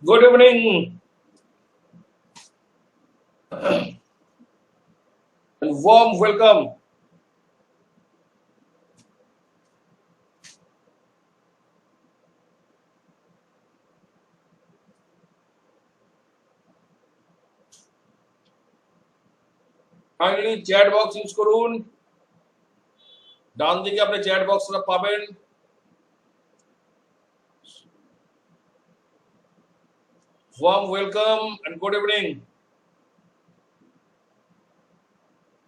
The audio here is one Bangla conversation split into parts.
Good evening and warm welcome. Kindly chat box use করুন। ডান দিকে আপনি চ্যাট বক্সটা পাবেন। Warm welcome and good evening.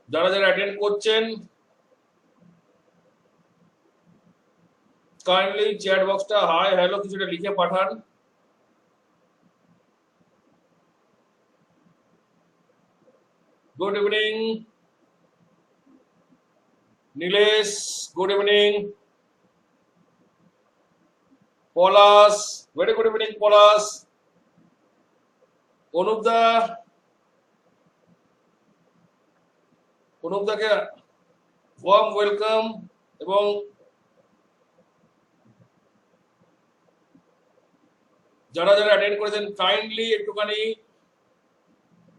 যারা যারা অ্যাটেন্ড করছেন কাইন্ডলি চ্যাট বক্সটা হাই হ্যালো কিছুটা লিখে পাঠান। Good evening Nilesh, good evening Polas, very good evening Polas. অনুপদাকে ওয়ার্ম ওয়েলকাম এবং যারা যারা অ্যাটেন্ড করেছেন কাইন্ডলি একটুখানি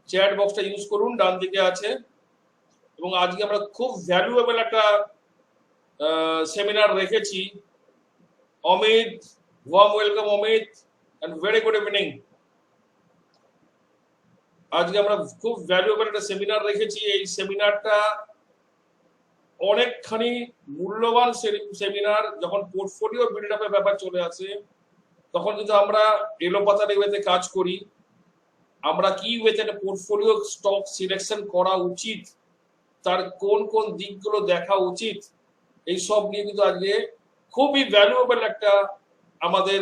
চ্যাট বক্সটা ইউজ করুন, ডান দিকে আছে। এবং আজকে আমরা খুব ভ্যালুয়েবল একটা সেমিনার রেখেছি। Amit, warm welcome Amit and very good evening. আজকে আমরা খুব ভ্যালুয়েবল একটা সেমিনার রেখেছি। এই সেমিনারটা অনেকখানি মূল্যবান সেমিনার। যখন পোর্টফোলিও বিল্ড আপের ব্যাপার চলে আসে তখন কিন্তু আমরা এলোপাতার ওয়েতে কাজ করি। আমরা কি ওয়েতে একটা পোর্টফোলিও স্টক সিলেকশন করা উচিত, তার কোন কোন দিকগুলো দেখা উচিত, এই সব নিয়ে কিন্তু আজকে খুবই ভ্যালুয়েবল একটা আমাদের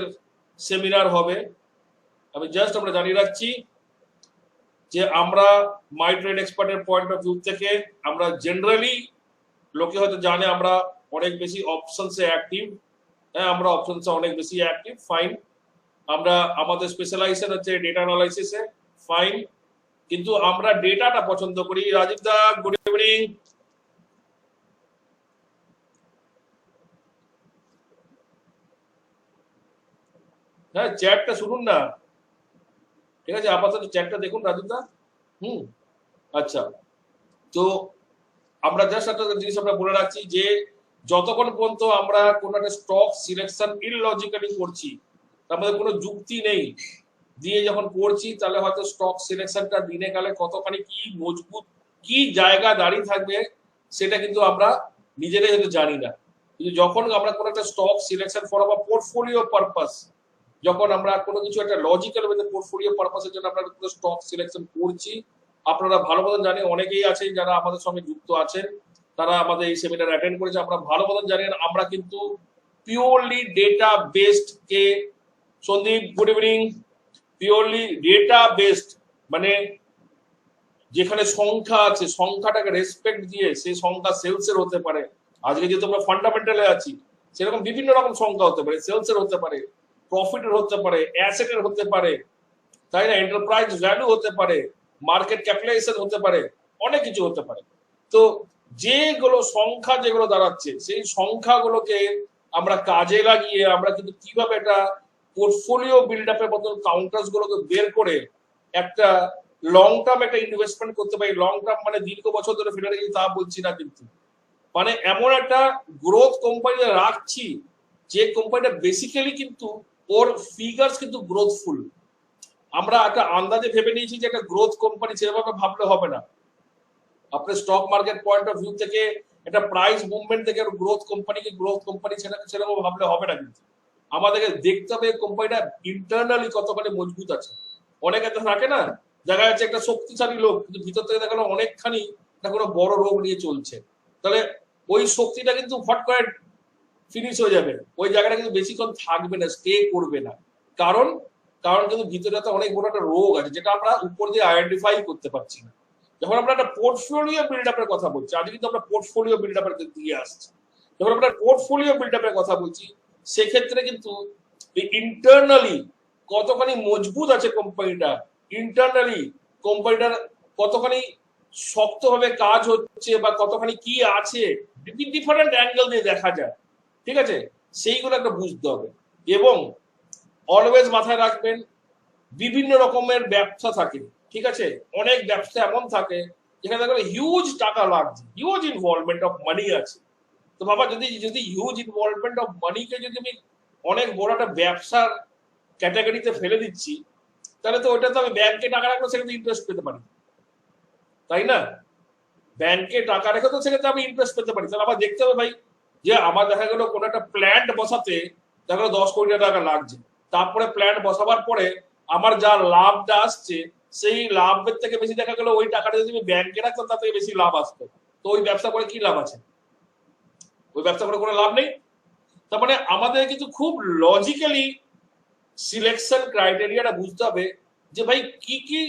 সেমিনার হবে। আমি জাস্ট আমরা জানিয়ে রাখছি যে আমরা মাই ট্রেড এক্সপার্টের পয়েন্ট অফ ভিউ থেকে আমরা জেনারেলি লোকে হয়তো জানে আমরা অনেক বেশি অপশনসে অ্যাক্টিভ। হ্যাঁ, আমরা অপশনসে অনেক বেশি অ্যাক্টিভ, ফাইন। আমরা আমাদের স্পেশালাইজেশন হচ্ছে ডেটা অ্যানালাইসিসে, ফাইন। কিন্তু আমরা ডেটাটা পছন্দ করি। রাজীব দা, গুড ইভিনিং। হ্যাঁ, চ্যাটটা শুনুন না, ঠিক আছে? আপাতত চ্যাটটা দেখুন রাজীব দা। আচ্ছা, তো আমরা জাস্ট একটা জিনিস আমরা বলে রাখছি যে যতক্ষণ পর্যন্ত আমরা কোনো একটা স্টক সিলেকশন ইললজিক্যালি করছি, তার মধ্যে কোনো যুক্তি নেই দিয়ে যখন করছি, তাহলে হয়তো স্টক সিলেকশনটা দিনে কালে কতখানি কি মজবুত কি জায়গা দাঁড়িয়ে থাকবে সেটা কিন্তু আমরা নিজেরাই হয়তো জানি না। কিন্তু যখন আমরা কোনো একটা stock selection for our portfolio purpose, যখন আমরা কোনো কিছু একটা লজিক্যাল ওয়েতে পোর্টফোলিও পারপাসের জন্য আমরা কোনো স্টক সিলেকশন করছি, আপনারা ভালো মতন জানেন, অনেকেই আছেন যারা আমাদের সঙ্গে যুক্ত আছেন, তারা আমাদের এই সেমিনার অ্যাটেন্ড করেছে। আমরা ভালো মতন জানেন আমরা কিন্তু পিওরলি ডেটা বেসড কে, Sandeep good evening, purely data based মানে যেখানে সংখ্যা আছে সংখ্যাটাকে রেসপেক্ট দিয়ে সেই সংখ্যা সেলসের হতে পারে। আজকে যেহেতু আমরা ফান্ডামেন্টালে আছি, সেরকম বিভিন্ন রকম সংখ্যা হতে পারে, সেলসের হতে পারে, প্রফিটের হতে পারে, অ্যাসেটের হতে পারে, তাই না, এন্টারপ্রাইজ ভ্যালু হতে পারে, মার্কেট ক্যাপিটালাইজেশন হতে পারে, অনেক কিছু হতে পারে। তো যেগুলো সংখ্যা যেগুলো দাঁড়াচ্ছে সেই সংখ্যাগুলোকে আমরা কাজে লাগিয়ে আমরা কিন্তু কিভাবে একটা পোর্টফোলিও বিল্ড আপের মতন কাউন্টার্স গুলোকে বের করে একটা লং টার্ম একটা ইনভেস্টমেন্ট করতে পারি। লং টার্ম মানে দীর্ঘ বছর ধরে ফেলে রেখেছি তা বলছি না, কিন্তু মানে এমন একটা গ্রোথ কোম্পানি রাখছি যে কোম্পানিটা বেসিক্যালি কিন্তু ওর ফিগার্স কিন্তু গ্রোথফুল। আমরা একটা আন্দাজে ভেবে নিয়েছি যে একটা গ্রোথ কোম্পানি, সেভাবে ভাবলে হবে না। আপনার stock market point of view থেকে একটা প্রাইস মুভমেন্ট থেকে গ্রোথ কোম্পানিকে গ্রোথ কোম্পানি সেরকম ভাবলে হবে না। কিন্তু আমাদেরকে দেখতে হবে কোম্পানিটা ইন্টারনালি কতখানি মজবুত আছে। অনেকে তো থাকে না, দেখা যাচ্ছে একটা শক্তিশালী লোক কিন্তু ভিতর থেকে দেখা গেলো অনেকখানি কোনো বড় রোগ নিয়ে চলছে, তাহলে ওই শক্তিটা কিন্তু ফট করে ফিনিশ হয়ে যাবে, ওই জায়গাটা কিন্তু বেশিক্ষণ থাকবে না, স্টে করবে না। কারণ কারণ কিন্তু ভিতরে তো অনেক বড় একটা রোগ আছে যেটা আমরা উপর দিয়ে আইডেন্টিফাই করতে পারছি না। যখন আমরা একটা পোর্টফোলিও বিল্ড আপের কথা বলছি, আজকে কিন্তু আমরা পোর্টফোলিও বিল্ড আপের দিয়ে আসছি, যখন আমরা পোর্টফোলিও বিল্ড আপের কথা বলছি সেক্ষেত্রে কিন্তু ইন্টারনালি কতখানি মজবুত আছে কোম্পানিটা, ইন্টারনালি কোম্পানিটার কতখানি শক্তভাবে কাজ হচ্ছে বা কতখানি কি আছে, ডিফারেন্ট অ্যাঙ্গেল দিয়ে দেখা যায়, ঠিক আছে? সেইগুলো একটা বুঝতে হবে। এবং অলওয়েজ মাথায় রাখবেন বিভিন্ন রকমের ব্যবসা থাকে, ঠিক আছে, অনেক ব্যবসা এমন থাকে যেখানে দেখো হিউজ টাকা লাগছে, হিউজ ইনভলভমেন্ট অফ মানি আছে। তো বাবা যদি যদি হিউজ ইনভলভমেন্ট অফ মানিকে যদি আমি অনেক বড় একটা ব্যবসার ক্যাটাগরিতে ফেলে দিচ্ছি, তাহলে তো ওটা তো আমি ব্যাংকে টাকা রাখবো, সেখানে ইন্টারেস্ট পেতে পারি, তাই না? ব্যাংকে টাকা রেখে তো সেক্ষেত্রে আমি ইন্টারেস্ট পেতে পারি। তাহলে আবার দেখতে হবে ভাই যে আমার দেখা গেল কোনো একটা প্ল্যান্ট বসাতে দেখা গেলো 10 কোটি টাকা লাগছে, তারপরে প্ল্যান্ট বসাবার পরে আমার যা লাভটা আসছে সেই লাভের থেকে বেশি দেখা গেলো ওই টাকাটা যদি আমি ব্যাংকে রাখতাম তার থেকে বেশি লাভ আসতো, তো ওই ব্যবসা করে কি লাভ আছে? ওই ব্যবসা করে কোনো লাভ নেই। তার মানে আমাদের কিন্তু খুব লজিক্যালি সিলেকশন ক্রাইটেরিয়াটা বুঝতে হবে যে ভাই কি কি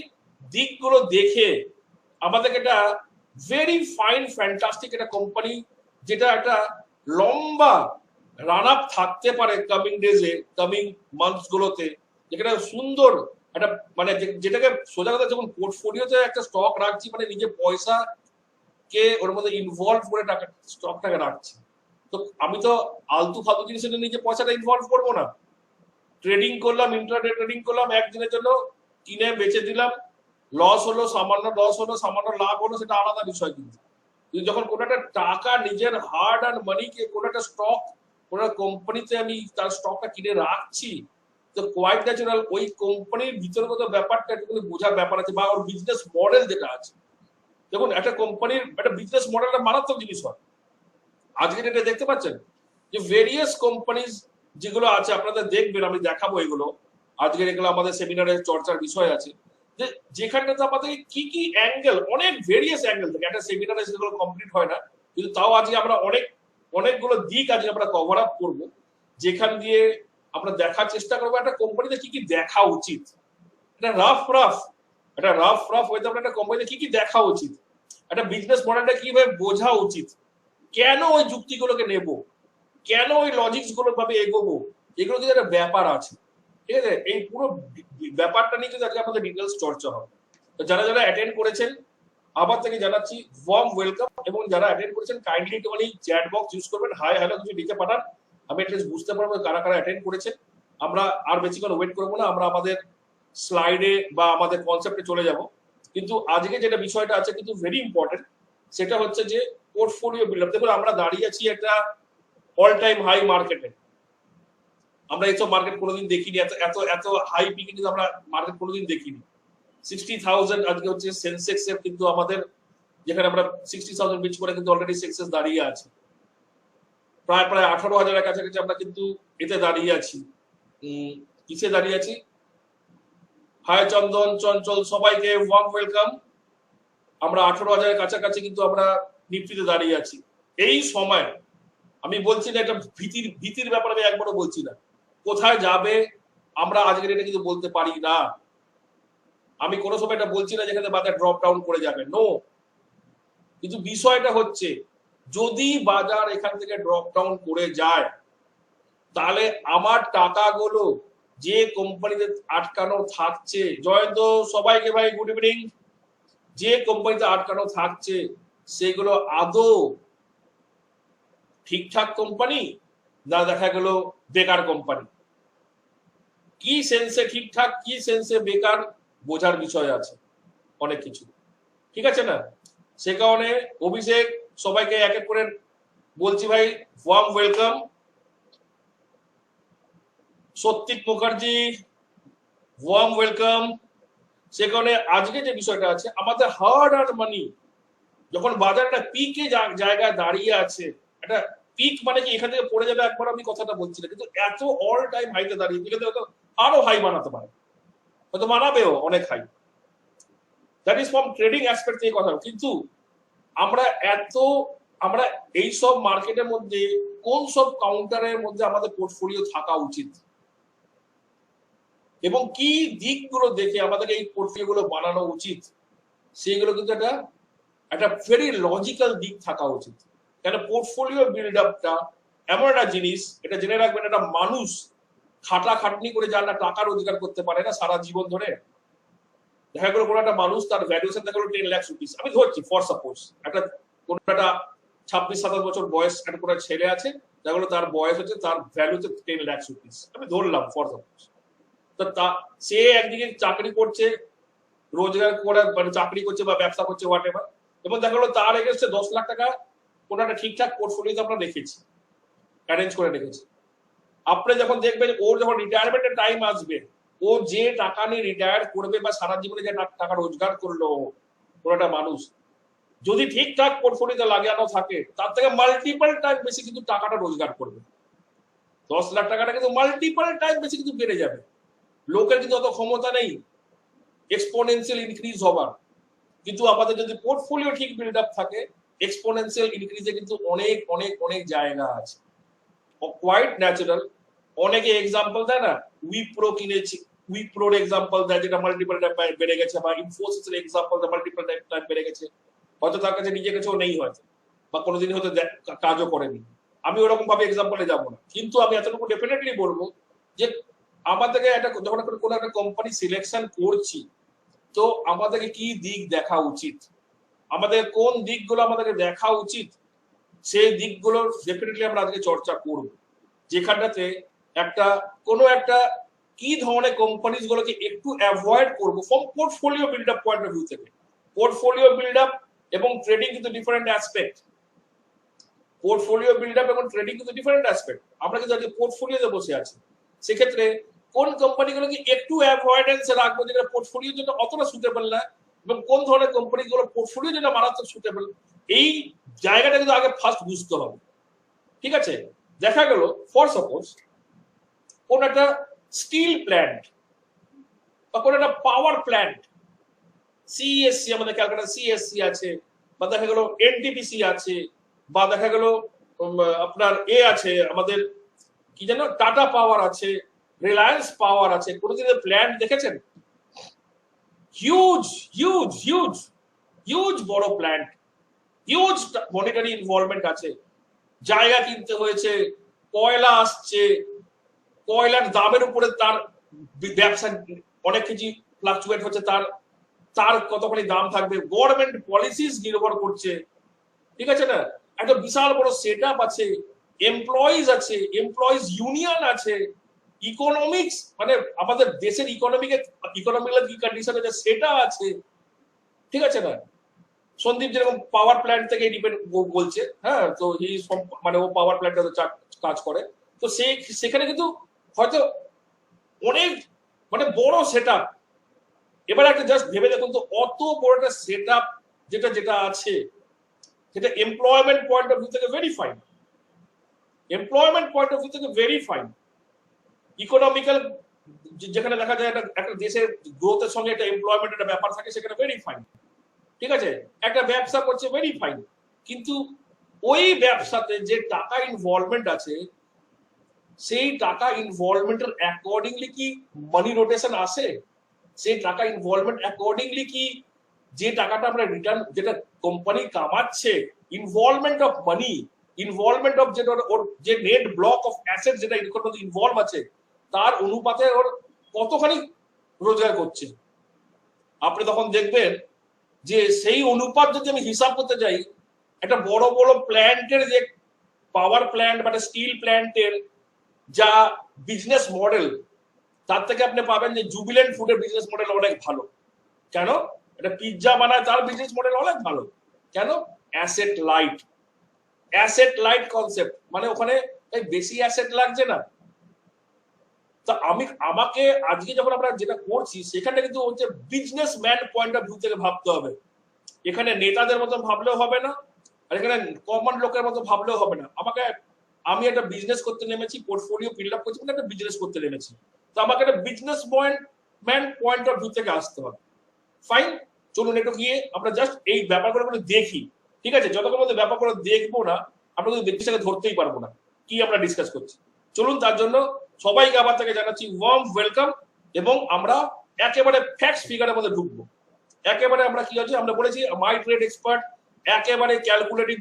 দিকগুলো দেখে আমাদেরকে একটা ভেরি ফাইন ফ্যান্টাস্টিক একটা কোম্পানি, যেটা একটা লম্বা রান আপ থাকতে পারে কামিং ডেজে, কামিং মান্থস গুলোতে, যেটা সুন্দর একটা মানে যেটাকে সোজা কথা যখন পোর্টফোলিওতে একটা স্টক রাখছি মানে নিজে পয়সা কে ওর মধ্যে ইনভলভ করে টাকা স্টকটাকে রাখছি, তো আমি তো আলতু ফালতু জিনিসের নিজে পয়সাটা ইনভলভ করবো না। ট্রেডিং করলাম, ইন্ট্রাডে ট্রেডিং করলাম, একদিনের জন্য কিনে বেচে দিলাম, লস হলো সামান্য, লস হলো সামান্য, লাভ হলো সেটা আলাদা বিষয়। কিন্তু যখন কোনো একটা টাকা নিজের হার্ড অ্যান্ড মানিকে কোনো একটা স্টক কোনো কোম্পানিতে আমি তার স্টকটা কিনে রাখছি, তো কোয়াইট ন্যাচারাল ওই কোম্পানির ভিতরগত ব্যাপারটা একটু বোঝার ব্যাপার আছে, বা ওর বিজনেস মডেল যেটা আছে। দেখুন একটা কোম্পানির একটা বিজনেস মডেলটা মারাত্মক জিনিস হয়। আজকে যেটা দেখতে পাচ্ছেন যে ভেরিয়াস কোম্পানিজ যেগুলো আছে আপনাদের দেখবেন, আমি দেখাবো এগুলো আজকের, এগুলো আমাদের সেমিনারের চর্চার বিষয় আছে, যে যেখানটাতে আমাদের কি কি অ্যাঙ্গেল, অনেক ভেরিয়াস অ্যাঙ্গেল থাকে, একটা সেমিনারে সেগুলো কমপ্লিট হয় না, কিন্তু তাও আজকে আমরা অনেকগুলো দিক আজকে আমরা কভার আপ করবো, যেখান দিয়ে আমরা দেখার চেষ্টা করবো একটা কোম্পানিতে কি কি দেখা উচিত, একটা রাফ হইতে আমরা একটা কোম্পানিতে কি কি দেখা উচিত, একটা বিজনেস মডেলটা কিভাবে বোঝা উচিত, কেন ওই যুক্তিগুলোকে নেব, কেন ওই লজিক্স গুলো ভাবে এগোবো, এগুলো কিন্তু একটা ব্যাপার আছে, ঠিক আছে? এই পুরো ব্যাপারটা নিয়ে কিন্তু আজকে আমাদের ডিটেলস চর্চা হবে। তো যারা যারা অ্যাটেন্ড করেছেন আবার থেকে জানাচ্ছি ওয়ার্ম ওয়েলকাম, এবং যারা অ্যাটেন্ড করেছেন কাইন্ডলি একটুখানি চ্যাট বক্স ইউজ করবেন, হাই হ্যালো কিছু লিখে পাঠান, আমি অ্যাটলিস্ট বুঝতে পারবো কারা কারা অ্যাটেন্ড করেছেন। আমরা আর বেশিক্ষণ ওয়েট করবো না, আমরা আমাদের স্লাইডে বা আমাদের কনসেপ্টে চলে যাব। কিন্তু আজকে যেটা বিষয়টা আছে কিন্তু ভেরি ইম্পর্টেন্ট, সেটা হচ্ছে যে পোর্টফোলিও বিল্ড আপ। দেখুন আমরা দাঁড়িয়ে আছি একটা অল টাইম হাই মার্কেটে, আমরা এইসব মার্কেট কোনোদিন দেখিনি, এত এত এত হাই পিকে কিন্তু আমরা মার্কেট কোনোদিন দেখিনি। 60,000 আজকে হচ্ছে সেন্সেক্স এর, কিন্তু আমাদের যেখানে আমরা 60,000 বিচ করে কিন্তু অলরেডি সেন্সেক্স দাঁড়িয়ে আছে, প্রায় 18,000-এর কাছাকাছি আমরা কিন্তু এতে দাঁড়িয়ে আছি। কিসে দাঁড়িয়ে আছি? হাই চন্দন, চঞ্চল, সবাইকে ওয়ার্ম ওয়েলকাম। আমরা 18,000-এর কাছাকাছি কিন্তু আমরা নিফটিতে দাঁড়িয়ে আছি। এই সময় আমি বলছি না এটা ভীতির ব্যাপারে, আমি একবারও বলছি না কোথায় যাবে আমরা আজকের এটা কিন্তু বলতে পারি না। আমি কোনো সময় এটা বলছি না যেখানে বাজার ড্রপ ডাউন করে যাবে, নো। কিন্তু বিষয়টা হচ্ছে যদি বাজার এখান থেকে ড্রপ ডাউন করে যায়, তাহলে আমার টাকাগুলো যে কোম্পানিতে আটকানো থাকছে, জয়ন্ত সবাইকে ভাই গুড ইভিনিং, যে কোম্পানিতে আটকানো থাকছে সেগুলো আদৌ ঠিকঠাক কোম্পানি না দেখা গেল বেকার কোম্পানি, কি সেন্সে ঠিকঠাক কি সেন্সে বেকার বোঝার বিষয় আছে অনেক কিছু, ঠিক আছে না? সে কারণে অভিষেক সবাইকে এক এক করে বলছি ভাই warm welcome. সত্যিক Mukherjee warm welcome. সে কারণে আজকে যে বিষয়টা আছে আমাদের হার্ড আর্ন মানি যখন বাজারটা পিকে জায়গায় দাঁড়িয়ে আছে, একটা পিক মানে কি এখান থেকে পড়ে যাবে একবার আমি কথাটা বলছি না, কিন্তু এত অল টাইম হাইতে দাঁড়িয়ে হয়তো আরো হাই বানাতে পারে, হয়তো মানাবেও অনেক high, that is from trading aspect থেকে কথা। কিন্তু আমরা এই সব মার্কেটের মধ্যে কোন সব কাউন্টারের মধ্যে আমাদের পোর্টফোলিও থাকা উচিত এবং কি দিকগুলো দেখে আমাদের এই পোর্টফোলিও গুলো বানানো উচিত, সেগুলো কিন্তু একটা ভেরি লজিক্যাল দিক থাকা উচিত। কেন পোর্টফোলিও বিল্ড আপটা এমন একটা জিনিস, এটা জেনে রাখবেন, একটা মানুষ খাটাখাটনি করে যার না টাকা রোজগার করতে পারে না সারা জীবন ধরে, দেখা গেলো কোনো একটা মানুষ তার ভ্যালুয়েশন দেখা গেলো 10 লাখ রুপিস, আমি ধরছি ফর সাপোজ, কোনো একটা 26-27 বছর বয়স একটা কোনো ছেলে আছে, দেখা গেলো তার বয়স হচ্ছে, তার ভ্যালু হচ্ছে 10 লাখ রুপিস, আমি ধরলাম ফর সাপোজ। তো সে একদিকে চাকরি করছে, রোজগার করে মানে চাকরি করছে বা ব্যবসা করছে হোয়াট এভার, এবং দেখা গেলো তার এগেন্সটে 10 লাখ টাকা কোনো একটা ঠিকঠাক পোর্টফোলিওতে আমরা রেখেছি, অ্যারেঞ্জ করে রেখেছি। আপনি যখন দেখবেন ওর যখন রিটায়ারমেন্টের টাইম আসবে, ও যে টাকা নিয়ে রিটায়ার করবে বা সারা জীবনে যে টাকা রোজগার করলো কোনো একটা মানুষ, যদি ঠিকঠাক পোর্টফোলিওতে লাগানো থাকে তার থেকে মাল্টিপল টাইম বেশি কিন্তু টাকাটা রোজগার করবে। 10 লাখ টাকাটা কিন্তু মাল্টিপল টাইম বেশি কিন্তু বেড়ে যাবে। লোকের কিন্তু অত ক্ষমতা নেই এক্সপোনেনশিয়াল ইনক্রিজ হবার, কিন্তু আমাদের যদি পোর্টফোলিও ঠিক বিল্ড আপ থাকে, এক্সপোনেনশিয়াল ইনক্রিজে কিন্তু অনেক অনেক অনেক জায়গা আছে, কোয়াইট ন্যাচারাল। অনেকে এক্সাম্পল দেয় না, উইপ্রো কিনেছি, উইপ্রোর এক্সাম্পল দেয় যেটা মাল্টিপল টাইম বেড়ে গেছে, বা ইনফোসিসের এক্সাম্পল দেয় মাল্টিপল টাইম বেড়ে গেছে। হয়তো তার কাছে নিজের কাছেও নেই হয়তো, বা কোনোদিন হয়তো কাজও করেনি। আমি ওরকম ভাবে এক্সাম্পলে যাবো না, কিন্তু আমি এতটুকু ডেফিনেটলি বলবো যে আমাদেরকে একটা যখন কোনো একটা কোম্পানি সিলেকশন করছি, তো আমাদেরকে কি দিক দেখা উচিত, আমাদের কোন দিকগুলো আমাদেরকে দেখা উচিত, সেই দিকগুলোর ডেফিনেটলি আমরা আজকে চর্চা করব। যেখানটাতে একটা কোনো একটা কি ধরনের কোম্পানিজ গুলোকে একটু অ্যাভয়েড করবো from portfolio build up point of view থেকে। পোর্টফোলিও বিল্ড আপ এবং ট্রেডিং কিন্তু different aspect, portfolio build up এবং ট্রেডিং কিন্তু ডিফারেন্ট অ্যাসপেক্ট। আমরা কিন্তু আজকে পোর্টফোলিওতে বসে আছি, সেক্ষেত্রে কোন কোম্পানিগুলোকে একটু অ্যাভয়েডেন্সে রাখবো যেটা পোর্টফোলিওর জন্য অতটা সুটেবল না, এবং কোন ধরনের কোম্পানিগুলো পোর্টফোলিওর জন্য মারাত্মক সুটেবল, এই জায়গাটা কিন্তু আগে ফার্স্ট বুঝতে হবে। ঠিক আছে, দেখা গেল ফর সাপোজ কোন একটা স্টিল প্ল্যান্ট বা কোন একটা পাওয়ার প্ল্যান্ট, সিএসসি আমাদের ক্যালকাটা সিএসসি আছে, বা দেখা গেল এনটিপিসি আছে, বা দেখা গেল আপনার আছে আমাদের কি যেন টাটা পাওয়ার আছে, রিলায়েন্স পাওয়ার আছে। কোনোদিন প্ল্যান্ট দেখেছেন? হিউজ হিউজ হিউজ হিউজ বড় প্ল্যান্ট, হিউজ মনিটারি ইনভলভমেন্ট আছে, জায়গা কিনতে হয়েছে, কয়লা আসছে, কয়লার দামের উপরে তার ব্যবসা অনেক কিছু ফ্লাকচুয়েট হচ্ছে, তার তার কতখানি দাম থাকবে, গভর্নমেন্ট পলিসিস নির্ভর করছে। ঠিক আছে না, একটা বিশাল বড় সেট আপ আছে, এমপ্লয়িজ আছে, এমপ্লয়িজ ইউনিয়ন আছে, ইকোনমিক্স মানে আমাদের দেশের ইকোনমিক্যাল কি কন্ডিশন আছে সেটা আছে। ঠিক আছে না, সন্দীপ যেরকম পাওয়ার প্ল্যান্ট থেকে ডিপেন্ড বলছে, হ্যাঁ, তো মানে ও পাওয়ার প্ল্যান্টে কাজ করে, তো সেখানে কিন্তু হয়তো অনেক মানে বড় সেট আপ। এবার একটা জাস্ট ভেবে দেখুন তো, অত বড় একটা সেট আপ যেটা যেটা আছে, সেটা এমপ্লয়মেন্ট পয়েন্ট অফ ভিউ থেকে very fine, employment point of view থেকে ভেরি ফাইন, ইকোনমিক্যাল যেখানে দেখা যায় একটা দেশের গ্রোথের সঙ্গে একটা এমপ্লয়মেন্ট একটা ব্যাপার থাকে, সেখানে ভেরি ফাইন। ঠিক আছে, একটা ব্যবসা করছে ভেরি ফাইন, কিন্তু ওই ব্যবসাতে যে টাকা ইনভলভমেন্ট আছে, সেই টাকা ইনভলভমেন্টের অ্যাকর্ডিংলি কি মানি রোটেশন আসে, সেই টাকা ইনভলভমেন্ট অ্যাকর্ডিংলি কি যে টাকাটা আমরা রিটার্ন যেটা কোম্পানি কামাচ্ছে, involvement of money, involvement of যেটা ওর যে নেট ব্লক অফ অ্যাসেট যেটা ইনভলভ আছে, তার অনুপাতে ওর কতখানি রোজগার করছে। আপনি তখন দেখবেন যে সেই অনুপাত যদি আমি হিসাব করতে যাই, একটা বড় বড় প্ল্যান্টের যে পাওয়ার প্ল্যান্ট বা স্টিল প্ল্যান্টের যা বিজনেস মডেল, তার থেকে আপনি পাবেন যে জুবিলেন্ট ফুডের বিজনেস মডেল অনেক ভালো। কেন? এটা পিৎজা বানায়, তার বিজনেস মডেল অনেক ভালো। কেন? Asset light, asset light concept, মানে ওখানে বেশি অ্যাসেট লাগছে না। তা আমাকে আজকে যখন আমরা যেটা করছি, সেখানে কিন্তু হচ্ছে business man point of view থেকে ভাবতে হবে। এখানে নেতাদের মতো ভাবলেও হবে না, আর এখানে কমন লোকের মতো ভাবলেও হবে না। আমি একটা বিজনেস করতে নেমেছি, পোর্টফোলিও বিল্ড আপ করছি, মানে একটা বিজনেস করতে নেমেছি, তো আমাকে একটা business man point of view থেকে আসতে হবে। ফাইন, চলুন একটু গিয়ে আমরা জাস্ট এই ব্যাপারগুলো দেখি। ঠিক আছে, যতক্ষণ মধ্যে ব্যাপারগুলো দেখবো না, আমরা কিন্তু ব্যক্তিটাকে ধরতেই পারবো না কি আমরা ডিসকাস করছি। চলুন, তার জন্য সবাইকে আবার থেকে জানাচ্ছি ওয়ার্ম ওয়েলকাম, এবং আমরা একেবারে ফ্যাক্টস ফিগারের মধ্যে ঢুকবো। একেবারে আমরা কি হচ্ছে, আমরা বলেছি মাই ট্রেড এক্সপার্ট, একেবারে ক্যালকুলেটিভ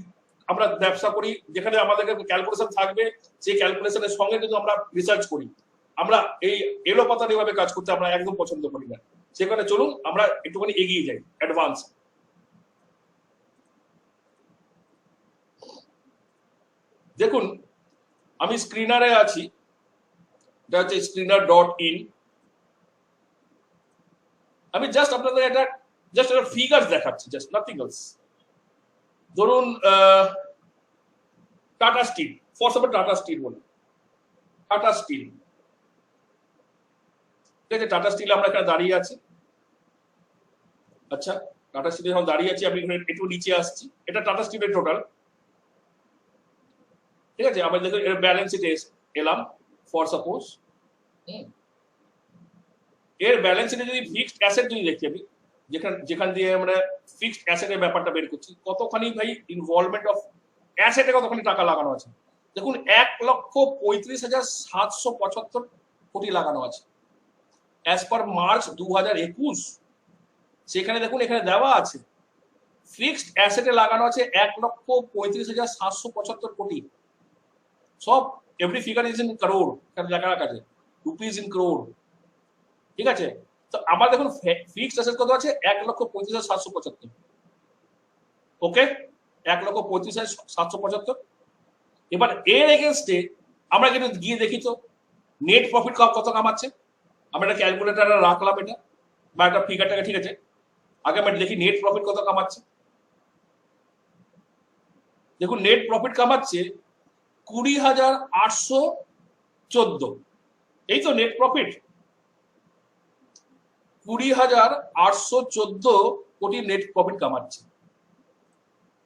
আমরা ব্যবসা করি, যেখানে আমাদের ক্যালকুলেশন থাকবে, সেই ক্যালকুলেশনের সঙ্গে কিন্তু আমরা রিসার্চ করি। আমরা এই এলোপাতাড়ি ভাবে কাজ করতে আমরা একদম পছন্দ করি না। সেখানে চলুন আমরা একটুখানি এগিয়ে যাই অ্যাডভান্স। দেখুন, আমি স্ক্রিনারে আছি, এটা হচ্ছে screener.in। আমি জাস্ট আপনাদের এটা জাস্ট একটা ফিগার দেখাচ্ছি, জাস্ট নাথিং এলস। ধরুন Tata Steel, for suppose Tata Steel বলি, টাটা স্টিল, ঠিক আছে, টাটা স্টিল আমরা এখানে দাঁড়িয়ে আছি। আচ্ছা, টাটা স্টিলে যখন দাঁড়িয়ে আছি, আমি এখানে একটু নিচে আসছি, এটা টাটা স্টিলের টোটাল, ঠিক আছে। আমরা দেখো এর ব্যালেন্স শিটে এলাম ফর সাপোজ, এর ব্যালেন্স শিটে যদি ফিক্সড অ্যাসেট যদি দেখি আমি, যেখান দিয়ে আমরা ফিক্সড অ্যাসেটের ব্যাপারটা বের করছি, কতখানি ভাই ইনভলভমেন্ট অফ অ্যাসেটে কতখানি টাকা লাগানো আছে, দেখুন 1,35,775 কোটি লাগানো আছে অ্যাজ পার মার্চ 2021। সেখানে দেখুন এখানে দেওয়া আছে ফিক্সড অ্যাসেটে লাগানো আছে 1,35,775 কোটি, সব every figure is in crore, এখানে লেখা আছে রুপিস ইন করোড়, ঠিক আছে। তো আমার দেখুন ফিক্সড অ্যাসেট কত আছে, 1,35,775, ওকে, 1,35,775। এবার এর এগেনস্টে আমরা কিন্তু গিয়ে দেখি তো নেট প্রফিট কত কামাচ্ছে, আমরা একটা ক্যালকুলেটারে রাখলাম এটা বা একটা ফিগারটাকে, ঠিক আছে। আগে আমরা দেখি নেট প্রফিট কত কামাচ্ছে। দেখুন নেট প্রফিট কামাচ্ছে 20,814, এই তো নেট প্রফিট 20,814 কোটি নেট প্রফিট কামাচ্ছে।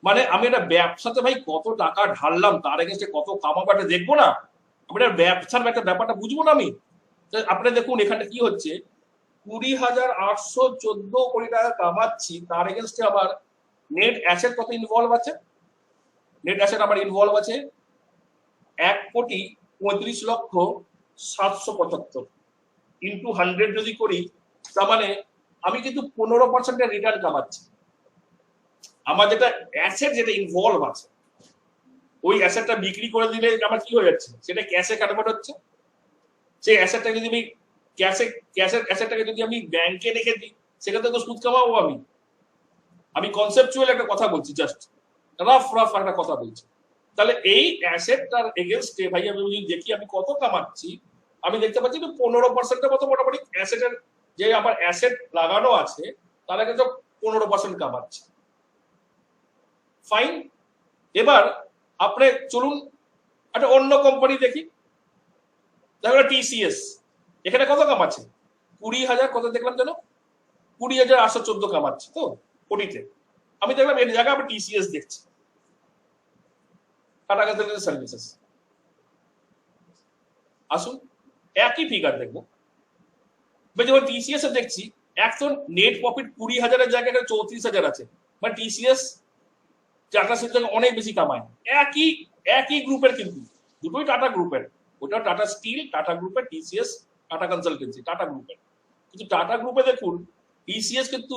মানে আমি একটা ব্যবসাতে ভাই কত টাকা ঢাললাম, তার এগেন্সটে কত কামাবো এটা দেখবো না, আমি একটা ব্যবসার একটা ব্যাপারটা বুঝবো না আমি। আপনি দেখুন এখানটা কি হচ্ছে, 20,814 কোটি টাকা কামাচ্ছি, তার এগেন্সটে আমার নেট অ্যাসেট কত ইনভলভ আছে, নেট অ্যাসেট আমার ইনভলভ আছে 1,35,07,75 ইন্টু 100 যদি করি, তার মানে আমি কিন্তু 15% রিটার্ন কামাচ্ছি। আমার যেটা অ্যাসেট যেটা ইনভলভ আছে, ওই অ্যাসেটটা বিক্রি করে দিলে আমার কি হয়ে যাচ্ছে, সেটা ক্যাশে কনভার্ট হচ্ছে। সেই অ্যাসেটটাকে যদি আমি ক্যাশের অ্যাসেটটাকে যদি আমি ব্যাংকে রেখে দিই, সেখানে তো সুদ কামাবো আমি কনসেপচুয়াল একটা কথা বলছি, জাস্ট রাফ একটা কথা বলছি। তাহলে এই অ্যাসেটটার এগেনস্টে ভাই আমি যদি দেখি আমি কত কামাচ্ছি, আমি দেখতে পাচ্ছি যে 15%-এর মতো মোটামুটি অ্যাসেটের যে আমার অ্যাসেট লাগানো আছে তাহলে কিন্তু 15% কামাচ্ছে। ফাইন, এবার আপনি চলুন একটা অন্য কোম্পানি দেখি, দেখো টিসিএস, এখানে কত কামাচ্ছে, 20,000 কত দেখলাম যেন 20,814 কামাচ্ছে তো কোটিতে। আমি দেখলাম এর জায়গায় আমি টিসিএস দেখছি, টাটা কনসালটেন্সি সার্ভিসেস। আসুন একই ফিগার দেখবো, যখন টিসিএস এ দেখছি এখন নেট প্রফিট 20,000-এর জায়গায় 34,000 আছে, মানে টিসিএস টাটা স্টিল থেকে অনেক বেশি কামায়। একই গ্রুপের, কিন্তু দুটোই টাটা গ্রুপের, ওটা টাটা স্টিল টাটা গ্রুপের, টিসিএস টাটা কনসালটেন্সি টাটা গ্রুপের। কিন্তু টাটা গ্রুপে দেখুন টিসিএস কিন্তু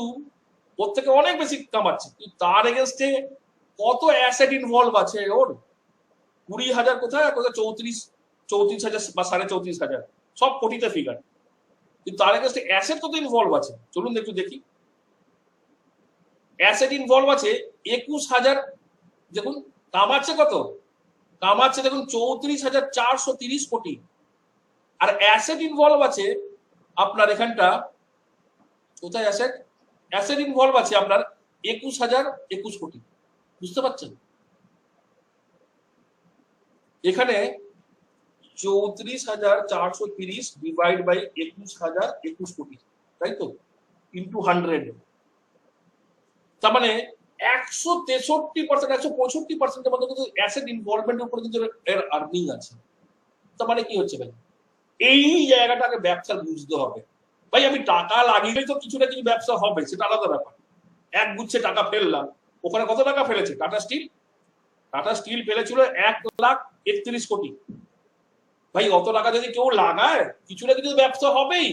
ওর থেকে অনেক বেশি কামাচ্ছে, কিন্তু তার এগেনস্টে কত অ্যাসেট ইনভলভ আছে ওর, 20,000 কোথায়, 34,000 বা 34,500, সব কোটিতে ফিগার, কিন্তু তার এগেনস্টে অ্যাসেট কত ইনভলভ আছে চলুন একটু দেখি। অ্যাসেট ইনভলভ আছে 21,000, দেখুন কামাচ্ছে কত, কামাচ্ছে দেখুন 34,430 কোটি। আর অ্যাসেট ইনভলভ আছে আপনার এখানটা কোথায়, অ্যাসেট ইনভলভ আছে আপনার 21,021 কোটি, বুঝতে পারছেন। এখানে 34,430 ডিভাইড বাই 21,021 কোটি, তাই তো, ইন্টু 100, তার মানে 163%, 165%-এর মধ্যে কিন্তু অ্যাসেট ইনভলভমেন্টের উপরে কিন্তু এর আর্নিং আছে। তার মানে কি হচ্ছে ভাই, এই জায়গাটাকে ব্যবসা বুঝতে হবে ভাই। আমি টাকা লাগিয়ে তো কিছু না কিছু ব্যবসা হবে, সেটা আলাদা ব্যাপার। এক গুচ্ছে টাকা ফেললাম, ওখানে কত টাকা ফেলেছে টাটা স্টিল ফেলেছিল 1,31 কোটি। ভাই অত টাকা যদি কেউ লাগায় কিছু না কিছু ব্যবসা হবেই,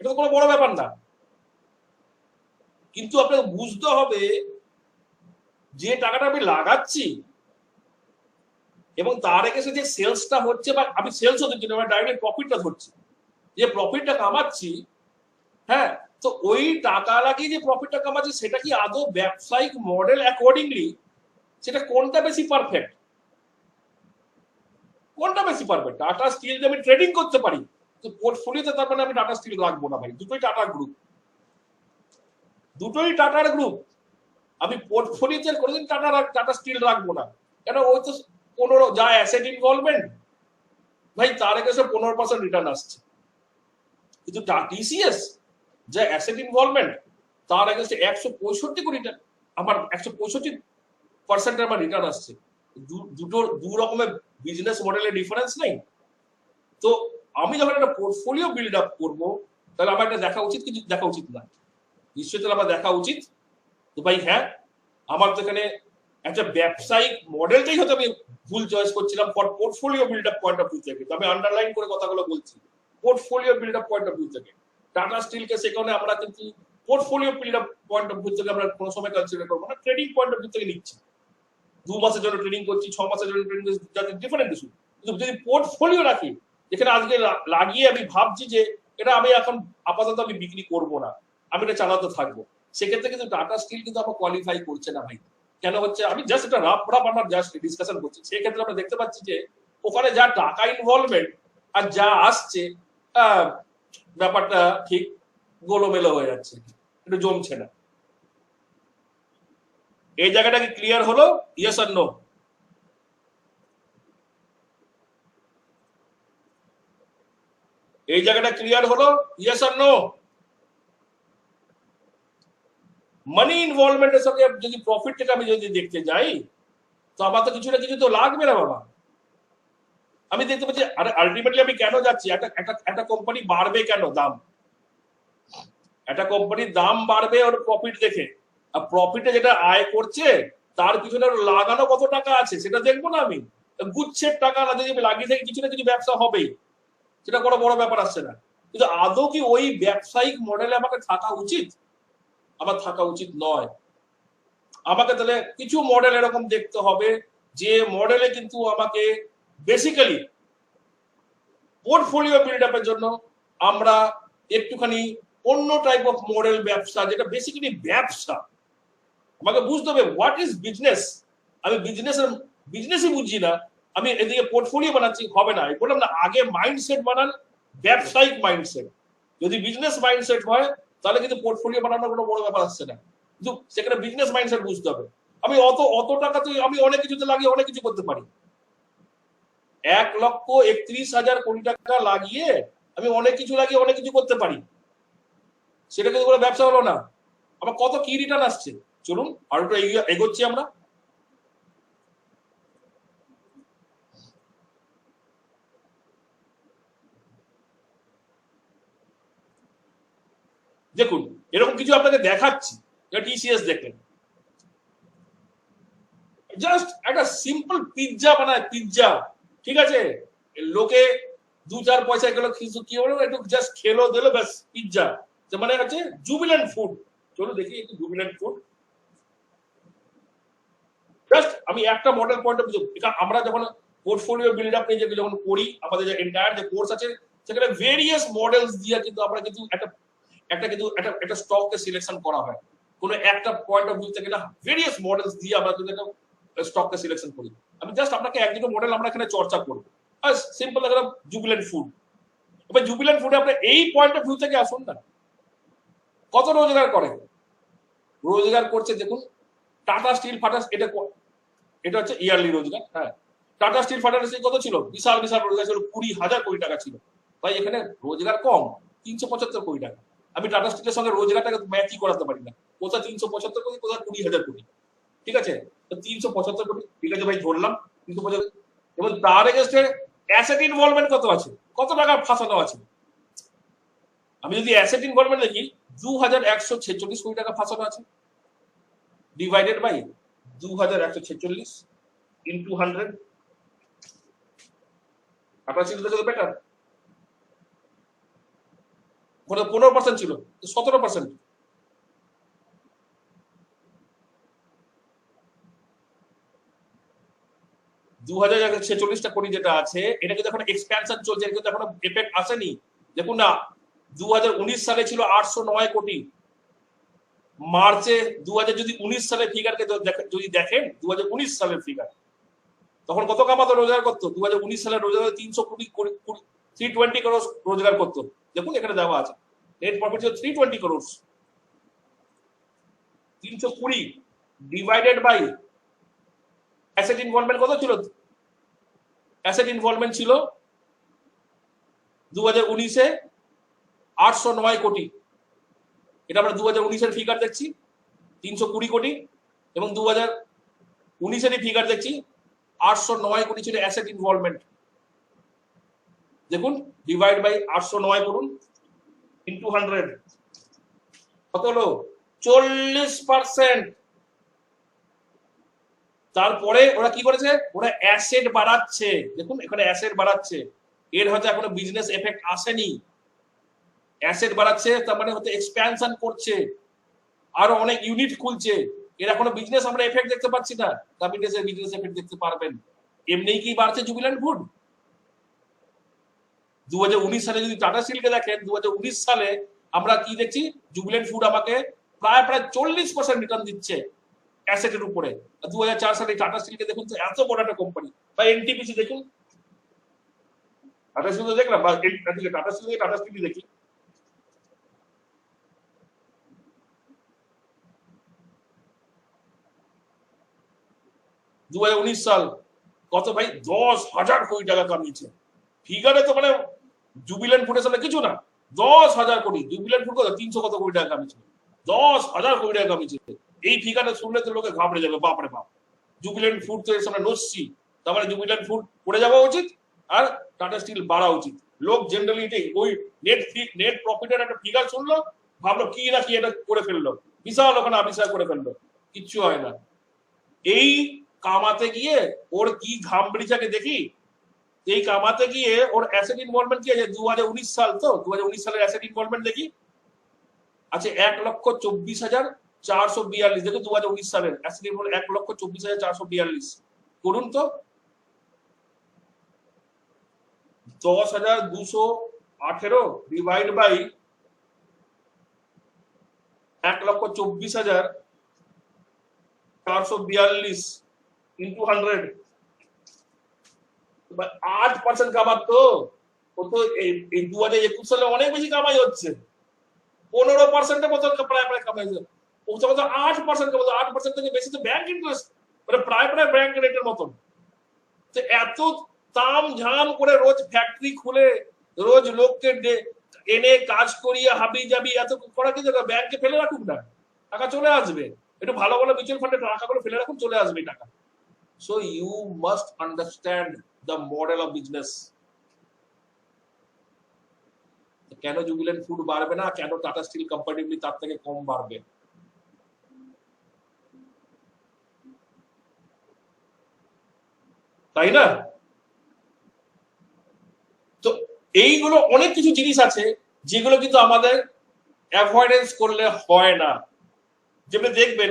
এটা তো কোনো বড় ব্যাপার না। কিন্তু আপনাকে বুঝতে হবে যে টাকাটা আমি লাগাচ্ছি এবং তার এগেছে যে সেলসটা হচ্ছে, বা আমি সেলসও দিচ্ছি না, ডাইরেক্ট প্রফিটটা ধরছি, যে প্রফিটটা কামাচ্ছি, হ্যাঁ, তো ওই টাকা লাগিয়ে যে প্রফিটটা কামাচ্ছি সেটা কি আদৌ ব্যবসায়িক মডেল অ্যাকর্ডিংলি সেটা কোনটা বেশি পারফেক্ট, টাটা স্টিল যে আমি ট্রেডিং করতে পারি তো পোর্টফোলিওতে, তার মানে আমি টাটা স্টিল রাখবো না ভাই, দুটোই টাটা গ্রুপ। দুটোই টাটার গ্রুপ। আমি পোর্টফোলিওতে কোনোদিন টাটা স্টিল রাখবো না, কেন ওই তো 15 যা অ্যাসেট ইনভলভমেন্ট ভাই তার আগে 15% রিটার্ন আসছে, কিন্তু টিসিএস যে অ্যাসেট ইনভলভমেন্ট তার আগে 165 কোটি আমার 165% আমার রিটার্ন আসছে। দুটোর দু রকমের বিজনেস মডেলের ডিফারেন্স নেই। তো আমি যখন একটা পোর্টফোলিও বিল্ড আপ করবো তাহলে আমার এটা দেখা উচিত, কিন্তু দেখা উচিত না, নিশ্চয়ই তাহলে আমার দেখা উচিত তো ভাই হ্যাঁ আমার তো এখানে একটা ব্যবসায়িক মডেলটাই হয়তো আমি ভুল চয়েস করছিলাম for portfolio build up point of view থেকে। তো আমি আন্ডারলাইন করে কথাগুলো বলছি portfolio build up point of view থেকে। টাটা স্টিলকে সেখানে আমরা কিন্তু portfolio build up point of view থেকে আমরা কোনো সময় কনসিডার করবো না, ট্রেডিং পয়েন্ট অফ ভিউ থেকে নিচ্ছি। 2 মাসের জন্য ট্রেনিং করছি, 6 মাসের জন্য ট্রেনিং করছি, যাতে ডিফারেন্ট ইস্যু। কিন্তু যদি পোর্টফোলিও রাখি যেখানে আজকে লাগিয়ে আমি ভাবছি যে এটা আমি এখন আপাতত আমি বিক্রি করব না, আমি এটা চালাতে থাকবো, সেক্ষেত্রে কিন্তু টাটা স্টিল কিন্তু আমার কোয়ালিফাই করছে না ভাই। কেন হচ্ছে আমি জাস্ট একটা রাফ আমরা জাস্ট ডিসকাশন করছি, সেক্ষেত্রে আমরা দেখতে পাচ্ছি যে ওখানে যা টাকা ইনভলভমেন্ট আর যা আসছে ব্যাপারটা ঠিক গোলোমেলো হয়ে যাচ্ছে, একটু জমছে না। এই জায়গাটা কি ক্লিয়ার হলো? ইয়েস আর নো? এই জায়গাটা ক্লিয়ার হলো? ইয়েস আর নো? মানি ইনভলভমেন্টের সঙ্গে যদি প্রফিটটাকে আমি যদি দেখতে যাই তো আমার তো কিছু না কিছু তো লাগবে না বাবা। আমি দেখতে পাচ্ছি আরে আলটিমেটলি আমি কেন যাচ্ছি, একটা কোম্পানি বাড়বে কেন দাম, একটা কোম্পানির দাম বাড়বে ওর প্রফিট দেখে, আর প্রফিটে যেটা আয় করছে তার পিছনে লাগানো কত টাকা আছে সেটা দেখবো না আমি। গুচ্ছের টাকা না যদি আমি লাগিয়ে থাকি কিছু না কিছু ব্যবসা হবেই, সেটা কোনো বড় ব্যাপার আসছে না। কিন্তু আদৌ কি ওই ব্যবসায়িক মডেলে আমাকে থাকা উচিত? আমার থাকা উচিত নয়। আমাকে তাহলে কিছু মডেল এরকম দেখতে হবে যে মডেলে কিন্তু আমাকে বেসিক্যালি পোর্টফোলিও বিল্ড আপের জন্য আমরা একটুখানি অন্য টাইপ অফ মডেল ব্যবসা, যেটা বেসিক্যালি ব্যবসা আমাকে বুঝতে হবে হোয়াট ইজ বিজনেস। আমি বিজনেসই বুঝছি না, আমি এদিকে পোর্টফোলিও বানাচ্ছি, হবে না। বললাম না আগে মাইন্ডসেট বানান, ব্যবসায়িক মাইন্ডসেট। যদি বিজনেস মাইন্ডসেট হয় তাহলে কিন্তু পোর্টফোলিও বানানোর কোনো বড় ব্যাপার আসছে না, কিন্তু সেখানে বিজনেস মাইন্ডসেট বুঝতে হবে। আমি অত টাকা তো আমি অনেক কিছুতে লাগিয়ে অনেক কিছু করতে পারি। 1,31,000 কোটি টাকা লাগিয়ে আমি অনেক কিছু লাগিয়ে অনেক কিছু করতে পারি, সেটা কিন্তু কোনো ব্যবসা হলো না। আমার কত কি রিটার্ন আসছে, চলুন আর একটু এগোচ্ছি আমরা। দেখুন এরকম কিছু আপনাকে দেখাচ্ছি, টিসিএস দেখেন, জাস্ট একটা সিম্পল পিৎজা বানায়, পিৎজা, ঠিক আছে, লোকে 2-4 পয়সা গেল কি হলো একটু জাস্ট খেলো দিল ব্যাস পিৎজা, মানে হচ্ছে জুবিল্যান্ট ফুড। চলো দেখি একটু জুবিল্যান্ট ফুড। জাস্ট আমি একটা মডেল পয়েন্ট অফ ভিউ, আমরা যখন পোর্টফোলিও বিল্ড আপ নিয়ে যখন করি আমাদের যে এন্টায়ার যে কোর্স আছে সেখানে ভেরিয়াস মডেলস দিয়ে কিন্তু আমরা কিন্তু একটা স্টককে সিলেকশন করা হয়, কোনো একটা পয়েন্ট অফ ভিউ থেকে না, ভেরিয়াস মডেলস দিয়ে আমরা কিন্তু একটা স্টককে সিলেকশন করি। আমি জাস্ট আপনাকে এক দুটো মডেল আমরা এখানে চর্চা করবো। সিম্পল একটা জুবিল্যান্ট ফুড। এবার জুবিল্যান্ট ফুডে আপনি এই পয়েন্ট অফ ভিউ থেকে আসুন না, কত রোজগার করে, রোজগার করছে দেখুন। টাটা স্টিল ফাটাস এটা হচ্ছে ইয়ারলি রোজগার। হ্যাঁ, টাটা স্টিল ফাটাস কত ছিল, বিশাল বিশাল রোজগার ছিল, 20,000 কোটি টাকা ছিল। ভাই এখানে রোজগার কম, 375 কোটি টাকা। আমি টাটা স্টিলের সঙ্গে রোজগারটাকে ম্যাচই করাতে পারি না, কোথায় 375 কোটি, কোথায় 20,000 কোটি, ঠিক আছে। তো 375 কোটি ঠিক আছে ভাই ধরলাম 375, এবং তার এগেইনস্টে অ্যাসেট ইনভলভমেন্ট কত আছে, কত টাকা ফাঁসানো আছে। আমি যদি অ্যাসেট ইনভলভমেন্ট দেখি 2,146 কোটি টাকা ফাঁসানো আছে, ডিভাইডেড বাই 2,146 ইন্টু 100, আপনার চিন্তা করতে বেটার। 15% ছিল, 17%। $2,046 কোটি যেটা আছে এটা কিন্তু এখন এক্সপ্যানশন চলছে, এটা কিন্তু এখনো এফেক্ট আসেনি। দেখুন না 2019 সালে ছিল 809 কোটি, মার্চে 2019 সালের ফিগারকে যদি দেখেন 2019 সালের ফিগার, তখন কত কামাতো রোজগার করতো, 2019 সালের রোজগার 300 কোটি 320 করোড় রোজগার করতো। দেখুন এখানে দেওয়া আছে নেট প্রফিট ছিল 320 crore. 320 divided by asset involvement কত ছিল? অ্যাসেট ইনভলভমেন্ট ছিল 2019-এ 809 কোটি। এটা আমরা 2019-এর ফিগার দেখছি 320 কোটি, এবং 2019-এরই ফিগার দেখছি 809 কোটি ছিল অ্যাসেট ইনভলভমেন্ট। দেখুন ডিভাইড বাই 809 করুন ইনটু 100 কত হলো? 40%। তারপরে ওরা কি করেছে? ওরা অ্যাসেট বাড়াচ্ছে। দেখুন এখানে অ্যাসেট বাড়াচ্ছে, এর হয়তো এখনো বিজনেস এফেক্ট আসেনি। অ্যাসেট বাড়াচ্ছে তার মানে হয়তো এক্সপ্যানশন করছে, আরো অনেক ইউনিট খুলছে। এর এখনো বিজনেস আমরা এফেক্ট দেখতে পাচ্ছি না, ক্যাপিটালের বিজনেস এফেক্ট দেখতে পারবেন। এমনিই কি বাড়ছে জুবিল্যান্ট ফুড? 2019 সালে যদি টাটা স্টিলকে দেখেন, 2019 সালে আমরা কি দেখছি? জুবিল্যান্ট ফুড আমাকে প্রায় 40% রিটার্ন দিচ্ছে অ্যাসেটের উপরে। 2004 সালে টাটা স্টিলকে দেখুন, তো এত বড় একটা কোম্পানি। বা এনটিপিসি দেখুন, টাটা স্টিল দেখলাম, বা টাটা স্টিল দেখি। সাল কত ভাই? 10,000 কোটি টাকা কামিয়েছে। ফিগারে তো মানে জুবিল্যান্ট ফুডের সামনে কিছু না। 10,000 কোটি। জুবিল্যান্ট ফুড কত 300 কত কোটি টাকা কামিয়েছে, 10,000 কোটি টাকা কামিয়েছে। এই ফিগারে শুনলে তো লোকে ঘাবড়ে যাবে, বাপরে বাপ, জুবিল্যান্ট ফুড তো এর সামনে নস্যি। তার মানে জুবিল্যান্ট ফুড পড়ে যাওয়া উচিত আর টাটা স্টিল বাড়া উচিত। লোক জেনারেলি ওই নেট প্রফিটের একটা ফিগার শুনলো, ভাবলো কি না কি এটা করে ফেললো, বিশাল ওখানে আবিষ্কার করে ফেললো। কিচ্ছু হয় না। এই কামাতে গিয়ে ওর কি ঘাম বেরিয়েছে দেখি। এই কামাতে গিয়ে ওর অ্যাসেট ইনভলভমেন্ট কি আছে? 2019 সাল, তো 2019 সালের অ্যাসেট ইনভলভমেন্ট দেখি আছে 1,24,442। দেখো 2019 সালের অ্যাসেট ইনভলভমেন্ট 1,24,442 করুন তো। 10,218 ডিভাইড বাই 1,24,442 ইন্টু 100, 8% কামাতো। ও তো এই 2021 সালে অনেক বেশি কামাই হচ্ছে, 15% মতো প্রায় কামাইছে। ও তো 8% কামাতো। 8% থেকে বেশি তো ব্যাংক ইন্টারেস্ট, মানে প্রায় ব্যাংক রেটের মতন। তো এত তাম ঝাম করে রোজ ফ্যাক্টরি খুলে রোজ লোককে এনে কাজ করিয়ে হাবি যাবি এত করা কি দরকার? ব্যাংকে ফেলে রাখুন না, টাকা চলে আসবে। একটু ভালো ভালো মিউচুয়াল ফান্ডে টাকাগুলো ফেলে রাখুন, চলে আসবে টাকা। So you must understand the model of business. কেন জুবিল্যান্ট ফুড বাড়বে না, কেন টাটা স্টিল কম্পারেটিভলি তার থেকে কম বাড়বে? তাই না? তো এইগুলো অনেক কিছু জিনিস আছে যেগুলো কিন্তু আমাদের অ্যাভয়েডেন্স করলে হয় না। যেমনি দেখবেন,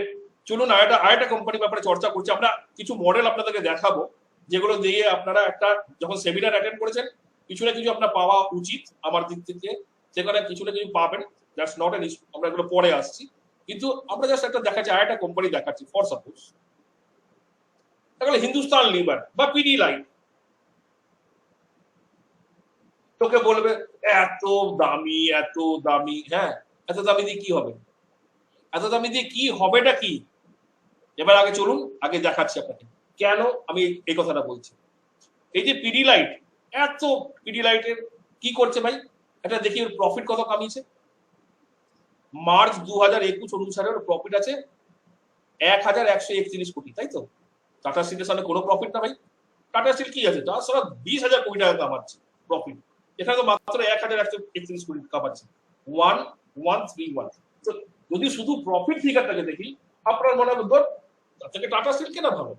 চলুন আরেকটা কোম্পানির ব্যাপারে চর্চা করছি। আমরা কিছু মডেল আপনাদেরকে দেখাবো যেগুলো দিয়ে আপনারা একটা যখন সেমিনার অ্যাটেন্ড করেছেন কিছু না কিছু আপনার পাওয়া উচিত আমার দিক থেকে। সেখানে কিছু না কিছু পাবেন, দ্যাটস নট এন ইস্যু, আমরা এগুলো পরে আসছি। কিন্তু আমরা জাস্ট একটা দেখাচ্ছি, আরেকটা কোম্পানি দেখাচ্ছি। ফর সাপোজ তাহলে হিন্দুস্তান লিভার বা পিডি লাইন। তোকে বলবে এত দামি, এত দামি। হ্যাঁ, এত দামি দিয়ে কি হবে? এত দামি দিয়ে কি হবেটা কি? এবার আগে চলুন আগে দেখাচ্ছি আপনাকে কেন আমি এই কথাটা বলছি। এই যে পিডি লাইট, এত পিডি লাইটের কি করছে ভাই? এটা দেখি ওর প্রফিট কত কামিয়েছে। মার্চ 2021 অনুসারে ওর প্রফিট আছে 1,131 কোটি, তাই তো? টাটা স্টিলের সামনে কোনো প্রফিট না ভাই। টাটা স্টিল কি আছে? তার সারা 20,000 কোটি টাকা কামাচ্ছে প্রফিট, এখানে তো মাত্র 1,131 কোটি কামাচ্ছে। 1131। তো যদি শুধু প্রফিট ফিগারটাকে দেখি আপনার মনে হবে তার থেকে টাটা স্টিল কেনা ভালো,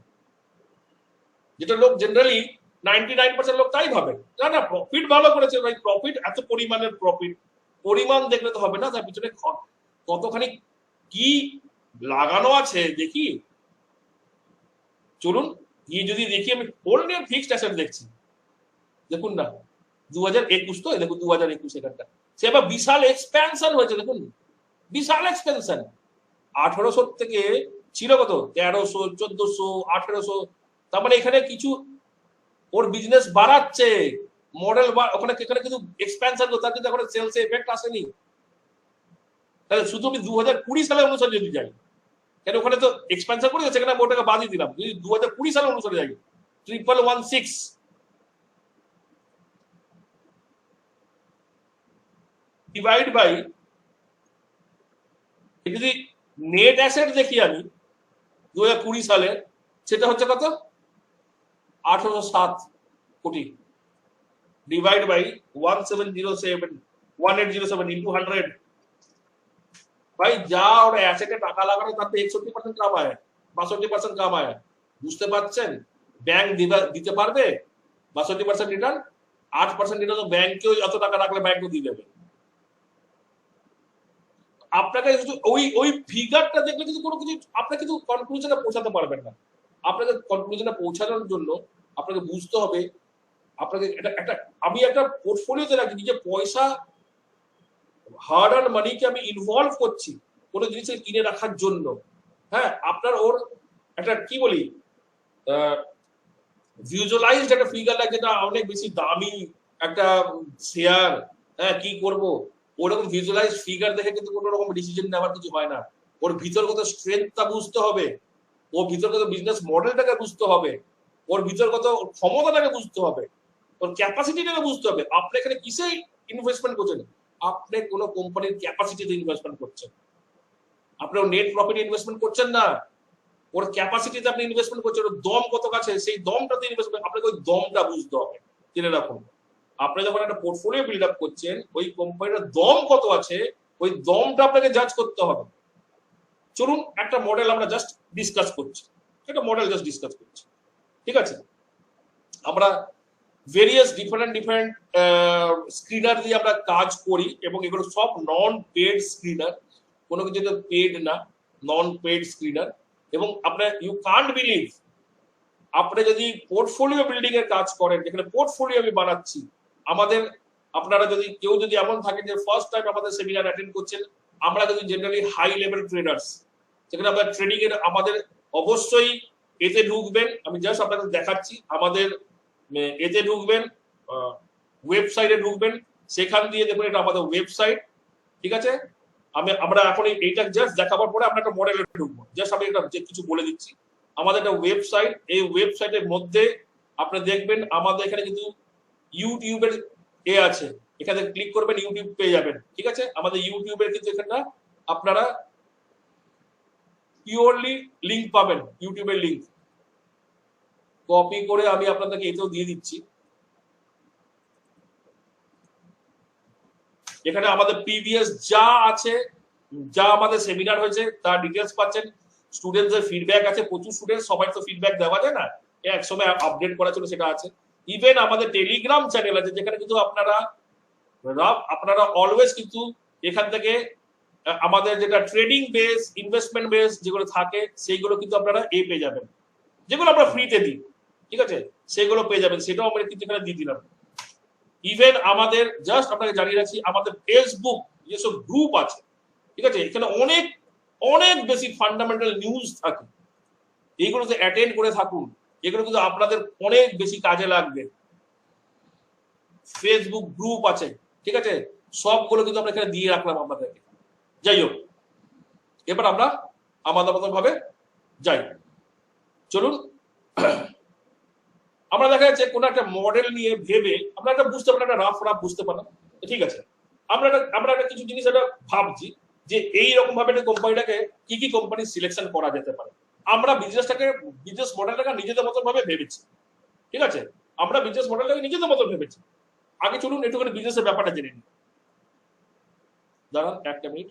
যেটা লোক জেনারেলি 99% লোক তাই ভাবে। না না, প্রফিট ভালো করেছে ভাই। প্রফিট, এত পরিমাণের প্রফিট, পরিমাণ দেখলে তো হবে না, তার পিছনে কতখানি কি লাগানো আছে দেখি। চলুন গিয়ে যদি দেখি, আমি হোল্ড এন্ড ফিক্সড অ্যাসেট দেখছি। দেখুন না 2021, তো দেখুন 2021 এখানটা সে আবার বিশাল এক্সপ্যানশন হয়েছে। দেখুন বিশাল এক্সপেনশন। 1800 থেকে ছিল কত? 1300, 1400, 1800। তার মানে এখানে কিছু ওর বিজনেস বাড়াচ্ছে, মডেল ওখানে এখানে কিন্তু এক্সপ্যানশন, তার কিন্তু এখন সেলস এফেক্ট আসেনি। তাহলে শুধু আমি 2020 সালের অনুসারে যদি যাই, কেন ওখানে তো এক্সপেনশন করে সেখানে আমি ওটাকে বাদই দিলাম। যদি 2020 সালে অনুসারে যাই 1116 ডিভাইড বাই, যদি নেট অ্যাসেট দেখি আমি 2020 সালে, সেটা হচ্ছে কত 1807 কোটি, ডিভাইড বাই 1807 ইন্টু 100। ভাই যা ওরা অ্যাসেটে টাকা লাগানো তার তো 61% কামায়, 62% কামায়। বুঝতে পারছেন? ব্যাংক দিতে পারবে 62% রিটার্ন? 8% রিটার্ন তো ব্যাংকেও যত টাকা রাখলে ব্যাংকও দিয়ে দেবে। আপনাকে ওই ওই ফিগারটা দেখলে কিন্তু কোনো কিছু আপনাকে কিন্তু কনক্লুশনে পৌঁছাতে পারবেন না। আপনাকে কনক্লুশনে পৌঁছানোর জন্য আপনাকে বুঝতে হবে, আপনাকে একটা আমি একটা পোর্টফোলিওতে রাখি, নিজে পয়সা হার্ড আর্ন মানিকে আমি ইনভলভ করছি কোনো জিনিসকে কিনে রাখার জন্য। হ্যাঁ, আপনার ওর একটা কি বলি ভিজুয়ালাইজড একটা ফিগার লাগে, যেটা অনেক বেশি দামি একটা শেয়ার, হ্যাঁ কি করব, ওরকম ভিজুয়ালাইজ ফিগার দেখে কিন্তু কোনো রকম ডিসিশন নেওয়ার কিছু হয় না। ওর ভিতরগত স্ট্রেংথটা বুঝতে হবে, ওর ভিতরগত বিজনেস মডেলটাকে বুঝতে হবে, ওর ভিতরগত ক্ষমতাটাকে বুঝতে হবে, ওর ক্যাপাসিটিটাকে বুঝতে হবে। আপনি এখানে কিসে ইনভেস্টমেন্ট করছেন? আপনি কোনো কোম্পানির ক্যাপাসিটিতে ইনভেস্টমেন্ট করছেন, আপনি ওর নেট প্রফিট ইনভেস্টমেন্ট করছেন না, ওর ক্যাপাসিটিতে আপনি ইনভেস্টমেন্ট করছেন, ওর দম কত কাছে সেই দমটাতে ইনভেস্টমেন্ট, আপনাকে ওই দমটা বুঝতে হবে। জেনে রাখুন, আপনি যখন একটা পোর্টফোলিও বিল্ড আপ করছেন, ওই কোম্পানির দম কত আছে ওই দমটা আপনাকে জাজ করতে হবে। চলুন একটা মডেল আমরা জাস্ট ডিসকাস করছি, একটা মডেল জাস্ট ডিসকাস করছি, ঠিক আছে? আমরা ভেরিয়াস ডিফারেন্ট স্ক্রিনার দিয়ে আমরা কাজ করি এবং এগুলো সব নন পেড স্ক্রিনার, কোনো কিছু পেড না, নন পেড স্ক্রিনার। এবং আপনার ইউ কান্ট বিলিভ, আপনি যদি পোর্টফোলিও বিল্ডিং এর কাজ করেন, যেখানে পোর্টফোলিও আমি বানাচ্ছি, আমাদের আপনারা যদি কেউ যদি এমন থাকে যে ফার্স্ট টাইম আমাদের সেমিনার অ্যাটেন্ড করছেন, আমরা যদি জেনারেলি হাই লেভেল ট্রেডার্স, যেখানে আমরা ট্রেডিং এর আমাদের অবশ্যই এতে ঢুকবেন, আমি জাস্ট আপনাদের দেখাচ্ছি, আমাদের এতে ঢুকবেন, ওয়েবসাইটে ঢুকবেন, সেখান দিয়ে দেখুন এটা আমাদের ওয়েবসাইট, ঠিক আছে? আমরা এখন এইটা জাস্ট দেখাবার পরে আমরা একটা মডেলে ঢুকবো। জাস্ট আমি একটা কিছু বলে দিচ্ছি, আমাদের একটা ওয়েবসাইট, এই ওয়েবসাইটের মধ্যে আপনি দেখবেন আমাদের এখানে কিন্তু ইউটিউবের আছে, এখানে ক্লিক করবেন ইউটিউব পেয়ে যাবেন, ঠিক আছে? আমাদের ইউটিউবের কিন্তু এখানে আপনারা পিওরলি লিংক পাবেন, ইউটিউবের লিংক কপি করে আমি আপনাদেরকে এতেও দিয়ে দিচ্ছি। এখানে আমাদের প্রিভিয়াস যা আছে, যা আমাদের সেমিনার হয়েছে তার ডিটেলস পাচ্ছেন, স্টুডেন্টদের ফিডব্যাক আছে, প্রচুর স্টুডেন্ট, সবাই তো ফিডব্যাক দেওয়া যায় না, এক সময় আপডেট করা ছিল সেটা আছে। ইভেন আমাদের টেলিগ্রাম চ্যানেল আছে, যেখানে কিন্তু আপনারা অলওয়েজ কিন্তু এখান থেকে আমাদের যেটা ট্রেডিং বেস, ইনভেস্টমেন্ট বেস যেগুলো থাকে সেইগুলো কিন্তু আপনারা পেয়ে যাবেন, যেগুলো আমরা ফ্রিতে দিই, ঠিক আছে? সেগুলো পেয়ে যাবেন, সেটাও আমরা কিন্তু এখানে দিয়ে দিলাম। ইভেন আমাদের জাস্ট আপনাকে জানিয়ে রাখছি, আমাদের ফেসবুক যেসব গ্রুপ আছে, ঠিক আছে, এখানে অনেক অনেক বেশি ফান্ডামেন্টাল নিউজ থাকে, এইগুলোতে অ্যাটেন্ড করে থাকুন, এগুলো কিন্তু আপনাদের অনেক বেশি কাজে লাগবে। ফেসবুক গ্রুপ আছে, ঠিক আছে, সবগুলো কিন্তু আমরা এখানে দিয়ে রাখলাম আপনাদেরকে। যাই হোক, এবার আমরা আমাদের মতন ভাবে যাই, চলুন। আমরা দেখা যাচ্ছে কোনো একটা মডেল নিয়ে ভেবে আমরা একটা বুঝতে পারলাম, একটা রাফ বুঝতে পারলাম, ঠিক আছে? আমরা একটা কিছু জিনিস একটা ভাবছি যে এইরকম ভাবে একটা কোম্পানিটাকে কি কি কোম্পানি সিলেকশন করা যেতে পারে। আমরা বিজনেস মডেলটাকে নিজেদের মতন ভাবে ভেবেছি, ঠিক আছে? আমরা বিজনেস মডেলটাকে নিজেদের মতন ভেবেছি। আগে চলুন একটুখানি বিজনেসের ব্যাপারটা জেনে নিই। দাঁড়ান একটা মিনিট।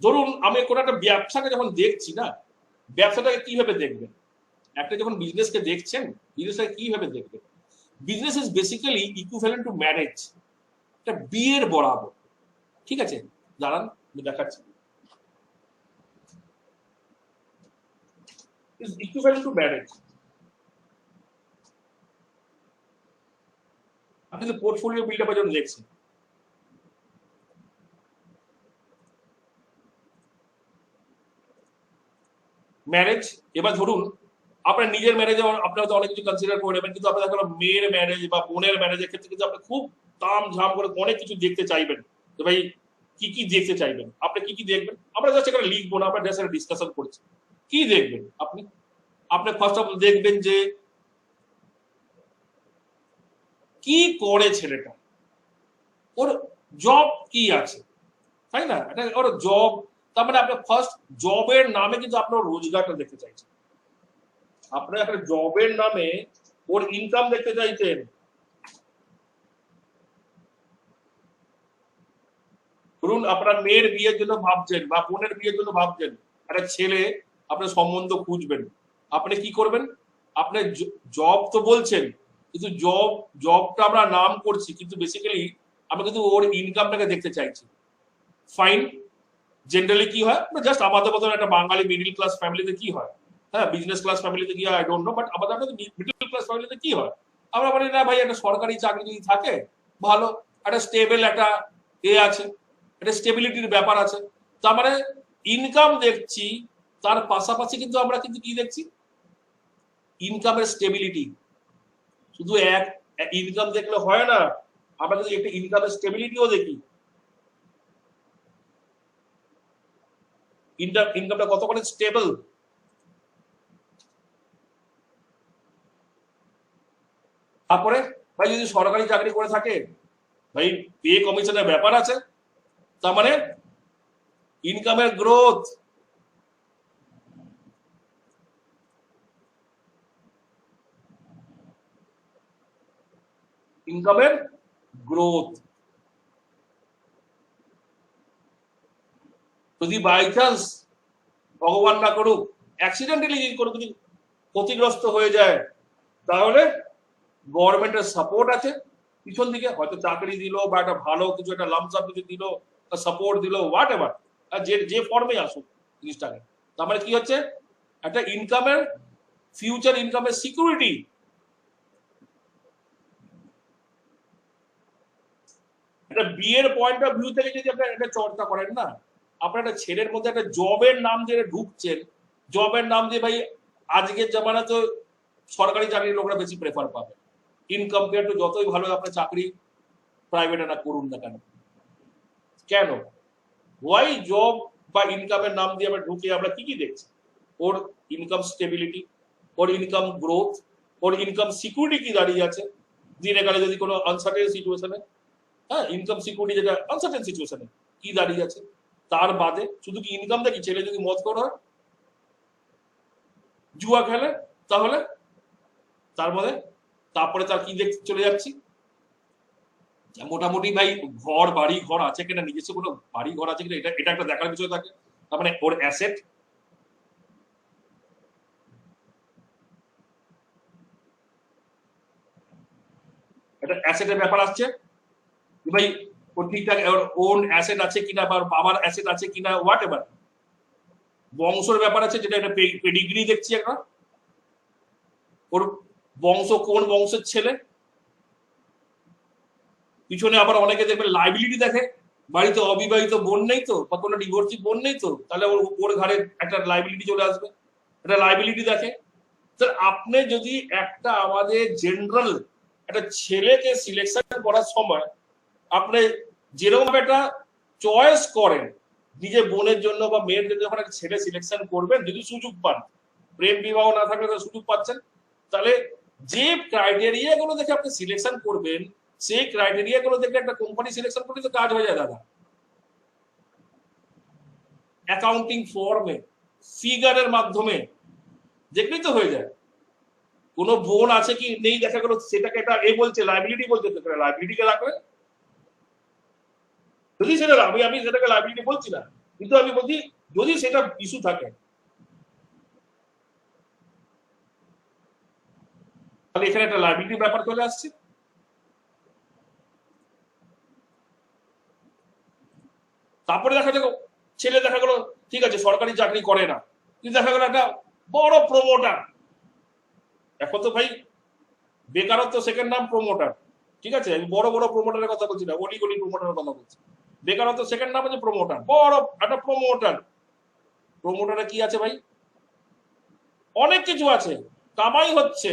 ধরুন আমি কোনো একটা ব্যবসাকে যখন দেখছি না, ব্যবসাটাকে কিভাবে দেখবেন? একটা যখন বিজনেসকে দেখছেন, বিজনেসটাকে কিভাবে দেখবেন? Business is basically equivalent to marriage, একটা বিয়ের বরাবর, ঠিক আছে? দাঁড়ান আমি দেখাচ্ছি। Is equivalent to marriage. আপনি যে পোর্টফোলিও বিল্ড আপের জন্য দেখছেন, ম্যারেজ। এবার ধরুন আপনার নিজের ম্যারেজে আপনারা তো অনেক কিছু কনসিডার করে নেবেন, কিন্তু আপনার দেখো মেয়ের ম্যারেজ বা বোনের ম্যারেজের ক্ষেত্রে কিন্তু আপনি খুব তাম ঝাম করে অনেক কিছু দেখতে চাইবেন, তো ভাই কি কি দেখতে চাইবেন, আপনি কি কি দেখবেন, আমরা জাস্ট এখানে লিখবো না, আমরা জাস্ট একটা ডিসকাশন করছি। কি দেখবেন আপনি? আপনি ফার্স্ট অফ অল দেখবেন যে কি করে ছেলেটা, ওর জব কি আছে, তাই না? এটা ওর জব, তার মানে আপনি ফার্স্ট জবের নামে কিন্তু আপনার রোজগারটা দেখতে চাইছেন, আপনার একটা জবের নামে ওর ইনকাম দেখতে চাইছেন। ধরুন আপনার মেয়ের বিয়ের জন্য ভাবছেন বা বোনের বিয়ের জন্য ভাবছেন, একটা ছেলে আপনার সম্বন্ধ খুঁজবেন, আপনি কি করবেন? আপনি জব তো বলছেন, কিন্তু জবটা আমরা নাম করছি, কিন্তু বেসিক্যালি আমরা কিন্তু ওর ইনকামটাকে দেখতে চাইছি। ফাইন, জেনারেলি কি হয়, জাস্ট আমাদের মতন একটা বাঙালি মিডিল ক্লাস ফ্যামিলিতে কি হয়, হ্যাঁ বিজনেস ক্লাস ফ্যামিলিতে কি হয় আই ডোন্ট নো, বাট আমাদের মিডিল ক্লাস ফ্যামিলিতে কি হয়, আমরা বলি না ভাই একটা সরকারি চাকরি যদি থাকে ভালো, একটা স্টেবল একটা আছে, একটা স্টেবিলিটির ব্যাপার আছে। তার মানে ইনকাম দেখছি, তার পাশাপাশি কিন্তু আমরা কিন্তু কি দেখছি, ইনকামের স্টেবিলিটি। শুধু এক ইনকাম দেখলে হয় না, আমরা যদি একটা ইনকামের স্টেবিলিটিও দেখি, ইনকামটা কতখানি স্টেবল। তারপরে ভাই যদি সরকারি চাকরি করে থাকে, ভাই পে কমিশনের ব্যাপার আছে, তার মানে ইনকামের গ্রোথ, ইনকামের গ্রোথ। যদি বাই চান্স ভগবান না করুক অ্যাক্সিডেন্টালি কোনো কিছু ক্ষতিগ্রস্ত হয়ে যায়, তাহলে গভর্নমেন্টের সাপোর্ট আছে পিছন দিকে, হয়তো চাকরি দিল বা একটা ভালো কিছু একটা লামসাম কিছু দিল, সাপোর্ট দিল, হোয়াট এভার, যে যে ফর্মে আসুক জিনিসটাকে। তার মানে কি হচ্ছে, একটা ইনকামের ফিউচার ইনকামের সিকিউরিটি। একটা বিয়ের পয়েন্ট অফ ভিউ থেকে যদি আপনার একটা চর্চা করেন না, আপনার একটা ছেলের মধ্যে একটা জবের নাম দিয়ে ঢুকছেন, জবের নাম দিয়ে ভাই আজকের জামানা তো সরকারি চাকরির লোকরা বেশি প্রেফার পাবে ইন কম্পেয়ার টু যতই ভালো আপনার চাকরি প্রাইভেটে না করুন না কেন। কেন? ওয়াই জব বা ইনকামের নাম দিয়ে আমরা ঢুকে আমরা কি কি দেখছি, ওর ইনকাম স্টেবিলিটি, ওর ইনকাম গ্রোথ, ওর ইনকাম সিকিউরিটি কি দাঁড়িয়ে আছে দিনে কালে যদি কোনো আনসার্টেন সিচুয়েশনে, হ্যাঁ ইনকাম সিকিউরিটি যেটা আনসার্টেন সিচুয়েশনে কি দাঁড়িয়ে আছে। তার বাদে শুধু কি ইনকাম দেখি, ছেলে যদি মদ করা হয়, জুয়া খেলে, তাহলে তার মধ্যে তারপরে তার কি দেখতে চলে যাচ্ছি, মোটামুটি ভাই ঘর বাড়ি ঘর আছে কিনা, নিজস্ব কোনো বাড়ি ঘর আছে কিনা, এটা এটা একটা দেখার বিষয় থাকে। তার মানে ওর অ্যাসেট, একটা অ্যাসেটের ব্যাপার আসছে ভাই, ওর ঠিকঠাক ওন অ্যাসেট আছে কিনা বা বাবার অ্যাসেট আছে কিনা, হোয়াট এভার। বংশের ব্যাপার আছে, যেটা একটা পেডিগ্রি দেখছি একটা, ওর বংশ কোন বংশের ছেলে। পিছনে আবার অনেকে দেখবেন লাইবিলিটি দেখে, বাড়িতে অবিবাহিত বোন নেই তো বা কোনো ডিভোর্সি বোন নেই তো, তাহলে ওর ঘরে একটা লাইবিলিটি চলে আসবে, একটা লাইবিলিটি দেখে। আপনি যদি একটা আমাদের জেনারেল একটা ছেলেকে সিলেকশন করার সময় আপনি যেরকম একটা চয়েস করেন নিজের বোনের জন্য বা মেয়ের জন্য, যখন একটা ছেলে সিলেকশন করবেন, যদি সুযোগ পান, প্রেম বিবাহ না থাকলে তো সুযোগ পাচ্ছেন, তাহলে যে ক্রাইটেরিয়া গুলো দেখে আপনি সিলেকশন করবেন, সেই ক্রাইটেরিয়া গুলো দেখে একটা কোম্পানি সিলেকশন করলে তো কাজ হয়ে যায় দাদা। অ্যাকাউন্টিং ফর্মে ফিগারের মাধ্যমে দেখলেই তো হয়ে যায়। কোনো বোন আছে কি নেই দেখা গেল, সেটাকে এটা এ বলছে লাইবিলিটি বলছে, তো লাইবিলিটিকে রাখবে। যদি সেটা আমি সেটাকে লাইবিলিটি বলছি না, কিন্তু আমি বলছি যদি সেটা ইস্যু থাকে, তাহলে এখানে একটা লাইবিলিটির ব্যাপার চলে আসছে। তারপরে দেখা গেল ছেলে দেখা গেল ঠিক আছে সরকারি চাকরি করে না, কিন্তু দেখা গেল একটা বড় প্রমোটার। এখন তো ভাই বেকারত্ব সেকেন্ড নাম প্রমোটার, ঠিক আছে, আমি বড় বড় প্রমোটারের কথা বলছি না, অলি গলি প্রমোটারের কথা বলছি। বেকারত্ব সেকেন্ড নাম হচ্ছে প্রমোটার, বড় একটা প্রমোটার। প্রমোটারে কি আছে ভাই, অনেক কিছু আছে, কামাই হচ্ছে,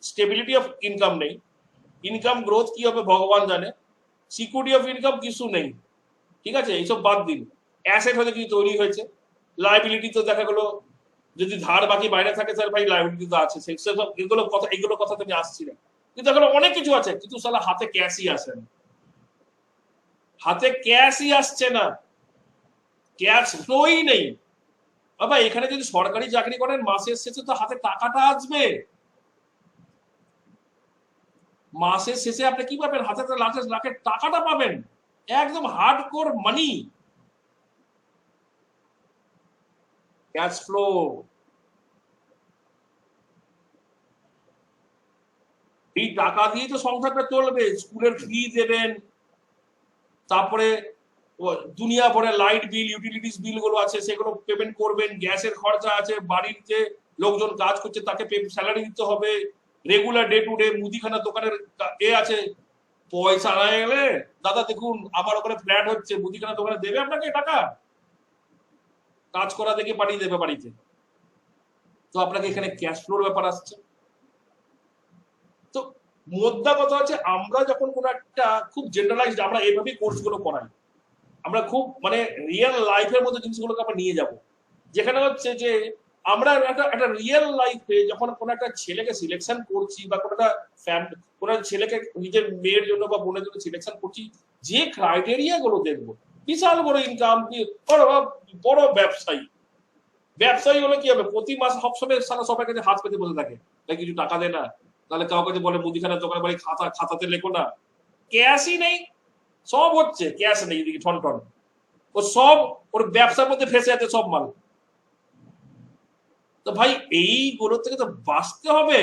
স্টেবিলিটি অফ ইনকাম নেই, ইনকাম গ্রোথ কি হবে ভগবান জানে, সিকিউরিটি অফ ইনকাম কিছু নেই। ঠিক আছে, এইসব বাদ দিন। অ্যাসেট হয়তো কিছু তৈরি হয়েছে, লাইবিলিটি তো দেখা গেলো যদি ধার বাকি বাইরে থাকে স্যার ভাই লাইবিলিটি তো আছে, সেসব এগুলো কথা তো আমি আসছি না, কিন্তু এখন অনেক কিছু আছে, কিন্তু সালা হাতে ক্যাশই আসে না, হাতে ক্যাশই আসছে না, ক্যাশ ফ্লোই নেই। বাবা এখানে যদি সরকারি চাকরি করেন মাসের শেষে তো হাতে টাকাটা আসবে, মাসের শেষে আপনি কি পাবেন, হাতে লাখের টাকাটা পাবেন, একদম হার্ডকোর মানি, ক্যাশ ফ্লো। এই টাকা দিয়ে তো সংসারটা চলবে, স্কুলের ফি দেবেন, তারপরে দুনিয়া ভরে লাইট বিল ইউটিলিটিস বিল গুলো আছে সেগুলো পেমেন্ট করবেন, গ্যাসের খরচা আছে, বাড়ির যে লোকজন কাজ করছে তাকে স্যালারি দিতে হবে, রেগুলার ডে টু ডে মুদিখানা দোকানের আছে, পয়সা না গেলে দাদা দেখুন আমার ওখানে ফ্ল্যাট হচ্ছে, মুদিখানা দোকানে দেবে আপনাকে টাকা, কাজ করা দেখে পাঠিয়ে দেবে বাড়িতে, তো আপনাকে এখানে ক্যাশ ফ্লোর ব্যাপার আসছে। তো মোদ্দা কথা হচ্ছে আমরা যখন কোনো একটা খুব জেনারেলাইজড আমরা এইভাবেই কোর্সগুলো করাই, আমরা খুব মানে রিয়েল লাইফের মধ্যে জিনিসগুলোকে আমরা নিয়ে যাব, যেখানে হচ্ছে যে আমরা একটা রিয়েল লাইফে যখন কোনো একটা ছেলেকে সিলেকশন করছি বা কোনো ছেলেকে নিজের মেয়ের জন্য বা বোনের জন্য সিলেকশন করছি, যে ক্রাইটেরিয়া গুলো দেখবো, বিশাল বড় ইনকাম, বড় ব্যবসায়ী, ব্যবসায়ী হলে কি হবে, প্রতি মাস সবসময় সারা সবার কাছে হাত পেতে বসে থাকে, তাই কিছু টাকা দেয় না, তাহলে কাউকে বলে মুদিখানার দোকানে বাড়ি খাতাতে লেখো না, ক্যাশই নেই, সব হচ্ছে ক্যাশ নেই, এদিকে ঠন ঠন, ও সব ওর ব্যবসার মধ্যে ফেসে আছে সব মাল। তো ভাই এইগুলো থেকে তো বাঁচতে হবে,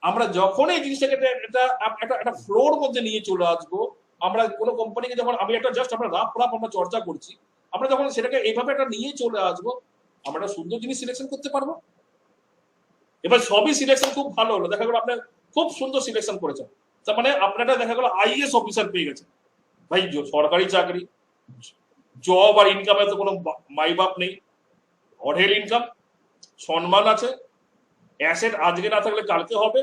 আমরা যখন এই জিনিসটাকে একটা ফ্লোর মধ্যে নিয়ে চলে আসবো, আমরা কোনো কোম্পানিকে যখন আমি একটা জাস্ট আমরা রাফ আমরা চর্চা করছি, আমরা যখন সেটাকে এইভাবে একটা নিয়ে চলে আসবো, আমরা একটা সুন্দর জিনিস সিলেকশন করতে পারবো। এবার সবই সিলেকশন খুব ভালো হলো, দেখা গেলো আপনার খুব সুন্দর সিলেকশন করেছেন, তার মানে আপনারা দেখা গেলো আইএস অফিসার পেয়ে গেছে, ভাই সরকারি চাকরি, জব আর ইনকামে তো কোনো মাই বাপ নেই, অঢেল ইনকাম, সম্মান আছে, অ্যাসেট আজকে না থাকলে কালকে হবে,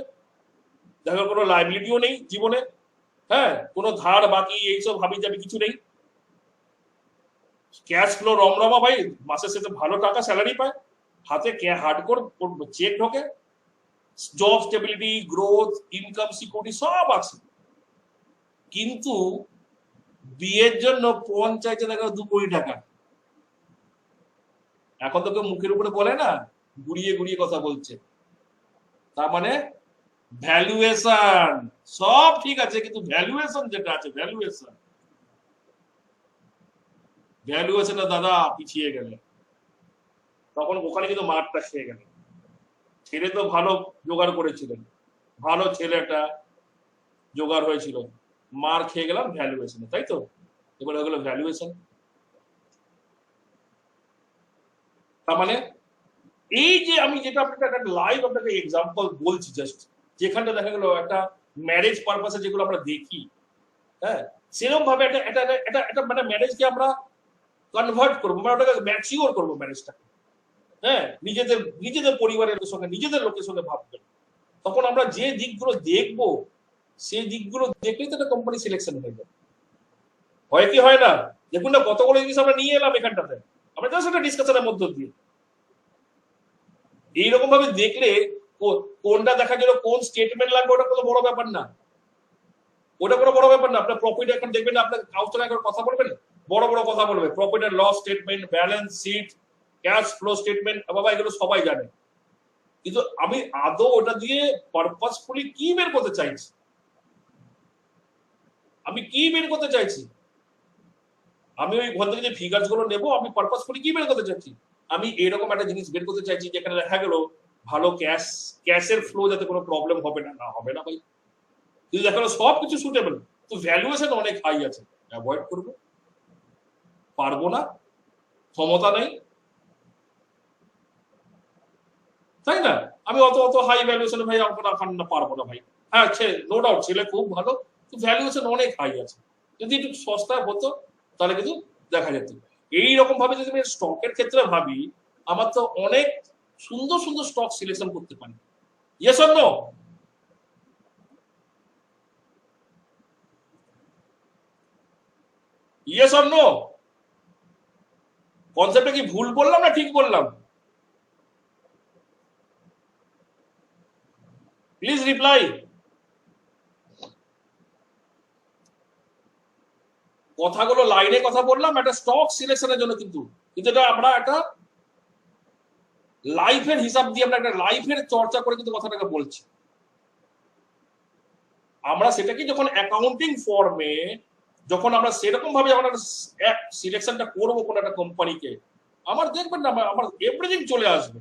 দেখা কোনো লাইবিলিটিও নেই জীবনে, হ্যাঁ কোনো ধার বাকি এইসব হাবি জাবি কিছু নেই, ক্যাশ ফ্লো রমরমা, ভাই মাসের শেষে ভালো টাকা স্যালারি পায়, হাতে হার্ডকোর চেক ঢোকে, job stability growth income security সব আছে, কিন্তু বিয়ের জন্য পঞ্চায়েতে দেখা 2 কোটি টাকা, এখন তো কেউ মুখের উপরে বলে না, গুড়িয়ে গুড়িয়ে কথা বলছে, তার মানে ভ্যালুয়েশন সব ঠিক আছে, কিন্তু ভ্যালুয়েশন যেটা আছে ভ্যালুয়েশনটা দাদা পিছিয়ে গেলে তখন ওখানে কিন্তু মাঠটা খেয়ে গেল, ছেলে তো ভালো জোগাড় করেছিলেন, ভালো ছেলেটা জোগাড় হয়েছিল, মার খেয়ে গেলাম ভ্যালুয়েশনে, তাই তো, এবার হয়ে গেল ভ্যালুয়েশন। তার মানে এই যে আমি যেটা আপনাকে একটা লাইভ আপনাকে এক্সাম্পল বলছি জাস্ট, যেখানটা দেখা গেল একটা ম্যারেজ পারপাসে যেগুলো আমরা দেখি, হ্যাঁ সেরকম ভাবে একটা মানে ম্যারেজকে আমরা কনভার্ট করবো, মানে ওটাকে ম্যাচিওর করবো ম্যারেজটা, হ্যাঁ নিজেদের পরিবারের সঙ্গে নিজেদের লোকের সঙ্গে ভাববেন, তখন আমরা যে দিকগুলো দেখবো সেই দিকগুলো দেখলেই তো একটা কোম্পানি সিলেকশন হয়ে যাবে, হয় কি হয় না, দেখুন না কতগুলো জিনিস আমরা নিয়ে এলাম এখানটাতে, আমরা জাস্ট একটা ডিসকাশনের মধ্য দিয়ে, এইরকম ভাবে দেখলে কোনটা দেখা গেল কোন স্টেটমেন্ট লাগবে ওটা কোনো বড় ব্যাপার না, ওটা কোনো বড় ব্যাপার না, আপনার প্রফিট এখন দেখবেন আপনার কাউন্সিল একবার কথা বলবেন, বড় বড় কথা বলবে, profit and loss statement, balance sheet, cash flow statement, বাবা এগুলো সবাই জানে, কিন্তু আমি আদৌ ওটা দিয়ে পারপাসফুলি কি বের করতে চাইছি, আমি কি বের করতে চাইছি, আমি ওই ঘর থেকে যে ফিগার্স গুলো নেবো আমি পারপাসফুলি কি বের করতে চাইছি, আমি এরকম একটা জিনিস বের করতে চাইছি যেখানে দেখা গেল ভালো ক্যাশের ফ্লো যাতে কোনো প্রবলেম হবে না ভাই, যদি দেখা গেলো সবকিছু সুটেবল, তো ভ্যালুয়েশন অনেক হাই আছে, অ্যাভয়েড করবো, পারবো না, ক্ষমতা নেই, তাই না, আমি অত অত হাই ভ্যালুয়েশনে ভাই আমাকে রাখান না, পারবো না ভাই, হ্যাঁ নো ডাউট ছেলে খুব ভালো, তো ভ্যালুয়েশন অনেক হাই আছে, যদি একটু সস্তা হতো তাহলে কিন্তু দেখা যেত, এইরকম ভাবে যদি আমি স্টকের ক্ষেত্রে ভাবি, আমার তো অনেক সুন্দর সুন্দর স্টক সিলেকশন করতে পারি, yes or no? Yes or no? কনসেপ্টটা কি ভুল বললাম না ঠিক বললাম? Please reply. কথাগুলো লাইনে কথা বললাম একটা স্টক সিলেকশনের জন্য, কিন্তু কিন্তু এটা আমরা একটা লাইফের হিসাব দিয়ে আমরা একটা লাইফের চর্চা করে কিন্তু কথাটাকে বলছি। আমরা সেটাকে যখন অ্যাকাউন্টিং ফর্মে যখন আমরা সেরকম ভাবে যখন সিলেকশনটা করবো কোন একটা কোম্পানিকে, আমার দেখবেন না আমার এভরিথিং চলে আসবে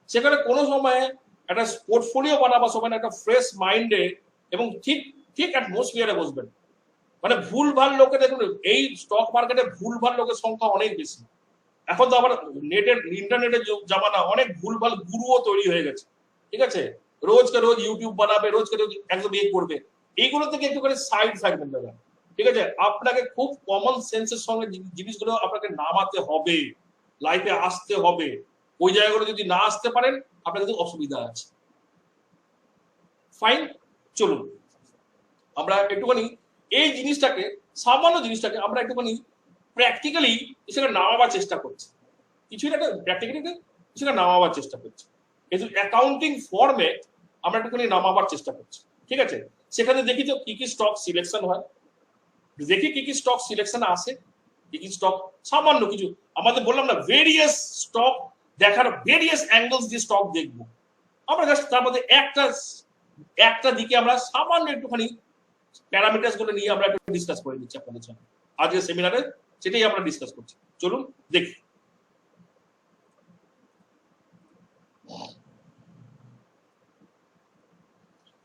সেখানে। কোনো সময় একটা পোর্টফোলিও বানাবার সময় একটা ফ্রেশ মাইন্ডে এবং ঠিক ঠিক অ্যাটমসফিয়ারে বসবেন। মানে ভুল ভাল লোকে দেখুন, এই স্টক মার্কেটে ভুল ভাল লোকের সংখ্যা অনেক বেশি। এখন তো আবার নেটের ইন্টারনেটের জামানা, অনেক ভুল ভাল গুরুও তৈরি হয়ে গেছে, ঠিক আছে? রোজকে রোজ ইউটিউব বানাবে, রোজকে রোজ একদম ইয়ে করবে। এইগুলো থেকে একটু করে সাইড থাকবেন দাদা, ঠিক আছে? আপনাকে খুব কমন সেন্সের সঙ্গে জিনিসগুলো আপনাকে নামাতে হবে, লাইফে আসতে হবে। ওই জায়গাগুলো যদি না আসতে পারেন আপনার কিন্তু অসুবিধা আছে। ফাইন, চলুন আমরা একটুখানি এই জিনিসটাকে, সামান্য জিনিসটাকে আমরা একটুখানি প্র্যাকটিক্যালি সেটা নামাবার চেষ্টা করছি। কিছুটা প্র্যাকটিক্যালি সেটা নামাবার চেষ্টা করছি, কিন্তু অ্যাকাউন্টিং ফর্মে আমরা একটুখানি নামাবার চেষ্টা করছি, ঠিক আছে? সেখানে দেখি তো কি কি স্টক সিলেকশন হয়, দেখি কি কি স্টক সিলেকশন আসে, কি কি স্টক সামান্য কিছু আমাদের বললাম না ভেরিয়াস স্টক দেখার ভেরিয়াস অ্যাঙ্গেলস দিয়ে স্টক দেখবো আমরা। জাস্ট তার মধ্যে একটা দিকে আমরা সামান্য একটুখানি প্যারামিটার্স গুলো নিয়ে আমরা একটু ডিসকাস করে নিচ্ছি আপনাদের সাথে আজকের সেমিনারে, সেটাই আমরা ডিসকাস করছি। চলুন দেখি।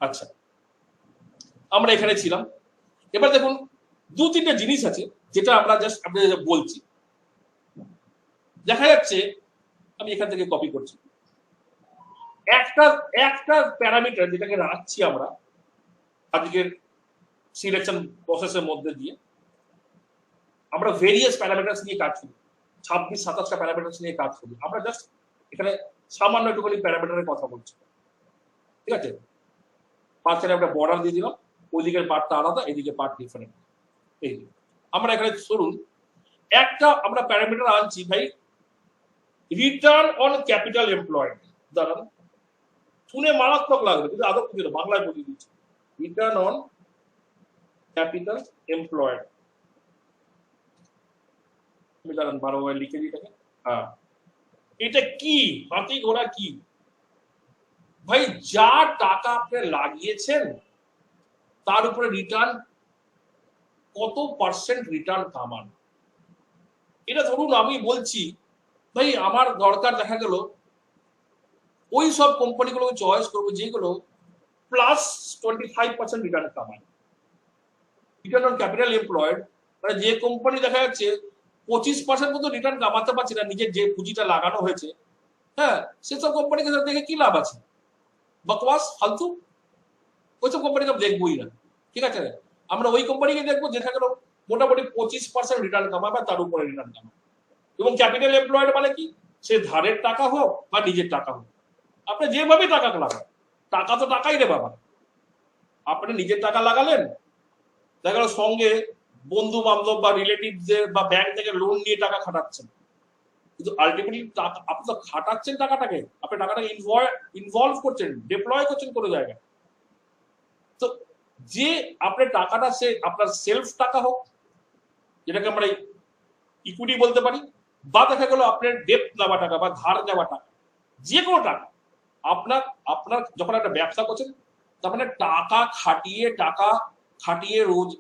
আচ্ছা, আমরা এখানে ছিলাম। এবার দেখুন দু তিনটা জিনিস আছে যেটা আমরা জাস্ট আপনাদের বলছি। দেখা যাচ্ছে আমি এখান থেকে কপি করছি, একটা একটা প্যারামিটার যেটাকে রাখছি আমরা আজকের সিলেকশন প্রসেসের মধ্যে দিয়ে। আমরা ভেরিয়াস প্যারামিটার্স নিয়ে কাজ করি, 26-27টা প্যারামিটার্স নিয়ে কাজ করি। আমরা জাস্ট এখানে সামান্য একটুখানি প্যারামিটারের কথা বলছি, ঠিক আছে? মাঝখানে একটা বর্ডার দিয়ে দিলাম, ওই দিকের পার্টটা আলাদা, এদিকে পার্ট ডিফারেন্ট। এই আমরা এখানে ধরুন একটা আমরা প্যারামিটার আনছি ভাই, রিটার্ন অন ক্যাপিটাল এমপ্লয়েড। দাঁড়ান, শুনে মারাত্মক লাগবে কিন্তু আদৌ কি বাংলায় বলে দিচ্ছি, রিটার্ন অন ক্যাপিটাল এমপ্লয়েড। আমি দাঁড়ান 12 লিখে দিই এটাকে। হ্যাঁ, এটা কি হাতি ঘোড়া কি ভাই? যা টাকা আপনি লাগিয়েছেন তার উপরে রিটার্ন কত পার্সেন্ট রিটার্ন কামান। এটা ধরুন আমি বলছি ভাই আমার দরকার, দেখা গেল ওই সব কোম্পানিগুলোকে চয়েস করবো যেগুলো +25% রিটার্ন কামায়। রিটার্ন অন ক্যাপিটাল এমপ্লয়েড মানে যে কোম্পানি দেখা যাচ্ছে 25% মতো রিটার্ন কামাতে পারছে না নিজের যে পুঁজিটা লাগানো হয়েছে, হ্যাঁ, সেসব কোম্পানিকে দেখে কি লাভ আছে? বকওয়াস, ফালতু, ওইসব কোম্পানিকে দেখবোই না, ঠিক আছে? আমরা ওই কোম্পানিকে দেখবো যেটা গেল মোটামুটি 25% রিটার্ন কামায় বা তার উপরে রিটার্ন কামায়। এবং ক্যাপিটাল এমপ্লয়েড মানে কি? সে ধারের টাকা হোক বা নিজের টাকা হোক, আপনি যেভাবে টাকা লাগান, টাকা তো টাকাই রে বাবা। আপনি নিজের টাকা লাগালেন, দেখা গেল সঙ্গে বন্ধু বান্ধব বা রিলেটিভদের বা ব্যাংক থেকে লোন নিয়ে টাকা খাটাচ্ছেন, কিন্তু আলটিমেটলি আপনি তো খাটাচ্ছেন টাকাটাকে, আপনি টাকাটাকে ইনভলভ করছেন, ডিপ্লয় করছেন কোনো জায়গায়। তো যে আপনার টাকাটা সে আপনার সেলফ টাকা হোক, যেটাকে আমরা ইকুইটি বলতে পারি, বা দেখা গেল আপনার ডেপ্ট নেওয়া টাকা বা ধার নেওয়া টাকা, যে কোনো টাকা আপনার আপনার যখন একটা ব্যবসা করছেন তার মানে টাকা খাটিয়ে রোজ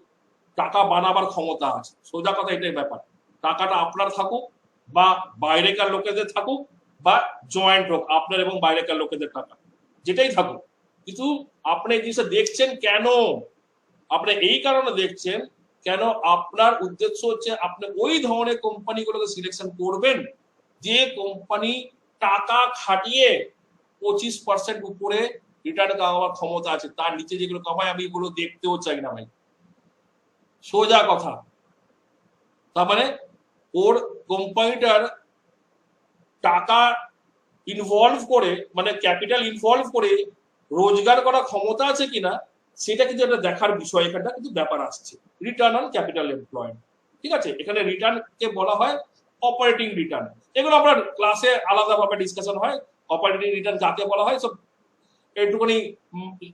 টাকা বানাবার ক্ষমতা আছে। সোজা কথা এটাই ব্যাপার। টাকাটা আপনার থাকুক বা বাইরেকার লোকেদের থাকুক বা জয়েন্ট হোক আপনার এবং বাইরেকার লোকেদের টাকা, যেটাই থাকুক, কিন্তু আপনি এই জিনিসটা দেখছেন কেন? আপনি এই কারণে দেখছেন কেন? আপনার উদ্দেশ্য হচ্ছে আপনি ওই ধরনের কোম্পানিগুলোকে সিলেকশন করবেন যে কোম্পানি টাকা খাটিয়ে 25% উপরে রিটার্ন কামাবার ক্ষমতা আছে। তার নিচে যেগুলো কামায় আমি এগুলো দেখতেও চাই না ভাই, সোজা কথা। তার মানে ওর কোম্পানিটার টাকা ইনভলভ করে, মানে ক্যাপিটাল ইনভলভ করে রোজগার করার ক্ষমতা আছে কিনা সেটা কিন্তু একটা দেখার বিষয়, এখানটা কিন্তু ব্যাপার আসছে। রিটার্ন অন ক্যাপিটাল এমপ্লয়েড ঠিক আছে, এখানে রিটার্ন কে বলা হয় অপারেটিং রিটার্ন। এগুলো আমরা ক্লাসে আলাদাভাবে ডিসকাশন হয় অপারেটিং রিটার্ন কাকে বলা হয়, সব একটুখানি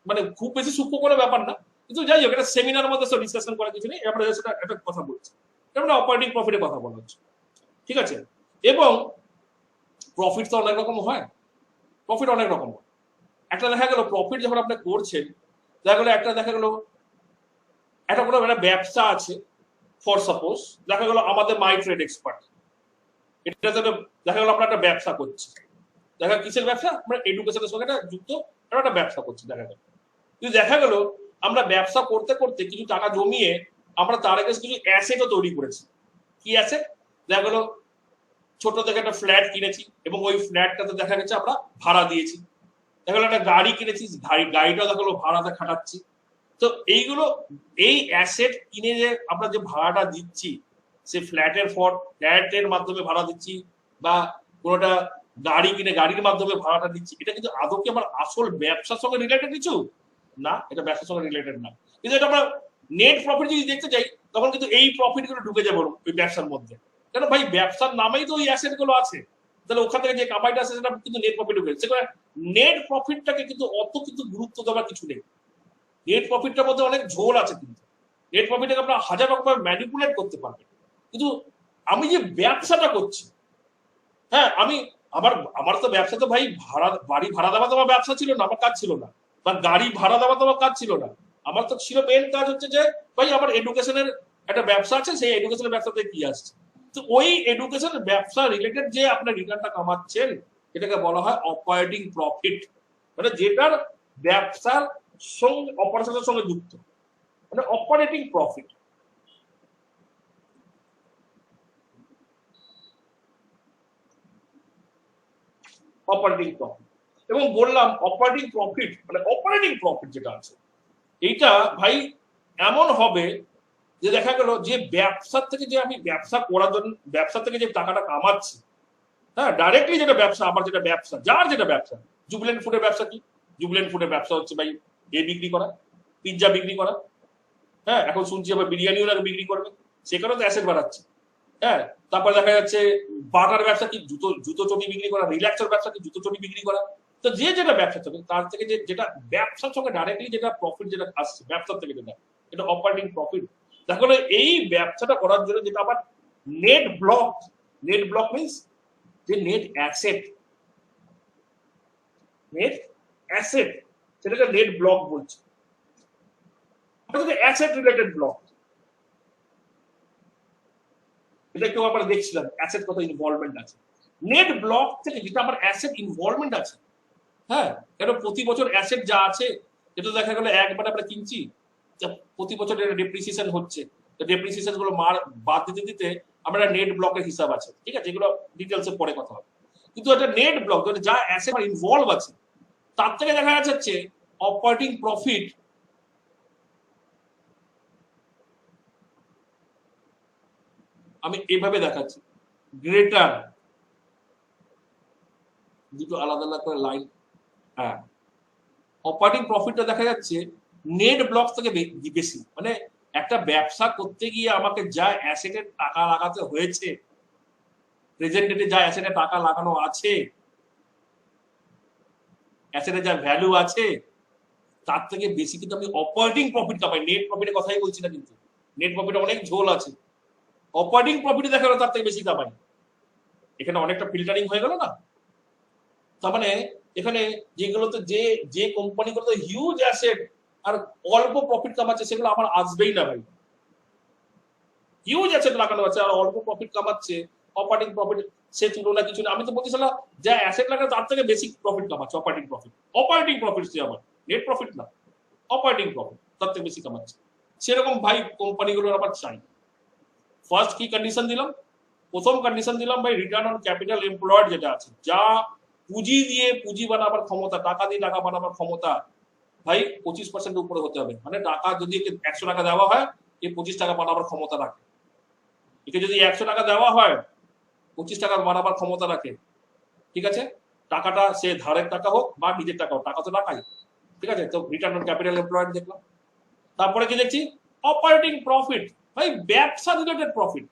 মানে খুব বেশি সূক্ষ্ম কোনো ব্যাপার না, কিন্তু যাই হোক এটা সেমিনার মধ্যে সব ডিসকাশন করার কিছু নেই, আমরা সেটা একটা কথা বলছি, এটা অপারেটিং প্রফিটের কথা বলা হচ্ছে। ঠিক আছে, এবং প্রফিট তো অনেক রকম হয়, প্রফিট অনেক রকম হয়। একটা দেখা গেল প্রফিট যখন আপনি করছেন, দেখা গেলো একটা দেখা গেলো একটা কোনো একটা ব্যবসা আছে, ফর সাপোজ দেখা গেল আমাদের মাই ট্রেড এক্সপার্ট, এটা দেখা গেল আমরা একটা ব্যবসা করছি, দেখা কিসের ব্যবসা, আমরা এডুকেশনের সঙ্গে যুক্ত একটা ব্যবসা করছি দেখা গেল। কিন্তু দেখা গেল আমরা ব্যবসা করতে করতে কিছু টাকা জমিয়ে আমরা তার আগে কিছু অ্যাসেটও তৈরি করেছি। কি অ্যাসেট, দেখা গেল ছোট থেকে একটা ফ্ল্যাট কিনেছি এবং ওই ফ্ল্যাটটাতে দেখা গেছে আমরা ভাড়া দিয়েছি, দেখা গেলো একটা গাড়ি কিনেছি, গাড়িটাও দেখা গেলো ভাড়াতে খাটাচ্ছি। তো এইগুলো এই অ্যাসেট কিনে যে আমরা যে ভাড়াটা দিচ্ছি, সে ফ্ল্যাটের মাধ্যমে ভাড়া দিচ্ছি বা কোনোটা গাড়ি কিনে গাড়ির মাধ্যমে ভাড়াটা দিচ্ছি, এটা কিন্তু আদৌ কি আমার আসল ব্যবসার সঙ্গে রিলেটেড কিছু না, এটা ব্যবসার সঙ্গে রিলেটেড না। কিন্তু এটা আমরা নেট প্রফিট যদি দেখতে চাই তখন কিন্তু এই প্রফিট গুলো ঢুকে যাবে ওই ব্যবসার মধ্যে, কেন ভাই ব্যবসার নামেই তো ওই অ্যাসেট গুলো আছে, তাহলে ওখান থেকে যে কামাইটা আছে সেটা কিন্তু নেট প্রফিট ঢুকে, সেখানে নেট প্রফিটটাকে কিন্তু অত কিন্তু গুরুত্ব দেওয়ার কিছু নেই। নেট প্রফিটটার মধ্যে অনেক ঝোল আছে, কিন্তু নেট প্রফিটটাকে আপনার হাজার রকম ম্যানিপুলেট করতে পারবেন, কিন্তু আমি যে ব্যবসাটা করছি, হ্যাঁ আমি আমার তো ব্যবসা তো ভাই বাড়ি ভাড়া দেওয়া তো আমার ব্যবসা ছিল না, আমার কাজ ছিল না, বা গাড়ি ভাড়া দেওয়া তো আমার কাজ ছিল না, আমার তো ছিল মেন কাজ হচ্ছে যে ভাই আমার এডুকেশনের একটা ব্যবসা আছে, সেই এডুকেশনের ব্যবসাতে কি আসছে, তো ওই এডুকেশন ব্যবসা রিলেটেড যে আপনার রিটার্নটা কামাচ্ছেন এটাকে বলা হয় অপারেটিং প্রফিট, মানে যেটার ব্যবসার সঙ্গে অপারেশনের সঙ্গে যুক্ত, মানে অপারেটিং প্রফিট। অপারেটিং প্রফিট এবং বললাম অপারেটিং প্রফিট মানে অপারেটিং প্রফিট যেটা আছে এইটা ভাই এমন হবে যে দেখা গেল যে ব্যবসার থেকে যে আমি ব্যবসা করার জন্য ব্যবসা থেকে যে টাকাটা কামাচ্ছি, হ্যাঁ ডাইরেক্টলি যেটা ব্যবসা, আমার যেটা ব্যবসা যার যেটা ব্যবসা, জুবিলেন্ট ফুডের ব্যবসা কি, জুবিলেন্ট ফুডের ব্যবসা হচ্ছে ভাই এ বিক্রি করা, পিৎজা বিক্রি করা, হ্যাঁ এখন শুনছি আবার বিরিয়ানিও নাকি বিক্রি করবে, সেখানেও তো অ্যাসেট বাড়াচ্ছে। হ্যাঁ তারপর দেখা যাচ্ছে বাটার ব্যবসা কি, জুতো চটি বিক্রি করা, রিল্যাক্সের ব্যবসা কি, জুতো চটি বিক্রি করা। তো যে যেটা ব্যবসা চলে তার থেকে যেটা ব্যবসার সঙ্গে ডাইরেক্টলি যেটা প্রফিট যেটা আসছে ব্যবসার থেকে যেটা, এটা অপারেটিং প্রফিট। তাহলে এই ব্যবসাটা করার জন্য যেটা আবার নেট ব্লক মিনস যে নেট অ্যাসেট সেটাকে নেট ব্লক বলছে, অ্যাসেট রিলেটেড ব্লক। এটা একটু আমরা দেখছিলাম অ্যাসেট কত ইনভলভমেন্ট আছে, নেট ব্লক থেকে যেটা আমার অ্যাসেট ইনভলভমেন্ট আছে, হ্যাঁ এটা প্রতি বছর অ্যাসেট যা আছে এটা দেখা গেল একবার আমরা কিনছি, প্রতি বছর এটা ডেপ্রিসিয়েশন হচ্ছে, তো ডেপ্রিসিয়েশন গুলো বাদ দিতে দিতে আমরা নেট ব্লকের হিসাব আছে, ঠিক আছে এগুলো ডিটেলসে পরে কথা হবে। কিন্তু এটা নেট ব্লক যা অ্যাসেট ইনভলভ আছে তার থেকে দেখা যাচ্ছে অপারেটিং প্রফিট আমি এভাবে দেখাচ্ছি, গ্রেটার দুটো আলাদা আলাদা করে লাইন, হ্যাঁ অপারেটিং প্রফিটটা দেখা যাচ্ছে নেট ব্লক থেকে বেশি, মানে একটা ব্যবসা করতে গিয়ে আমাকে যা অ্যাসেটের টাকা লাগাতে হয়েছে, প্রেজেন্ট ডেটে যা অ্যাসেটে টাকা লাগানো আছে, অ্যাসেটে যা ভ্যালু আছে তার থেকে বেশি কিন্তু আমি অপারেটিং প্রফিট কামাই, নেট প্রফিটের কথাই বলছি না, কিন্তু নেট প্রফিটে অনেক ঝোল আছে, অপারেটিং প্রফিটে দেখা গেল তার থেকে বেশি কামাই, এখানে অনেকটা ফিল্টারিং হয়ে গেল না। তার মানে এখানে যেগুলোতে যে কোম্পানিগুলোতে হিউজ অ্যাসেট আর অল্প প্রফিট কামাচ্ছে সেগুলো আমার আসবেই না ভাই, হিউজ অ্যাসেট লাগানো আছে আর অল্প প্রফিট কামাচ্ছে, অপারেটিং প্রফিট সে তুলনা কিছু না, আমি তো বলছিলাম যা অ্যাসেট লাগানো তার থেকে বেশি প্রফিট কামাচ্ছে, অপারেটিং প্রফিট সে আমার নেট প্রফিট না, অপারেটিং প্রফিট তার থেকে বেশি কামাচ্ছে, সেরকম ভাই কোম্পানিগুলোর আমার চাই। ফার্স্ট কি কন্ডিশন দিলাম, প্রথম কন্ডিশন দিলাম ভাই রিটার্ন অন ক্যাপিটাল এমপ্লয়েড যেটা আছে, যা পুঁজি দিয়ে পুঁজি বানাবার ক্ষমতা, টাকা দিয়ে টাকা বানাবার ক্ষমতা ভাই 25% উপরে হতে হবে, মানে টাকা যদি 100 টাকা দেওয়া হয় এই 25 টাকা বানাবার ক্ষমতা রাখে, একে যদি 100 টাকা দেওয়া হয় 25 টাকা বানাবার ক্ষমতা রাখে, ঠিক আছে টাকাটা সে ধারের টাকা হোক বা নিজের টাকা হোক, টাকা তো টাকাই, ঠিক আছে। তো রিটার্ন অন ক্যাপিটাল এমপ্লয়েড দেখলাম, তারপরে কি দেখছি অপারেটিং প্রফিট, ভাই ব্যবসা রিলেটেড প্রফিট,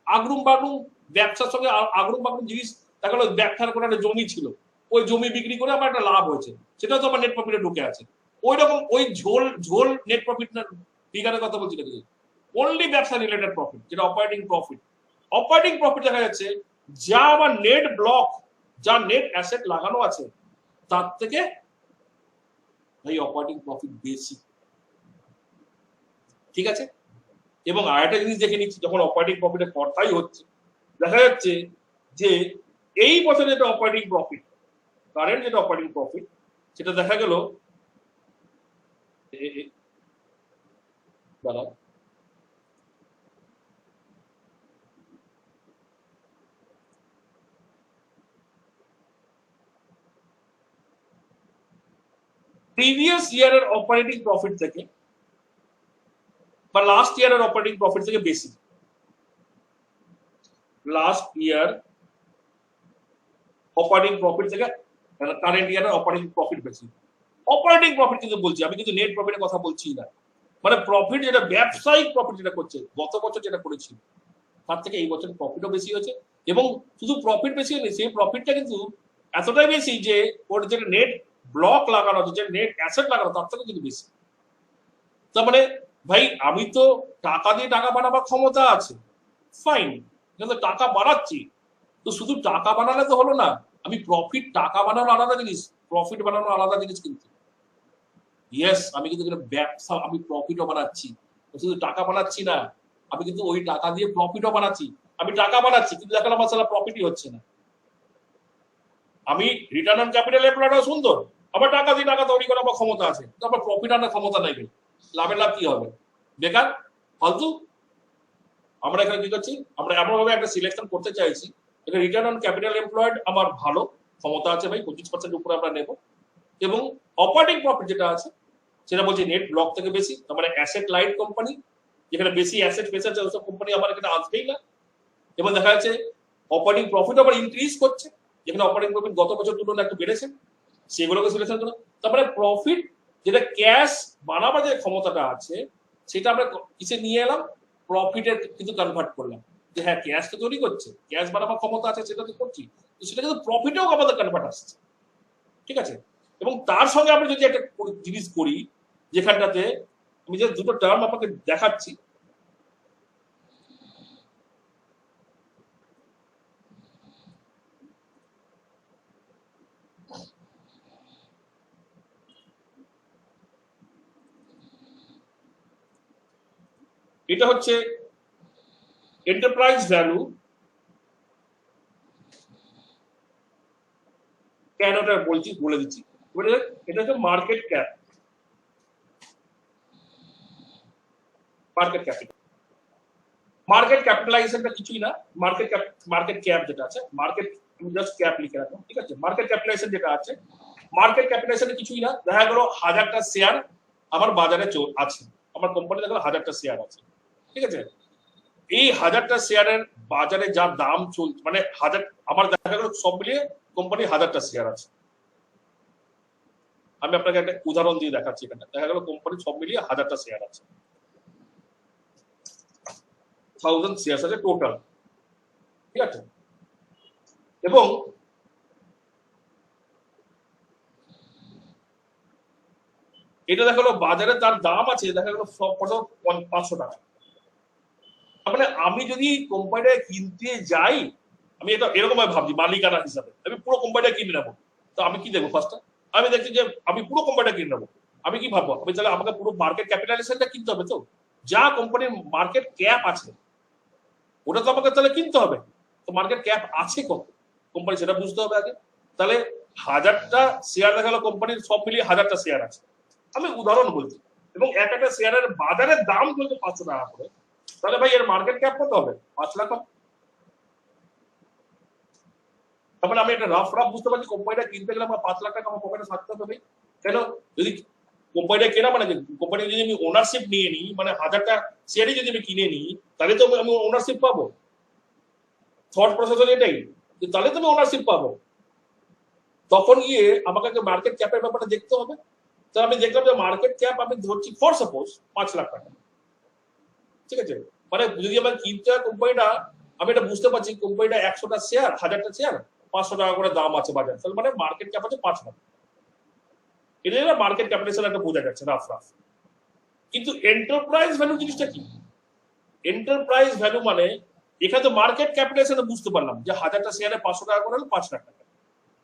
আগরুম বাগরুম ব্যবসার সঙ্গে আগরুম বাগরুম জিনিস দেখা গেলো ব্যবসার কোনো একটা জমি ছিল, ওই জমি বিক্রি করে আমার একটা লাভ হয়েছে, সেটা তো আমার নেট প্রফিটে ঢুকে আছে। ওই রকম ওই ঝোল ঝোল নেট প্রফিট না ফিগারের কথা বলছি নাকি, অনলি ব্যবসা রিলেটেড প্রফিট যেটা অপারেটিং প্রফিট। অপারেটিং প্রফিট দেখা যাচ্ছে যা আমার নেট ব্লক, যা নেট অ্যাসেট লাগানো আছে তার থেকে ভাই অপারেটিং প্রফিট বেশি, ঠিক আছে। এবং আরেকটা জিনিস দেখে নিচ্ছি, যখন অপারেটিং প্রফিটের কথাই হচ্ছে, দেখা যাচ্ছে যে এই বছর যেটা অপারেটিং প্রফিট, কারেন্ট যেটা অপারেটিং প্রফিট, সেটা দেখা গেল দাঁড়া প্রিভিয়াস ইয়ারের অপারেটিং প্রফিট থেকে বা লাস্ট ইয়ারের অপারেটিং প্রফিট থেকে বেশি। লাস্ট ইয়ার অপারেটিং প্রফিট থেকে কারেন্ট ইয়ারের অপারেটিং প্রফিট বেশি। অপারেটিং প্রফিট কিন্তু বলছি আমি, কিন্তু নেট প্রফিটের কথা বলছি না। মানে প্রফিট যেটা ব্যবসায়িক প্রফিট যেটা করছে, গত বছর যেটা করেছি তার থেকে এই বছর প্রফিটও বেশি হয়েছে। এবং শুধু প্রফিট বেশি হয়নি, সেই প্রফিটটা কিন্তু এতটাই বেশি যে ওর যেটা নেট ব্লক লাগানো আছে, যেটা নেট অ্যাসেট লাগানো তার থেকে কিন্তু বেশি। তার মানে ভাই আমি তো টাকা দিয়ে টাকা বানাবার ক্ষমতা আছে, ফাইন, কিন্তু টাকা বানাচ্ছি, তো শুধু টাকা বানালে তো হলো না, আমি প্রফিট, টাকা বানানো আলাদা জিনিস, প্রফিট বানানো আলাদা জিনিস কিন্তু। ইয়েস, আমি কিন্তু ব্যবসা, আমি প্রফিটও বানাচ্ছি, শুধু টাকা বানাচ্ছি না, আমি কিন্তু ওই টাকা দিয়ে প্রফিটও বানাচ্ছি। আমি টাকা বানাচ্ছি কিন্তু দেখা গেল আমার সারা প্রফিটই হচ্ছে না। আমি রিটার্ন অন ক্যাপিটাল এমপ্লয়েডও সুন্দর, আমার টাকা দিয়ে টাকা তৈরি করার আমার ক্ষমতা আছে, কিন্তু আমার প্রফিট আনার ক্ষমতা নেই, লাভের লাভ কি হবে, বেকার, ফালতু। আমরা এখানে কি করছি, আমরা এমন ভাবে একটা সিলেকশন করতে চাইছি এটা রিটার্ন অন ক্যাপিটাল এমপ্লয়েড আমার ভালো ক্ষমতা আছে ভাই, 25% উপরে আমরা নেব। এবং অপারেটিং প্রফিট যেটা আছে সেটা বলছি নেট ব্লক থেকে বেশি, তার মানে অ্যাসেট লাইট কোম্পানি, যেখানে বেশি অ্যাসেট বেস আছে ওসব কোম্পানি আমার এখানে আসবেই না। এবং দেখা যাচ্ছে অপারেটিং প্রফিট আবার ইনক্রিজ করছে, যেখানে অপারেটিং প্রফিট গত বছর তুলনায় একটু বেড়েছে, সেগুলোকে সিলেকশন করো। তারপরে প্রফিট যেটা ক্যাশ বানাবার যে ক্ষমতাটা আছে সেটা আমরা কিসে নিয়ে এলাম, প্রফিটের কিন্তু কনভার্ট করলাম, যে হ্যাঁ ক্যাশ তো তৈরি করছে, ক্যাশ বানাবার ক্ষমতা আছে সেটা তো করছি, তো সেটা কিন্তু প্রফিটেও আমাদের কনভার্ট আসছে, ঠিক আছে। এবং তার সঙ্গে আমরা যদি একটা জিনিস করি যেখানটাতে আমি যে দুটো টার্ম আপনাকে দেখাচ্ছি, এটা হচ্ছে এন্টারপ্রাইজ ভ্যালু, কেন এটা বলছি বলে দিচ্ছি। এটা হচ্ছে market cap, market capital, market ক্যাপিটালাইজেশনটা কিছুই না, মার্কেট মার্কেট ক্যাপ যেটা আছে, মার্কেট জাস্ট ক্যাপ লিখে রাখো, ঠিক আছে। মার্কেট ক্যাপিটালাইজেশন যেটা আছে, মার্কেট ক্যাপিটালাইজেশন কিছুই না, দেখা গেল 1000টা শেয়ার আমার বাজারে আছে, আমার কোম্পানি দেখা গেল 1000টা শেয়ার আছে, ঠিক আছে। এই 1000টা শেয়ারের বাজারে যা দাম চলছে, মানে আমার দেখা গেল সব মিলিয়ে কোম্পানির 1000টা শেয়ার আছে। আমি আপনাকে একটা উদাহরণ দিয়ে দেখাচ্ছি, এখানে দেখা গেল কোম্পানি সব মিলিয়ে 1000টা শেয়ার আছে, 1000 শেয়ার আছে টোটাল, ঠিক আছে। এবং এটা দেখা গেলো বাজারে তার দাম আছে দেখা গেলো সব কত 500 টাকা। মানে আমি যদি কোম্পানিটা কিনতে যাই, আমি এটা এরকম ভাবছি মালিকানা হিসাবে, আমি পুরো কোম্পানিটা কিনে নেবো, তো আমি কি দেখবো ফার্স্টে, আমি দেখছি যে আমি পুরো কোম্পানিটা কিনে নেবো, আমি কি ভাববো, আমি তাহলে আমাকে পুরো মার্কেট ক্যাপিটালাইজেশনটা কিনতে হবে, তো যা কোম্পানির মার্কেট ক্যাপ আছে ওটা তো আমাকে তাহলে কিনতে হবে, তো মার্কেট ক্যাপ আছে কত কোম্পানি সেটা বুঝতে হবে আগে। তাহলে 1000টা শেয়ার দেখা গেলো কোম্পানির সব মিলিয়ে 1000টা শেয়ার আছে, আমি উদাহরণ বলছি, এবং এক একটা শেয়ারের বাজারের দাম চলছে 500 টাকা করে, তাহলে ভাই এর মার্কেট ক্যাপ কত হবে, 5 লাখ হবে। তারপরে আমি একটা রাফ বুঝতে পারছি কোম্পানিটা কিনতে গেলে আমার 5 লাখ টাকা আমার পকেটে থাকতে হবে। কেন, যদি কোম্পানিটা কেনা মানে কোম্পানি যদি আমি ওনারশিপ নিয়ে নিই, মানে 1000টা শেয়ারই যদি আমি কিনে নিই, তাহলে তো আমি ওনারশিপ পাবো, থট প্রসেস এটাই, তাহলে তো আমি ওনারশিপ পাবো। তখন গিয়ে আমাকে মার্কেট ক্যাপের ব্যাপারটা দেখতে হবে। তো আমি দেখলাম যে মার্কেট ক্যাপ আমি ধরছি ফর সাপোজ 5 লাখ টাকা, ঠিক আছে, মানে যদি আমার কিনতে হয় কোম্পানিটা, আমি এটা বুঝতে পারছি কোম্পানিটা 100টা শেয়ার, 1000টা শেয়ার, 500 টাকা করে দাম আছে বাজার, তাহলে মানে মার্কেট ক্যাপ আছে 5 লাখ। এটা মার্কেট ক্যাপিটালাইজেশন একটা বোঝা যাচ্ছে রাফ রাফ। কিন্তু এন্টারপ্রাইজ ভ্যালু জিনিসটা কি? এন্টারপ্রাইজ ভ্যালু মানে এখানে তো মার্কেট ক্যাপিটালাইজেশন বুঝতে পারলাম যে 1000টা শেয়ারে 500 টাকা করে হলে 5 লাখ টাকা।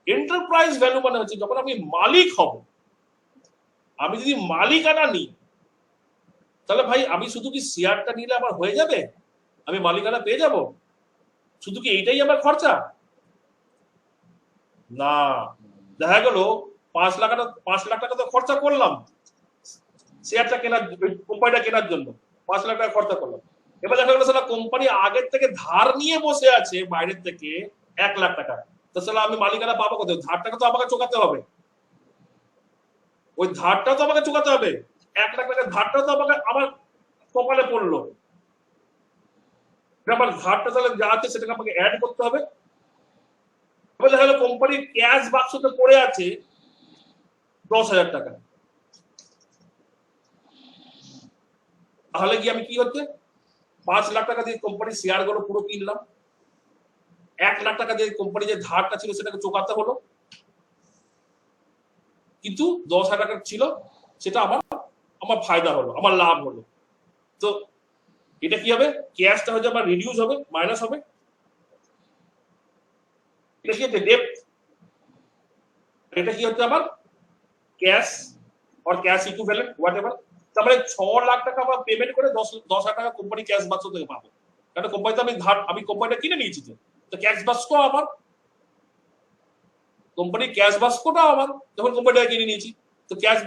এন্টারপ্রাইজ ভ্যালু মানে হচ্ছে যখন আমি মালিক হব, আমি যদি মালিকানা নিই, তাহলে ভাই আমি শুধু কি শেয়ারটা নিলে আমার হয়ে যাবে, আমি মালিকানা পেয়ে যাব, শুধু কি এইটাই আমার খরচা? না, দেখা গেল 5 লাখ টাকা তো খরচা করলাম শেয়ারটা কেনার, কোম্পানিটা কেনার জন্য 5 লাখ টাকা খরচা করলাম। এবার দেখা গেলো সেটা কোম্পানি আগের থেকে ধার নিয়ে বসে আছে বাইরের থেকে 1 লাখ টাকা, তো সেটা আমি মালিকানা পাবো কোথায়? ধারটাকে তো আমাকে চোকাতে হবে, ওই ধারটা তো আমাকে চোকাতে হবে, 1 লাখ টাকার ধারটা তো আমাকে আমার কপালে পড়লো, আমার ধারটা তাহলে যা আছে সেটাকে আমাকে অ্যাড করতে হবে। এবার দেখা গেলো কোম্পানির ক্যাশ বাক্সতে পড়ে আছে 10,000 টাকা, তাহলে কি আমি কি হচ্ছে 5 লাখ টাকা দিয়ে কোম্পানির শেয়ার গুলো পুরো কিনলাম, 1 লাখ টাকা দিয়ে কোম্পানি যে ধারটা ছিল সেটাকে চোকাতে হলো, কিন্তু 10,000 টাকা ছিল সেটা আমার ফায়দা হলো, আমার লাভ হলো। তো এটা কি হবে? ক্যাশটা হচ্ছে আমার রিডিউস হবে, মাইনাস হবে। এটা কি হচ্ছে ডেপ্ট, এটা কি হচ্ছে আমার ক্যাশ और ক্যাশ ইকুইভ্যালেন্ট হোয়াট এভার। তারপরে 6 লাখ টাকা আমার পেমেন্ট করে 10,000 টাকা কোম্পানি ক্যাশ বাক্স থেকে পাবো, কারণ কোম্পানি তো আমি কোম্পানিটা কিনে নিয়েছি, তো ক্যাশ বাক্সটা আমার, কোম্পানি ক্যাশ বাক্সটা আমার, যখন কোম্পানিটা কিনে নিয়েছি, তো ক্যাশ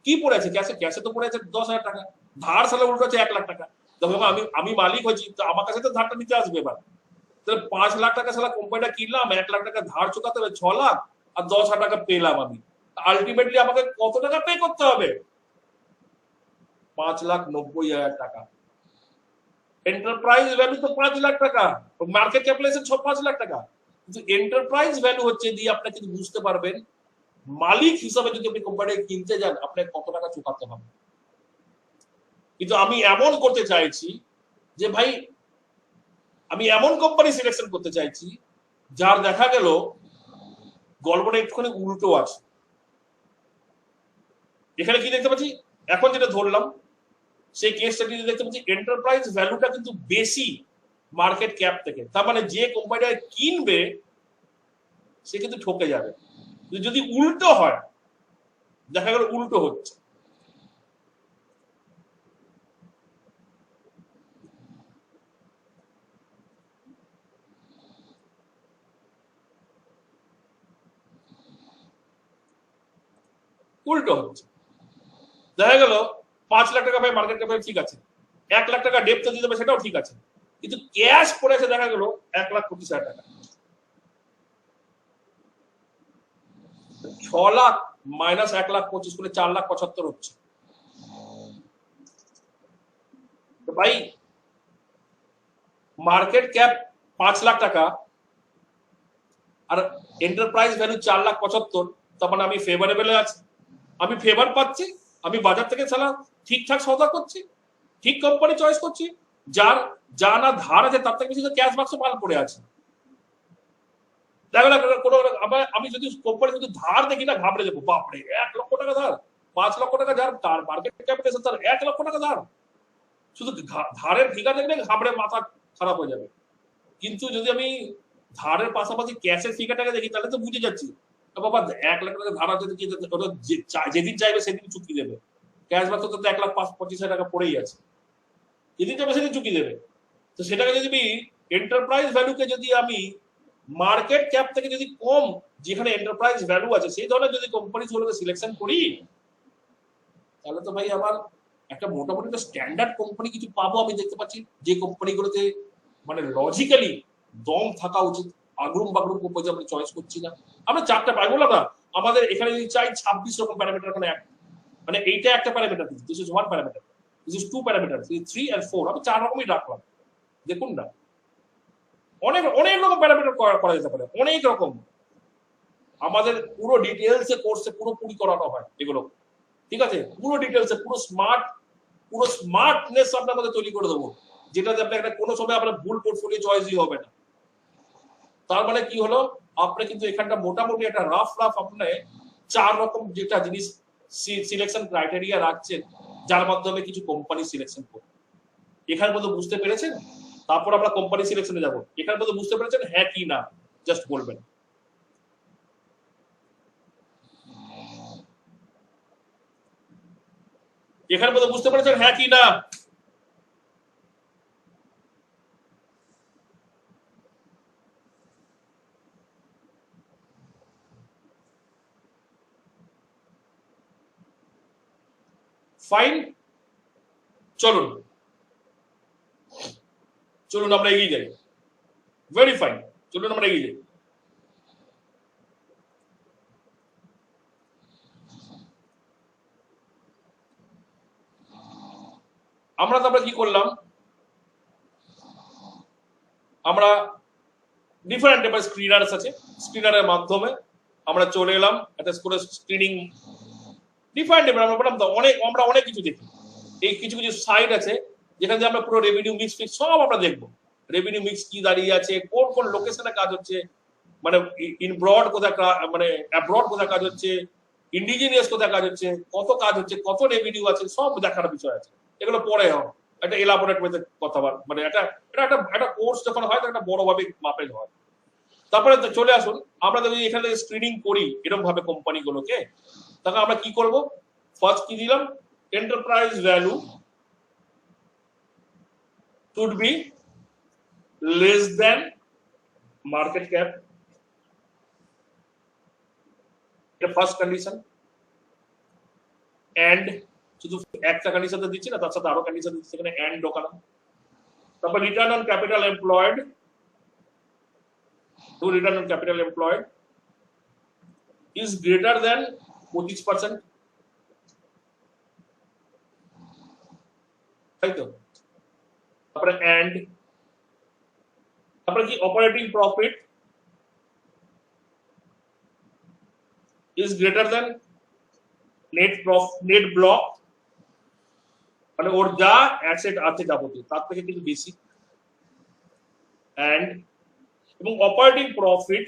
কি পড়ে আছে? ক্যাশে তো পড়ে আছে 10,000 টাকা, ধার সালে উল্টো হচ্ছে 1 লাখ টাকা। তখন আমি মালিক হয়েছি, তো আমার কাছে তো ধারটা নিতে আসবে। এবার তাহলে 5 লাখ টাকা সালা কোম্পানিটা কিনলাম, 1 লাখ টাকা ধার চুকাতে হবে, 6 লাখ, আর 10,000 টাকা পেলাম আমি। আলটিমেটলি আমাকে কত টাকা পে করতে হবে? 5,90,000 টাকা। এন্টারপ্রাইজ ভ্যালু তো 5 লাখ টাকা, মার্কেট ক্যাপিটালাইজেশন 5 লাখ টাকা, কিন্তু এন্টারপ্রাইজ ভ্যালু হচ্ছে দিয়ে আপনি কিন্তু বুঝতে পারবেন মালিক হিসাবে যদি আপনি কোম্পানি কিনতে যান আপনাকে কত টাকা চুকাতে হবে। কিন্তু আমি এমন করতে চাইছি যে ভাই আমি এমন কোম্পানি সিলেকশন করতে চাইছি যার দেখা গেল গল্পটা একটুখানি উল্টো আছে। এখানে কি দেখতে পাচ্ছি, এখন যেটা ধরলাম সেই কেস স্টাডিতে দেখতে পাচ্ছি এন্টারপ্রাইজ ভ্যালুটা কিন্তু বেশি মার্কেট ক্যাপ থেকে, তার মানে যে কোম্পানিটা কিনবে সে কিন্তু ঠকে যাবে। যদি উল্টো হয়, দেখা গেল উল্টো হচ্ছে, উল্টো হচ্ছে, দেখা গেল 5 লাখ টাকা ভাই মার্কেট ক্যাপে ঠিক আছে, 1 লাখ টাকা ডেপ্ট দিতে হবে সেটাও ঠিক আছে, কিন্তু ক্যাশ পড়েছে দেখা গেল 1,25,000 টাকা। 6 লাখ মাইনাস 1,25,000 করে 4,75,000 হচ্ছে। তো ভাই মার্কেট ক্যাপ 5 লাখ টাকা আর এন্টারপ্রাইজ ভ্যালু 4,75,000, তার মানে আমি ফেভারেবলে আছি, আমি ফেভার পাচ্ছি, আমি বাজার থেকে সালা ঠিকঠাক সৌদা করছি, ঠিক কোম্পানি চয়েস করছি, যার যা না ধার আছে তার থেকে বেশি তো ক্যাশ বাক্স মাল পড়ে আছে। আমি যদি কোম্পানি যদি ধার দেখি না ঘাবড়ে যাবো, বাপরে 1 লক্ষ টাকা ধার, 5 লক্ষ টাকা যার তার মার্কেট ক্যাপিটাল তার 1 লক্ষ টাকা ধার, শুধু ধারের ফিগার দেখলে ঘাবড়ে মাথা খারাপ হয়ে যাবে। কিন্তু যদি আমি ধারের পাশাপাশি ক্যাশের ফিগারটাকে দেখি তাহলে তো বুঝে যাচ্ছি বাবা 1 লাখ টাকা ধার আছে, যেদিন চাইবে সেদিন চুক্তি দেবে, ক্যাশ বাক্স তো 1,25,000 টাকা পড়েই আছে, যেদিন চাইবে সেদিন চুক্তি দেবে। তো সেটাকে যদি এন্টারপ্রাইজ ভ্যালুকে যদি আমি মার্কেট ক্যাপ থেকে যদি কম যেখানে এন্টারপ্রাইজ ভ্যালু আছে সেই ধরনের যদি কোম্পানিগুলোকে সিলেকশন করি, তাহলে তো ভাই আমার একটা মোটামুটি স্ট্যান্ডার্ড কোম্পানি কিছু পাবো আমি দেখতে পাচ্ছি, যে কোম্পানিগুলোতে মানে লজিক্যালি দম থাকা উচিত। আগরুম বাগরুম কোম্পানি আমরা চয়েস করছি না, আমরা 4টা পাই বললাম না, আমাদের এখানে যদি চাই 26 রকম প্যারামিটার, মানে এইটা একটা parameter, this is 1 parameter, this is 2 parameter, 3 and 4, আমি 4 রকমই রাখলাম। দেখুন না অনেক অনেক রকম প্যারামিটার করা যেতে পারে, অনেক রকম, আমাদের পুরো ডিটেলসে কোর্সে পুরোপুরি করানো হয় এগুলো, ঠিক আছে, পুরো ডিটেলসে পুরো স্মার্টনেস আপনার মধ্যে তৈরি করে দেবো। যেটাতে আপনি একটা কোনো সময় আপনার ভুল পোর্টফোলিও চয়েসই হবে না। তার মানে কি হলো, আপনি কিন্তু এখানটা মোটামুটি একটা রাফ আপনি 4 রকম যেটা জিনিস সিলেকশন ক্রাইটেরিয়া রাখছেন, যার মাধ্যমে কিছু কোম্পানি সিলেকশন করবেন। এখানে মধ্যে বুঝতে পেরেছেন? তারপর আমরা কোম্পানি সিলেকশনে যাব। এখানে মধ্যে বুঝতে পেরেছেন হ্যাঁ কি না, জাস্ট বলবেন। এখানে মধ্যে বুঝতে পেরেছেন হ্যাঁ কি না? ফাইন, চলুন চলুন আমরা এগিয়ে যাই। ভেরি ফাইন, চলুন আমরা এগিয়ে যাই। আমরা তারপরে কি করলাম, আমরা ডিফারেন্ট টাইপের স্ক্রিনার্স আছে, স্ক্রিনারের মাধ্যমে আমরা চলে এলাম একটা স্ক্রিনিং ডিফারেন্ট টাইপের। আমরা অনেক কিছু দেখি। এই কিছু কিছু সাইট আছে যেখানে আমরা পুরো রেভিনিউ মিক্স ফিক্স সব আমরা দেখবো। রেভিনিউ মিক্স কি দাঁড়িয়ে আছে, কোন কোন লোকেশনে কাজ হচ্ছে, মানে ইন ব্রড কোথায়, মানে অ্যাব্রড কোথায় কাজ হচ্ছে, ইন্ডিজিনিয়াস কোথায় কাজ হচ্ছে, কত কাজ হচ্ছে, কত রেভিনিউ আছে, সব দেখার বিষয় আছে। এগুলো পরে হয় একটা এলাবোরেট মেথড কথা, মানে এটা একটা কোর্স যখন হয় তখন একটা বড়ভাবে মাপেল হয়। তারপরে চলে আসুন, আমরা যদি এখানে স্ক্রিনিং করি এরকম ভাবে কোম্পানিগুলোকে, তখন আমরা কি করব, ফার্স্ট কি দিলাম, enterprise value should be less than market cap, এটা ফার্স্ট কন্ডিশন। এন্ড শুধু একটা কন্ডিশন তো দিচ্ছি না, তার সাথে আরো কন্ডিশন দিচ্ছি, এখানে এন্ড ঢোকালাম। তারপর return on capital employed, to return on capital employed is greater than 25%, তাই তো? তারপরে এন্ড, তারপরে কি operating profit is greater than net block, মানে ওর যা অ্যাসেট আছে যাবতীয় তার থেকে কিন্তু বেশি। এন্ড এবং operating profit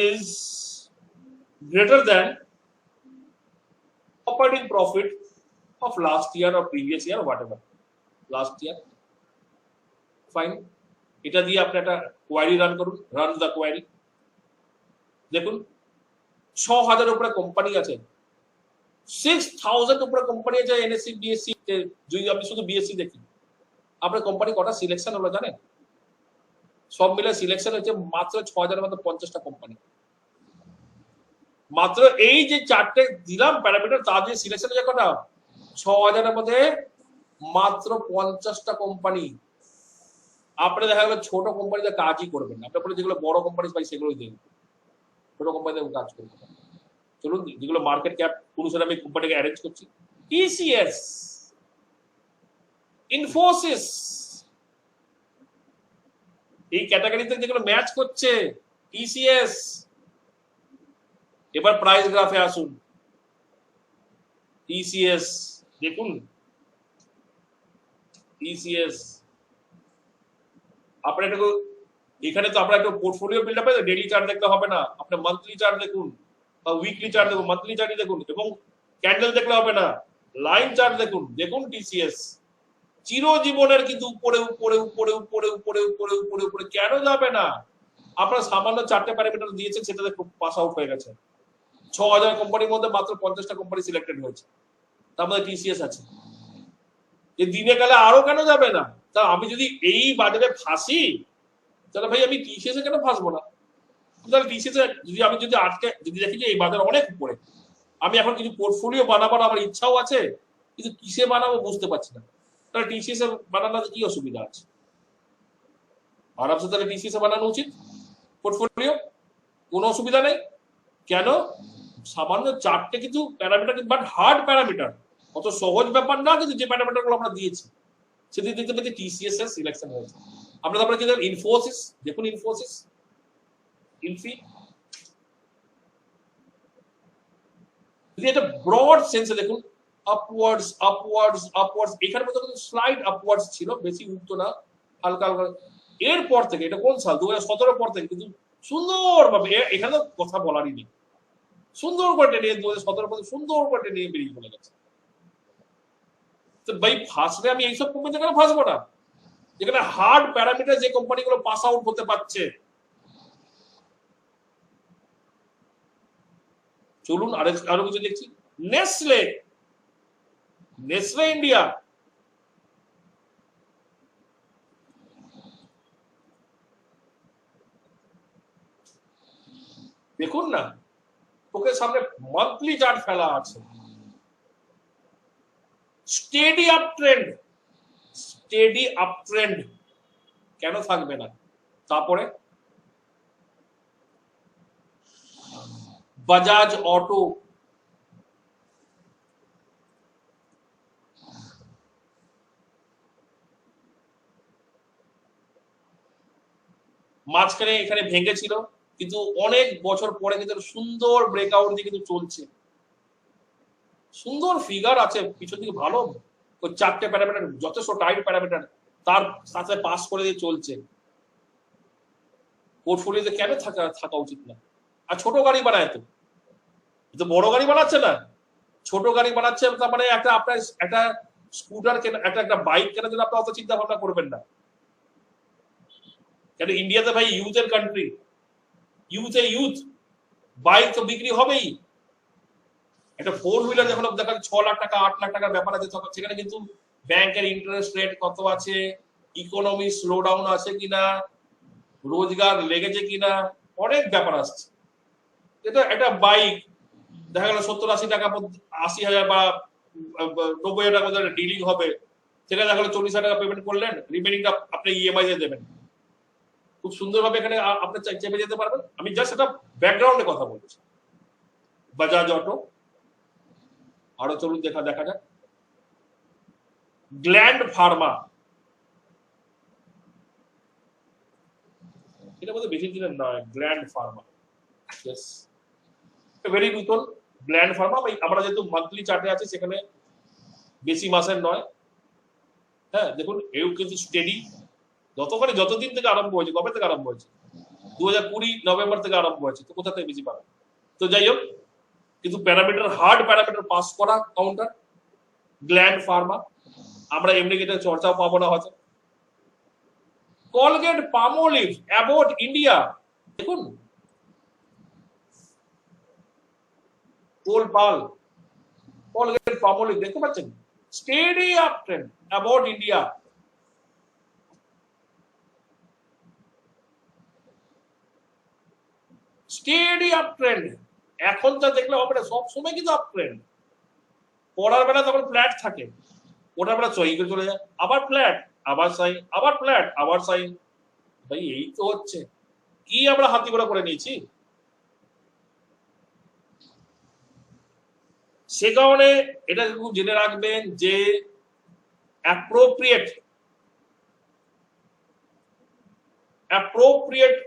is greater than operating profit of last year or previous year or whatever, last year. Fine, এটা দিয়ে আপনি একটা কোয়ারি রান করুন, রান দ্য কোয়ারি। দেখুন 6000 উপরে কোম্পানি আছে, 6000 উপরে কোম্পানি আছে এনএসসি বিএসসি। যদি আপনি শুধু বিএসসি দেখি, আপনার কোম্পানি কটা সিলেকশন হলো জানেন? সব মিলে সিলেকশন হচ্ছে মাত্র 6000 মতো 50টা কোম্পানি। মাত্র এই যে চারটে দিলাম প্যারামিটার, তার যে সিলেকশন হচ্ছে কটা, 6000 মধ্যে মাত্র 50টা কোম্পানি। আপনি দেখা গেল ছোট কোম্পানিতে কাজই করবেন না, আপনার যেগুলো বড় কোম্পানি পাই সেগুলোই দেখবেন, ছোট কোম্পানিতে কাজ করবেন। চলুন, যেগুলো মার্কেট ক্যাপ অনুসারে আমি কোম্পানিকে অ্যারেঞ্জ করছি, টিসিএস, ইনফোসিস, এই ক্যাটাগরিতে যেগুলো ম্যাচ করছে টিসিএস। এবার প্রাইস গ্রাফে আসুন, টিসিএস দেখুন, টিসিএস আপনার একটু এখানে তো আপনার একটু পোর্টফোলিও বিল্ড আপ আছে, ডেইলি চার্ট দেখতে হবে না, আপনি মান্থলি চার্ট দেখুন বা উইকলি চার্ট দেখুন, মান্থলি চার্টই দেখুন, এবং ক্যান্ডেল দেখলে হবে না, লাইন চার্ট দেখুন। দেখুন টিসিএস চিরজীবনের কিন্তু উপরে উপরে উপরে উপরে উপরে উপরে উপরে উপরে কেন যাবে না? আপনার সামান্য 4টে প্যারামিটার দিয়েছেন, সেটাতে খুব পাস আউট হয়ে গেছে। 6000 কোম্পানির মধ্যে মাত্র 50টা কোম্পানি সিলেক্টেড হয়েছে, তার মধ্যে টিসিএস আছে। এই দিনে গেলে আরো কেন যাবে না? তা আমি যদি এই বাজারে ফাঁসি, তাহলে ভাই আমি টিসিএস এ কেন ফাঁসবো না? তাহলে টিসিএস যদি আমি আজকে দেখি যে এই বাজার অনেক উপরে, আমি এখন কিছু পোর্টফোলিও বানাবার আমার ইচ্ছাও আছে, কিন্তু কিসে বানাবো বুঝতে পারছি না, তাহলে টিসিএস এ বানানোতে কি অসুবিধা আছে? আরামসে তাহলে টিসিএস এ বানানো উচিত পোর্টফোলিও, কোনো অসুবিধা নেই। কেন? সামান্য 4টে কিছু প্যারামিটার, বাট হার্ড প্যারামিটার, অত সহজ ব্যাপার না, কিন্তু যে প্যারামিটার গুলো আমরা দিয়েছি সেদিকে দেখতে পেয়েছি টিসিএস এর সিলেকশন হয়েছে। আমরা তারপরে কি দেখুন, ইনফোসিস দেখুন, ইনফোসিস ইনফি, যদি এটা ব্রড সেন্সে দেখুন, আপওয়ার্ডস আপওয়ার্ডস আপওয়ার্ডস, এখানে মধ্যে কিন্তু স্লাইড আপওয়ার্ডস ছিল, বেশি উঠতো না, হালকা হালকা। এরপর থেকে, এটা কোন সাল, 2017 পর থেকে কিন্তু সুন্দরভাবে, এখানে তো কথা বলারই নেই, সুন্দর করে টেনে 2017 পর্যন্ত সুন্দর করে টেনে বেরিয়ে চলে গেছে। তো ভাই ফাঁসলে আমি এইসব কোম্পানি যেখানে ফাঁসবো না, যেখানে হার্ড প্যারামিটার যে কোম্পানিগুলো পাস আউট হতে পারছে। চলুন আরো কিছু দেখছি। নেসলে, নেসলে ইন্ডিয়া, দেখুন না, তোকে সামনে মান্থলি চার্ট ফেলা আছে, steady up trend, steady up trend, কেন থাকবে না? তারপরে বাজাজ অটো, মাঝখানে এখানে ভেঙেছিল, কিন্তু অনেক বছর পরে কিন্তু সুন্দর ব্রেকআউট দিয়ে কিন্তু চলছে, সুন্দর ফিগার আছে পিছন দিকে, ভালো ওই চারটে প্যারামিটার যথেষ্ট টাইট প্যারামিটার তার সাথে পাস করে দিয়ে চলছে। পোর্টফোলিওতে কেন থাকা থাকা উচিত না? আর ছোট গাড়ি বানায় তো, তো বড় গাড়ি বানাচ্ছে না, ছোট গাড়ি বানাচ্ছে, তার মানে একটা আপনার একটা স্কুটার কেনা, একটা বাইক কেনার জন্য আপনি অত চিন্তা ভাবনা করবেন না। কেন ইন্ডিয়াতে ভাই ইউথের কান্ট্রি, ইউথ, বাইক তো বিক্রি হবেই। একটা 4 হুইলার যখন দেখা 6 লাখ টাকা 8 লাখ টাকার ব্যাপার আছে, তখন সেখানে কিন্তু ব্যাংকের ইন্টারেস্ট রেট কত আছে, ইকোনমি স্লো ডাউন আছে কিনা, রোজগার লেগেছে কিনা, অনেক ব্যাপার আসছে। এটা একটা বাইক দেখা গেল 70-80 টাকা, 80,000 বা 90,000 টাকা মধ্যে ডিলিং হবে, সেটা দেখা গেলো 40,000 টাকা পেমেন্ট করলেন, রিমেনিংটা আপনি ইএমআই দিয়ে দেবেন, খুব সুন্দরভাবে এখানে আপনি চেপে যেতে পারবেন। আমি জাস্ট এটা ব্যাকগ্রাউন্ডে কথা বলছি। বাজাজ অটো, আরো চলুন দেখা যাক। গ্ল্যান্ড ফার্মা, এটা মধ্যে বেশি দিনের নয়, গ্ল্যান্ড ফার্মা, ইয়েস, ভেরি নতুন গ্ল্যান্ড ফার্মা। আমরা যেহেতু মান্থলি চার্টে আছে, সেখানে বেশি মাসের নয়। হ্যাঁ দেখুন, এও কিন্তু স্টেডি, যতদিন থেকে আরম্ভ হয়েছে, কবে থেকে আরম্ভ হয়েছে, 2020 নভেম্বর থেকে আরম্ভ হয়েছে, তো কোথা থেকে বেশি পাবে? তো যাই হোক, কিন্তু প্যারামিটার, হার্ড প্যারামিটার পাস করা কাউন্টার গ্ল্যান্ড ফার্মা, আমরা এমনি এটা চর্চাও পাবো না হয়তো। কলগেট পামোলিভ, অ্যাবোট ইন্ডিয়া, দেখুন পোল পাল, কলগেট পামোলিভ দেখতে পাচ্ছেন, steady up trend, abbot India, steady up trend. এখন যা দেখলে হবে না, সবসময় কিন্তু আপ ট্রেন্ড। পড়ার বেলা তখন ফ্ল্যাট থাকে, ওটার বেলা চই করে চলে যায়, আবার ফ্ল্যাট, আবার সাই, আবার ফ্ল্যাট, আবার সাই। ভাই এই তো হচ্ছে, কি আমরা হাতি ঘোড়া করে নিয়েছি। সে কারণে এটা খুব জেনে রাখবেন যে appropriate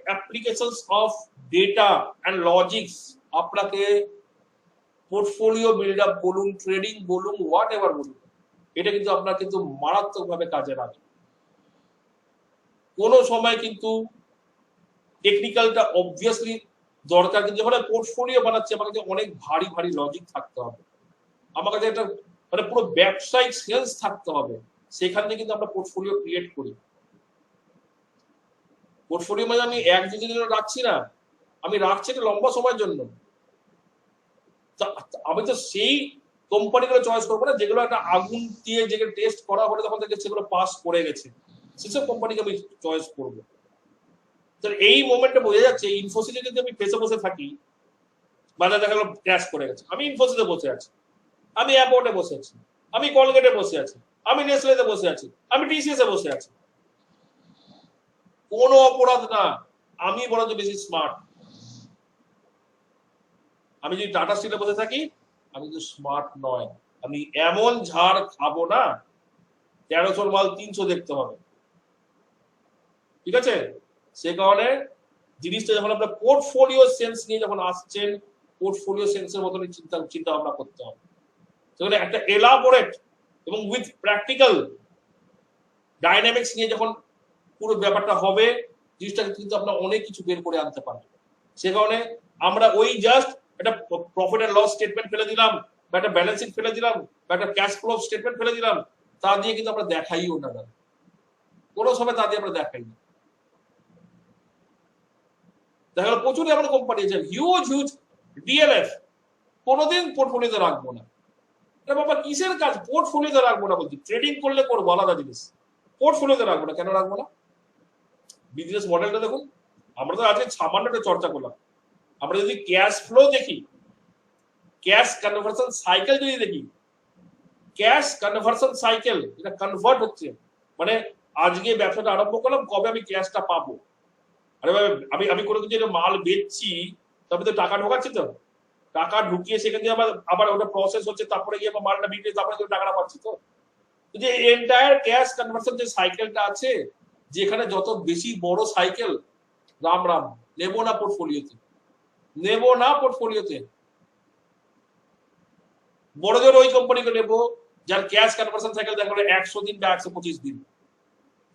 applications of data and logics আপনাকে পোর্টফোলিও বিল্ড আপ বলুন, ট্রেডিং বলুন, হোয়াট এভার বলুন, এটা কিন্তু আপনার কিন্তু মারাত্মকভাবে কাজে লাগে। কোনো সময় কিন্তু টেকনিক্যালটা অবভিয়াসলি দরকার, কিন্তু যখন পোর্টফোলিও বানাচ্ছি আমার কাছে অনেক ভারী ভারী লজিক থাকতে হবে, আমার কাছে একটা মানে পুরো ব্যবসায়িক সেন্স থাকতে হবে, সেখান থেকে কিন্তু আমরা পোর্টফোলিও ক্রিয়েট করি। পোর্টফোলিও মানে আমি এক দুদিনের জন্য রাখছি না, আমি রাখছি একটা লম্বা সময়ের জন্য। আমি তো সেই কোম্পানিগুলো চয়েস করবো না যেগুলো একটা আগুন দিয়ে যেগুলো টেস্ট করা হলে তখন থেকে সেগুলো পাস করে গেছে, সেসব কোম্পানিকে আমি চয়েস করবো। তো এই মোমেন্টে বোঝা যাচ্ছে, ইনফোসিসে যদি আমি ফেসে বসে থাকি, বাজার দেখা গেলো ক্র্যাশ করে গেছে, আমি ইনফোসিসে বসে আছি, আমি অ্যাপোর্টে বসে আছি, আমি কলগেটে বসে আছি, আমি নেসলেতে বসে আছি, আমি টিসিএস এ বসে আছি, কোনো অপরাধ না, আমি বরঞ্চ বেশি স্মার্ট। আমি যদি টাটা স্টিলে বসে থাকি, আমি কিন্তু স্মার্ট নয়, আমি এমন ঝাড় খাবো না, 1300 মাল 300 দেখতে হবে, ঠিক আছে? সে কারণে জিনিসটা যখন আপনার পোর্টফোলিও সেন্স নিয়ে যখন আসছেন, পোর্টফোলিও সেন্সের মতনই চিন্তা ভাবনা করতে হবে। সেখানে একটা এলাবোরেট এবং উইথ প্র্যাকটিক্যাল ডাইনামিক্স নিয়ে যখন পুরো ব্যাপারটা হবে, জিনিসটা কিন্তু আপনার অনেক কিছু বের করে আনতে পারবে। সে কারণে আমরা ওই জাস্ট একটা প্রফিট এন্ড লস স্টেটমেন্ট ফেলে দিলাম, বা একটা ব্যালেন্স শিট ফেলে দিলাম, বা একটা ক্যাশ ফ্লো স্টেটমেন্ট ফেলে দিলাম, তা দিয়ে কিন্তু আমরা দেখাইও না, কোনো সময় তা দিয়ে আমরা দেখাই না। দেখা গেল প্রচুর এমন কোম্পানি আছে হিউজ হিউজ ডিএলএফ, কোনোদিন পোর্টফোলিওতে রাখবো না। বাবা কিসের কাজ পোর্টফোলিওতে রাখবো না? বলছি ট্রেডিং করলে করবো, আলাদা জিনিস। পোর্টফোলিওতে রাখবো না, কেন রাখবো না? বিজনেস মডেলটা দেখুন। আমরা তো আজকে সামান্য একটা চর্চা করলাম। আমরা যদি ক্যাশ ফ্লো দেখি, ক্যাশ কনভার্সন সাইকেল যদি দেখি, ক্যাশ কনভার্সন সাইকেল এটা কনভার্ট হচ্ছে, মানে আজকে ব্যবসাটা আরম্ভ করলাম, কবে আমি ক্যাশটা পাবো? আরে ভাই আমি আমি কোনো কিছু মাল বেচছি, তবে তো টাকা ঢোকাচ্ছি, তো টাকা ঢুকিয়ে সেখান থেকে আবার ওটা প্রসেস হচ্ছে, তারপরে গিয়ে আমার মালটা বিক্রি, তারপরে টাকাটা পাচ্ছি। তো যে এন্টায়ার ক্যাশ কনভার্সন যে সাইকেলটা আছে, যেখানে যত বেশি বড় সাইকেল, রাম রাম, নেবো না পোর্টফোলিওতে, নেবো না পোর্টফোলিওতে। বড় জোর ওই কোম্পানিকে নেবো যার ক্যাশ কনভার্সন সাইকেল দেখা গেলো 100 দিন বা 125 দিন।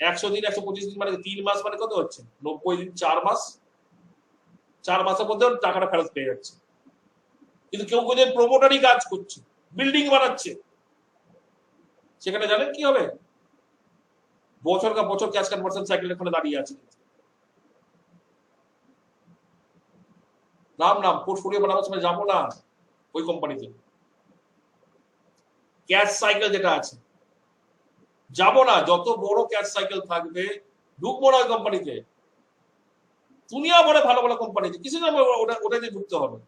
100 দিন 125 দিন মানে 3 মাস, মানে কত হচ্ছে? 90 দিন, 4 মাস। 4 মাসের মধ্যে টাকাটা ফেরত পেয়ে যাচ্ছে। কিন্তু কেউ কেউ প্রমোটারই কাজ করছে, বিল্ডিং বানাচ্ছে, সেখানে জানেন কি হবে? বছর কা বছর ক্যাশ কনভার্সন সাইকেল এখানে দাঁড়িয়ে আছে। নাম নাম পোর্টফোলিও বানাবার সময় যাবো না ওই কোম্পানিতে। ক্যাশ সাইকেল যেটা আছে যাবো না, যত বড় ক্যাশ সাইকেল থাকবে ঢুকবো না ওই কোম্পানিতে। দুনিয়া বড় ভালো ভালো কোম্পানিতে কিছু না, ওটাতে ঢুকতে হবে,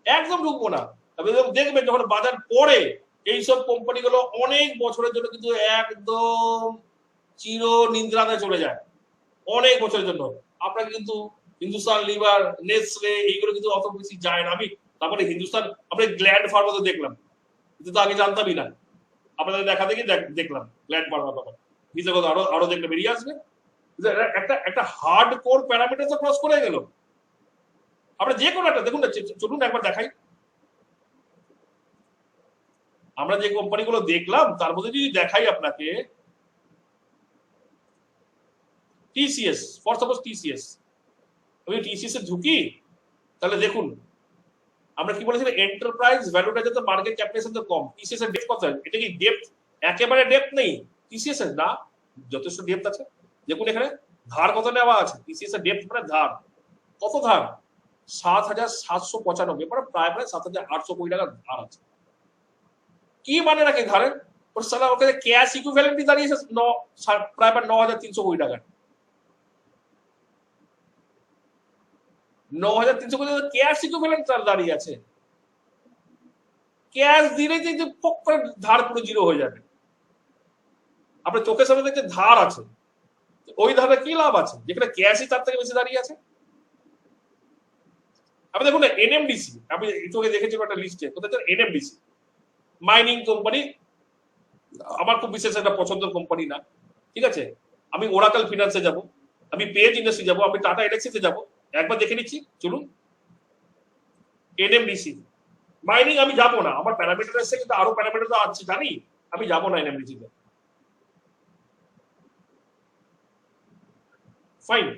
একদম ঢুকবো না। দেখবেন যখন বাজার পড়ে, এইসব কোম্পানিগুলো অনেক বছরের জন্য কিন্তু একদম চির নিদ্রাতে চলে যায়, অনেক বছরের জন্য। আপনাকে কিন্তু হিন্দুস্তান লিভার, নেসলে, এইগুলো কিন্তু অত বেশি যায় না। আমি তারপরে হিন্দুস্তান, আমরা গ্ল্যান্ড ফার্মা তো দেখলাম, কিন্তু তো আগে জানতামই না, আপনাদের দেখা দেখি দেখলাম গ্ল্যান্ড ফার্মা ব্যাপার। ভিসা কথা আরো আরো দেখলে বেরিয়ে আসবে। একটা একটা হার্ড কোর প্যারামিটার তো ক্রস করে গেল। আমরা যে কোনো একটা দেখুন না, চলুন একবার দেখাই। আমরা যে কোম্পানিগুলো দেখলাম তার মধ্যে যদি দেখাই আপনাকে, টিসিএস, ফর সাপোজ টিসিএস, আমি টিসিএস এ ঢুকি, তাহলে দেখুন আমরা কি বলেছিলাম, এন্টারপ্রাইজ ভ্যালুটা যাতে মার্কেট ক্যাপিটালাইজেশন তো কম। টিসিএস এর ডেপথ কত? এটা কি ডেপথ একেবারে ডেপথ নেই টিসিএস এর? না, যথেষ্ট ডেপথ আছে। দেখুন এখানে ধার কত নেওয়া আছে, টিসিএস এর ডেপথ মানে ধার কত, ধার 7,795, মানে প্রায় প্রায় 7,800 কোটি টাকা ধার আছে। কি মানে রাখে ধারের? ওর সালা ওখানে ক্যাশ ইকুইভ্যালেন্টই দাঁড়িয়েছে প্রায় 9,300 কোটি টাকা। 9,300 কোটি টাকা ক্যাশ ইকুইভ্যালেন্ট তার দাঁড়িয়ে আছে। ক্যাশ দিলেই যে ফক করে ধার পুরো জিরো হয়ে যাবে। আপনার চোখের সামনে দেখতে ধার আছে, ওই ধারে কি লাভ আছে যেখানে ক্যাশই তার থেকে বেশি দাঁড়িয়ে আছে? আপনি দেখুন এনএমডিসি, আমি চোখে দেখেছি একটা লিস্টে, কোথায় এনএমডিসি মাইনিং কোম্পানি, আমার খুব বিশেষ একটা পছন্দের কোম্পানি না, ঠিক আছে। আমি ওরাকল ফিনান্সে যাব, আমি পেজ ইন্ডাস্ট্রি যাব, আমি টাটা এলএক্সিতে যাব, একবার দেখে নিচ্ছি চলুন। এনএমডিসি মাইনিং আমি যাবো না, আমার প্যারামিটার এসে কিন্তু আরো প্যারামিটার তো আছে জানি, আমি যাবো না এনএমডিসিতে। ফাইন,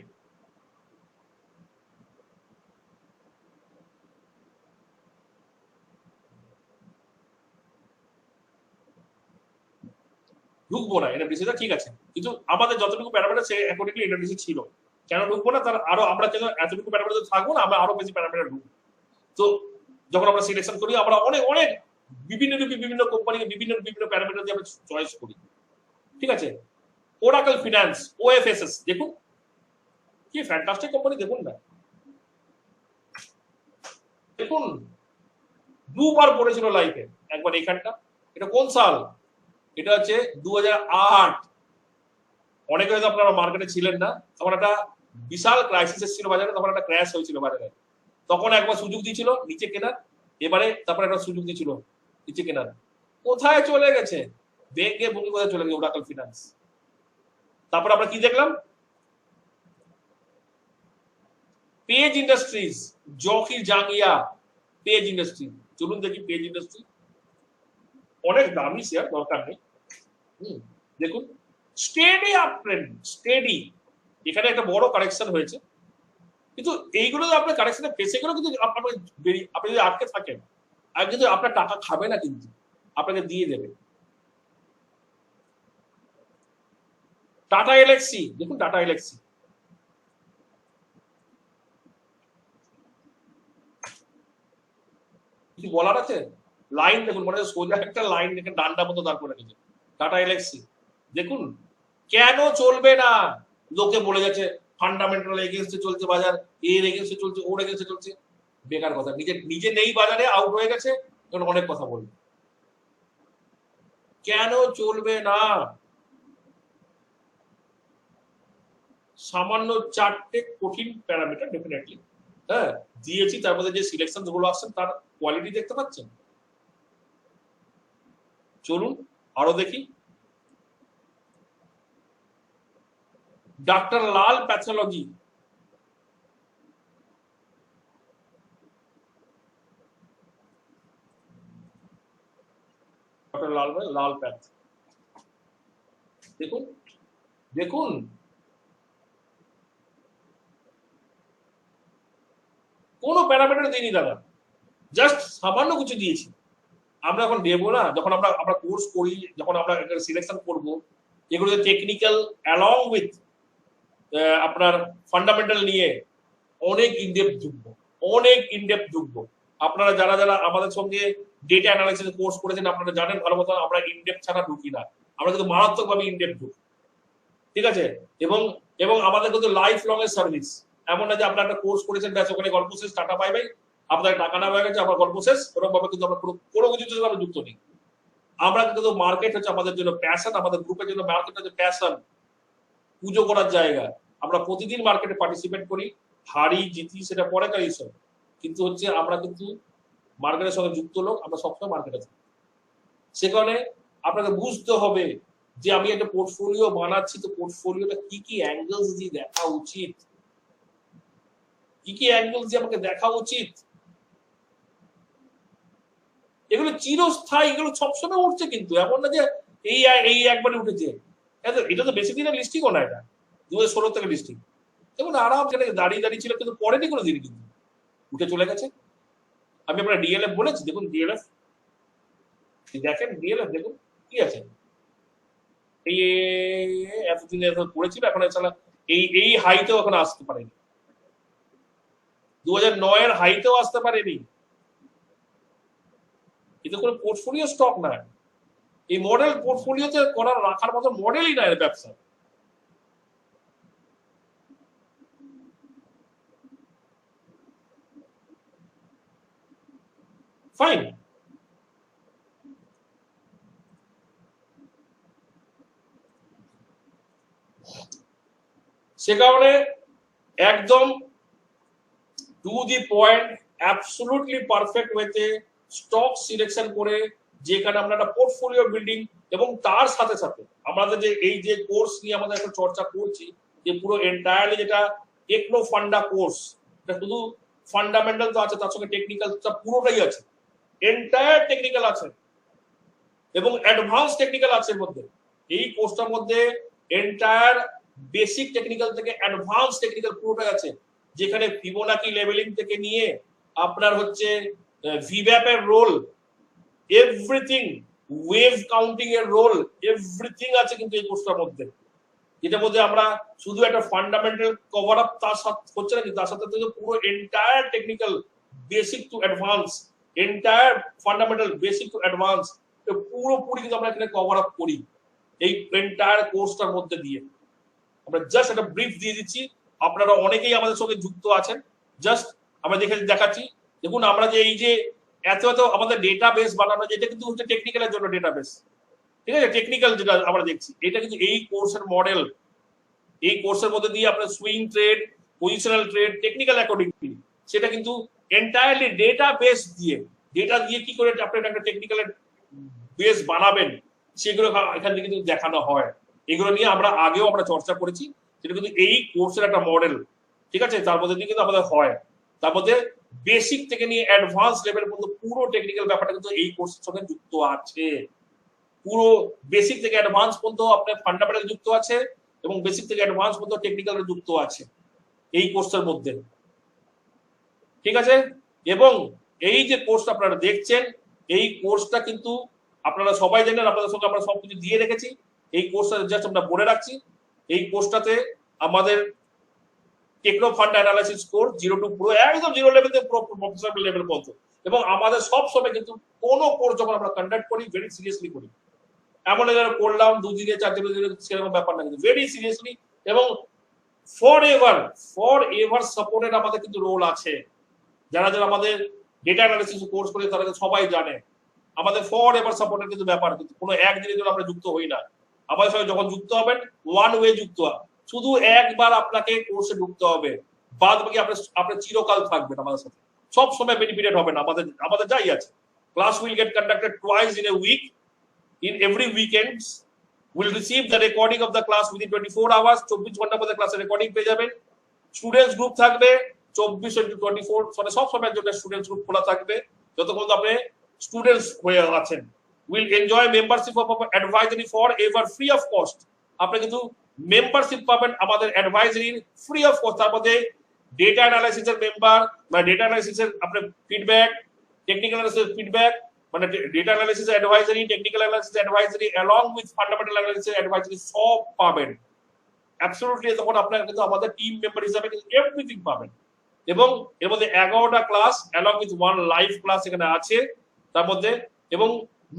ঢুকবো না এনএমডিসি, ঠিক আছে, কিন্তু আমাদের যতটুকু প্যারামিটার সে অ্যাকর্ডিংলি এনএমডিসি ছিল, কেন ঢুকবো না? তার আরো আমরা কেন এতটুকু প্যারামিটার থাকবো না, আমরা আরো বেশি প্যারামিটার ঢুকবো। তো যখন আমরা সিলেকশন করি, আমরা অনেক অনেক বিভিন্ন বিভিন্ন কোম্পানি বিভিন্ন বিভিন্ন প্যারামিটার দিয়ে আমরা চয়েস করি, ঠিক আছে। ওরাকল ফিনান্স, ওএফএসএস দেখুন কি ফ্যান্টাস্টিক কোম্পানি, দেখুন না, দেখুন দুবার পড়েছিল লাইফে, একবার এখানটা, এটা কোন সাল? এটা হচ্ছে 2008। অনেকে হয়তো আপনারা মার্কেটে ছিলেন না, তখন একটা বিশাল ক্রাইসিস এসেছিল বাজারে, তখন একটা ক্র্যাশ হয়েছিল বাজারে, তখন একবার সুযোগ দিয়েছিল নিচে কেনার, এবারে তারপরে একটা সুযোগ দিয়েছিল নিচে কেনার। কোথায় চলে গেছে বেগে বুকে, কোথায় চলে গেছে ওরাকল ফিনান্স। তারপর আমরা কি দেখলাম, পেজ ইন্ডাস্ট্রিজ, জকি জাঙ্গিয়া, পেজ ইন্ডাস্ট্রি, চলুন দেখি পেজ ইন্ডাস্ট্রি। অনেক দামি শেয়ার, দরকার নেই। দেখুন স্টেডি আপ ট্রেন্ড, স্টেডি, এখানে একটা বড় কারেকশন হয়েছে, কিন্তু এইগুলো আপনি কারেকশনে ফেসে গেলেও কিন্তু আপনি যদি আটকে থাকেন আর কিন্তু আপনার টাকা খাবে না, কিন্তু আপনাকে দিয়ে দেবে। টাটা এলএক্সি দেখুন, টাটা এলএক্সি কি বলার আছে? লাইন দেখুন, মানে সোজা একটা লাইন দেখে ডান্ডা মতো দাঁড় করে রেখেছে টাটা এলএক্সি। দেখুন কেন চলবে না, লোকে বলে যাচ্ছে ফান্ডামেন্টাল এগেইনস্টে চলছে বাজার, এর এগেইনস্টে চলছে, ওর এগেইনস্টে চলছে, বেকার কথা। নিজে নিজে নেই বাজারে, আউট হয়ে গেছে, তখন অনেক কথা বলবে। কেন চলবে না? সামান্য 4টে কঠিন প্যারামিটার ডেফিনেটলি হ্যাঁ দিয়েছি, তার মধ্যে যে সিলেকশন গুলো আসছেন তার কোয়ালিটি দেখতে পাচ্ছেন। চলুন আরো দেখি। डॉक्टर लाल पैथोलॉजी, डॉक्टर लाल में लाल पैथ, দেখুন দেখুন কোনো প্যারামিটার দিইনি দাদা, জাস্ট সামান্য কিছু দিয়েছি। আমরা এখন দেবো না, যখন আমরা আমরা কোর্স করি, যখন আমরা সিলেকশন করব, এগুলো টেকনিক্যাল অ্যালং উইথ আপনার ফান্ডামেন্টাল নিয়ে অনেক ইনডেপথ ঢুকবো, অনেক ইনডেপথ ঢুকবো। আপনারা যারা যারা আমাদের সঙ্গে ডেটা অ্যানালাইসিস কোর্স করেছেন আপনারা জানেন ভালো মতো, আমরা ইনডেপথ ছাড়া ঢুকি না, আমরা কিন্তু মারাত্মকভাবে ইনডেপথ ঢুকি, ঠিক আছে? এবং এবং আমাদের কিন্তু লাইফ লং এর সার্ভিস, এমন না যে আপনারা একটা কোর্স করেছেন ব্যাস ওখানে গল্প শেষ, টাটা বাই বাই, আপনার টাকা না হয়ে গেছে আমার গল্প শেষ, এরকম ভাবে কিন্তু আমরা কোনো কিছুর সাথে আমরা যুক্ত নেই। আমরা কিন্তু মার্কেট হচ্ছে আমাদের জন্য প্যাশন, আমাদের গ্রুপের জন্য মার্কেট হচ্ছে প্যাশন, পুজো করার জায়গা। আমরা প্রতিদিন মার্কেটে পার্টিসিপেট করি, হারি জিতি সেটা পরেকার ইস্যু, কিন্তু হচ্ছে আমরা কিন্তু মার্কেটের সঙ্গে যুক্ত লোক, আমরা সবসময় মার্কেটে থাকি। সে কারণে আপনাকে বুঝতে হবে যে আমি একটা পোর্টফোলিও বানাচ্ছি, তো পোর্টফোলিওটা কি কি অ্যাঙ্গেলস দিয়ে দেখা উচিত, কি কি অ্যাঙ্গেলস দিয়ে আমাকে দেখা উচিত। এগুলো চিরস্থায়ী, এগুলো সবসময় উঠছে, কিন্তু এমন না যে এই এই একবারে উঠেছে। এটা তো বেশি দিনের লিস্টিংও না, এটা 2016 থেকে লিস্টিং। দেখুন আরাম সেটা দাঁড়িয়ে দাঁড়িয়ে ছিল, কিন্তু পরেনি কোনো দিন, কিন্তু উঠে চলে গেছে। আমি আপনার ডিএলএফ বলেছি, দেখুন ডিএলএফ দেখেন, ডিএলএফ দেখুন কি আছে, এই এতদিন পড়েছিল, এখন এই এই হাইতেও এখন আসতে পারেনি, 2009 এর হাইতেও আসতে পারেনি। এটা কোনো পোর্টফোলিও স্টক না, এই মডেল পোর্টফোলিওতে করার রাখার মতো মডেলই না এর ব্যবসা। ফাইন, সে কারণে একদম to the point, absolutely perfect ওয়েতে স্টক সিলেকশন করে, যেখানে আমরা একটা পোর্টফোলিও বিল্ডিং, এবং তার সাথে সাথে আমাদের যে এই যে কোর্স নিয়ে আমাদের একটা চর্চা করছি, যে পুরো এন্টায়ারলি যেটা টেকনো ফান্ডা কোর্স, এটা শুধু ফান্ডামেন্টাল তো আছে, তার সঙ্গে টেকনিক্যাল পুরোটাই আছে, এন্টায়ার টেকনিক্যাল আছে এবং অ্যাডভান্স টেকনিক্যাল আছে এর মধ্যে। এই কোর্সটার মধ্যে এন্টায়ার বেসিক টেকনিক্যাল থেকে অ্যাডভান্স টেকনিক্যাল পুরোটাই আছে, যেখানে ফিবোনাকি লেভেলিং থেকে নিয়ে আপনার হচ্ছে ভিভ্যাপ এর রোল, এভরিথিং, ওয়েভ কাউন্টিং এর রোল, এভরিথিং আছে কিন্তু এই কোর্সটার মধ্যে, যেটার মধ্যে আমরা শুধু একটা ফান্ডামেন্টাল কভার আপ তার সাথে হচ্ছে না, কিন্তু তার সাথে পুরো entire technical basic to advance, entire fundamental basic to advance পুরোপুরি কিন্তু আমরা এখানে কভার আপ করি এই এন্টায়ার কোর্সটার মধ্যে দিয়ে। আমরা জাস্ট একটা ব্রিফ দিয়ে দিচ্ছি, আপনারা অনেকেই আমাদের সঙ্গে যুক্ত আছেন, জাস্ট আমরা দেখাচ্ছি। দেখুন আমরা যে এই যে এত এত আমাদের ডেটাবেস বানানো, যেটা কিন্তু হচ্ছে টেকনিক্যালের জন্য ডেটাবেস, ঠিক আছে? টেকনিক্যাল যেটা আমরা দেখছি, এটা কিন্তু এই কোর্সের মডেল। এই কোর্সের মধ্যে দিয়ে আপনার swing trade, positional trade, technical accordingly, সেটা কিন্তু এন্টায়ারলি ডেটাবেস দিয়ে, ডেটা দিয়ে কি করে আপনি একটা টেকনিক্যাল বেস বানাবেন, সেগুলো এখান থেকে কিন্তু দেখানো হয়। এগুলো নিয়ে আমরা আগেও আমরা চর্চা করেছি, সেটা কিন্তু এই কোর্সের একটা মডেল, ঠিক আছে? তার মধ্যে দিয়ে কিন্তু আমাদের হয়, তার মধ্যে বেসিক থেকে নিয়ে অ্যাডভান্স লেভেল পর্যন্ত পুরো টেকনিক্যাল ব্যাপারটা কিন্তু এই কোর্সের সঙ্গে যুক্ত আছে। পুরো বেসিক থেকে অ্যাডভান্স পর্যন্ত আপনার ফান্ডামেন্টাল যুক্ত আছে এবং বেসিক থেকে অ্যাডভান্স পর্যন্ত টেকনিক্যাল যুক্ত আছে এই কোর্সের মধ্যে। ঠিক আছে, এবং এই যে কোর্সটা আপনারা দেখছেন এই কোর্সটা কিন্তু আপনারা সবাই জানেন, আপনাদের সঙ্গে আমরা সবকিছু দিয়ে রেখেছি। এই কোর্সটা জাস্ট আমরা বলে রাখছি, এই কোর্সটাতে আমাদের techno fund analysis course 0 to পুরো একদম 0 লেভেল থেকে প্রফেশনাল লেভেল পর্যন্ত, এবং আমাদের সব সময় কিন্তু কোনো কোর্স যখন আমরা কন্ডাক্ট করি ভেরি সিরিয়াসলি করি। এমন করলাম 2 দিনে 4 দিনে সেরকম ব্যাপার না, কিন্তু ভেরি সিরিয়াসলি এবং ফর এভার সাপোর্টের আমাদের কিন্তু রোল আছে। যারা যারা আমাদের ডেটা অ্যানালিসিস কোর্স করে তারা সবাই জানে আমাদের ফর এভার সাপোর্টের কিন্তু ব্যাপার, কিন্তু কোনো একদিনের জন্য আমরা যুক্ত হই না। আমাদের সঙ্গে যখন যুক্ত হবেন ওয়ান ওয়ে যুক্ত, শুধু একবার আপনাকে কোর্সে ঢুকতে হবে, বাদ বাকি আপনি চিরকাল থাকবেন আমাদের সাথে, সব সময় বেনিফিটেড হবেন। আমাদের যাই আছে, class will get conducted twice in a week, in every weekends will receive the recording of the class within 24 hours। 24 ঘন্টার মধ্যে ক্লাসের রেকর্ডিং পেয়ে যাবেন। স্টুডেন্টস গ্রুপ থাকবে 24/24, মানে সব সময়ের জন্য স্টুডেন্টস গ্রুপ খোলা থাকবে যতক্ষণ আপনি স্টুডেন্টস হয়ে আছেন। Will enjoy membership of advisory for ever free of cost. আপনি কিন্তু মেম্বারশিপ পাবেন আমাদের অ্যাডভাইজারির ফ্রি অফ কস্ট। তার মধ্যে ডেটা অ্যানালাইসিসের মেম্বার, মানে ডেটা অ্যানালাইসিসের আপনার ফিডব্যাক, টেকনিক্যাল অ্যানালাইসিসের ফিডব্যাক, মানে data analysis advisory, technical analysis advisory along with fundamental analysis advisory সব পাবেন অ্যাবসলিউটলি। তখন আপনারা কিন্তু আমাদের টিম মেম্বার হিসেবে কিন্তু এভরিথিং পাবেন। এবং এর মধ্যে 11টা class along with one live class এখানে আছে তার মধ্যে, এবং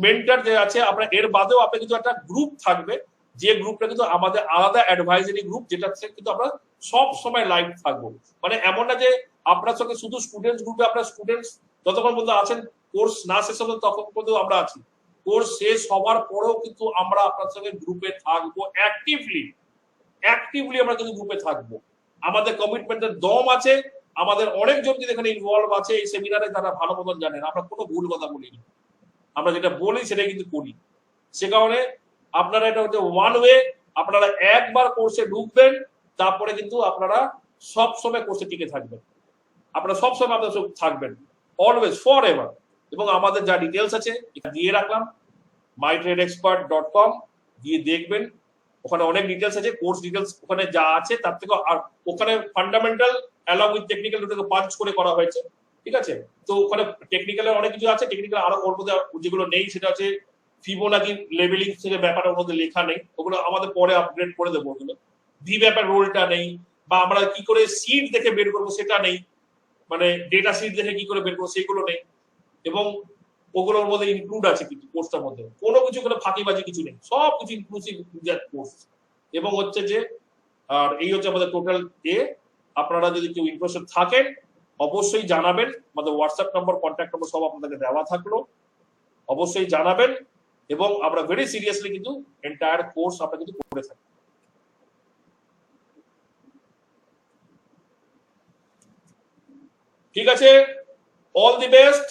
মেন্টর যে আছে আপনার এর বাদেও আপনি কিন্তু একটা গ্রুপ থাকবে, যে গ্রুপটা কিন্তু আমাদের আলাদা অ্যাডভাইজারি গ্রুপ, যেটা কিন্তু আমরা সব সময় লাইভ থাকবো। মানে এমন না যে আপনার সঙ্গে শুধু স্টুডেন্টস গ্রুপে আপনার স্টুডেন্টস যতক্ষণ পর্যন্ত আছেন, কোর্স না শেষ হবে তখন পর্যন্ত আমরা আছি, কোর্স শেষ হওয়ার পরেও কিন্তু আমরা আপনার সঙ্গে গ্রুপে থাকবো অ্যাক্টিভলি আমরা কিন্তু গ্রুপে থাকবো। আমাদের কমিটমেন্টের দম আছে, আমাদের অনেকজন কিন্তু এখানে ইনভলভ আছে এই সেমিনারে, তারা ভালো মতন জানেন আমরা কোনো ভুল কথা বলিনি, আমরা যেটা বলি সেটাই কিন্তু করি। সে কারণে আপনারা এটা হচ্ছে ওয়ান ওয়ে, আপনারা একবার কোর্সে ঢুকবেন তারপরে কিন্তু আপনারা সব সময় কোর্সে টিকে থাকবেন, আপনারা সব সময় আপনারা থাকবেন অলওয়েজ ফর এভার। এবং আমাদের যা ডিটেলস আছে দিয়ে রাখলাম mytradeexpert.com, গিয়ে দেখবেন ওখানে অনেক ডিটেলস আছে, কোর্স ডিটেলস ওখানে যা আছে তার থেকে, আর ওখানে ফান্ডামেন্টাল along with টেকনিক্যাল দুটোকে পাঞ্চ করে করা হয়েছে। ঠিক আছে, তো ওখানে টেকনিক্যালের অনেক কিছু আছে, টেকনিক্যাল আরো ওর মধ্যে যেগুলো নেই সেটা হচ্ছে ফিবোনাকি লেভেলিং থেকে ব্যাপারটা ওর মধ্যে লেখা নেই, ওগুলো আমাদের পরে আপগ্রেড করে দেবো। ওগুলো ভি ব্যাপার রোলটা নেই, বা আমরা কি করে সিট দেখে বের করবো সেটা নেই, মানে ডেটা সিট দেখে কি করে বের করবো সেগুলো নেই, এবং ওগুলোর মধ্যে ইনক্লুড আছে কিন্তু কোর্সটার মধ্যে কোনো কিছু কোনো ফাঁকিবাজি কিছু নেই, সব কিছু ইনক্লুসিভ কোর্স। এবং হচ্ছে যে আর এই হচ্ছে আমাদের টোটাল এ। আপনারা যদি কেউ ইন্টারেস্টেড থাকেন অবশ্যই জানাবেন, আমাদের হোয়াটসঅ্যাপ নম্বর, কন্ট্যাক্ট নম্বর সব আপনাদেরকে দেওয়া থাকলো, অবশ্যই জানাবেন। এবং আমরা ভেরি সিরিয়াসলি কিন্তু এন্টায়ার কোর্স আমরা কিন্তু করে থাকি। ঠিক আছে, অল দি বেস্ট।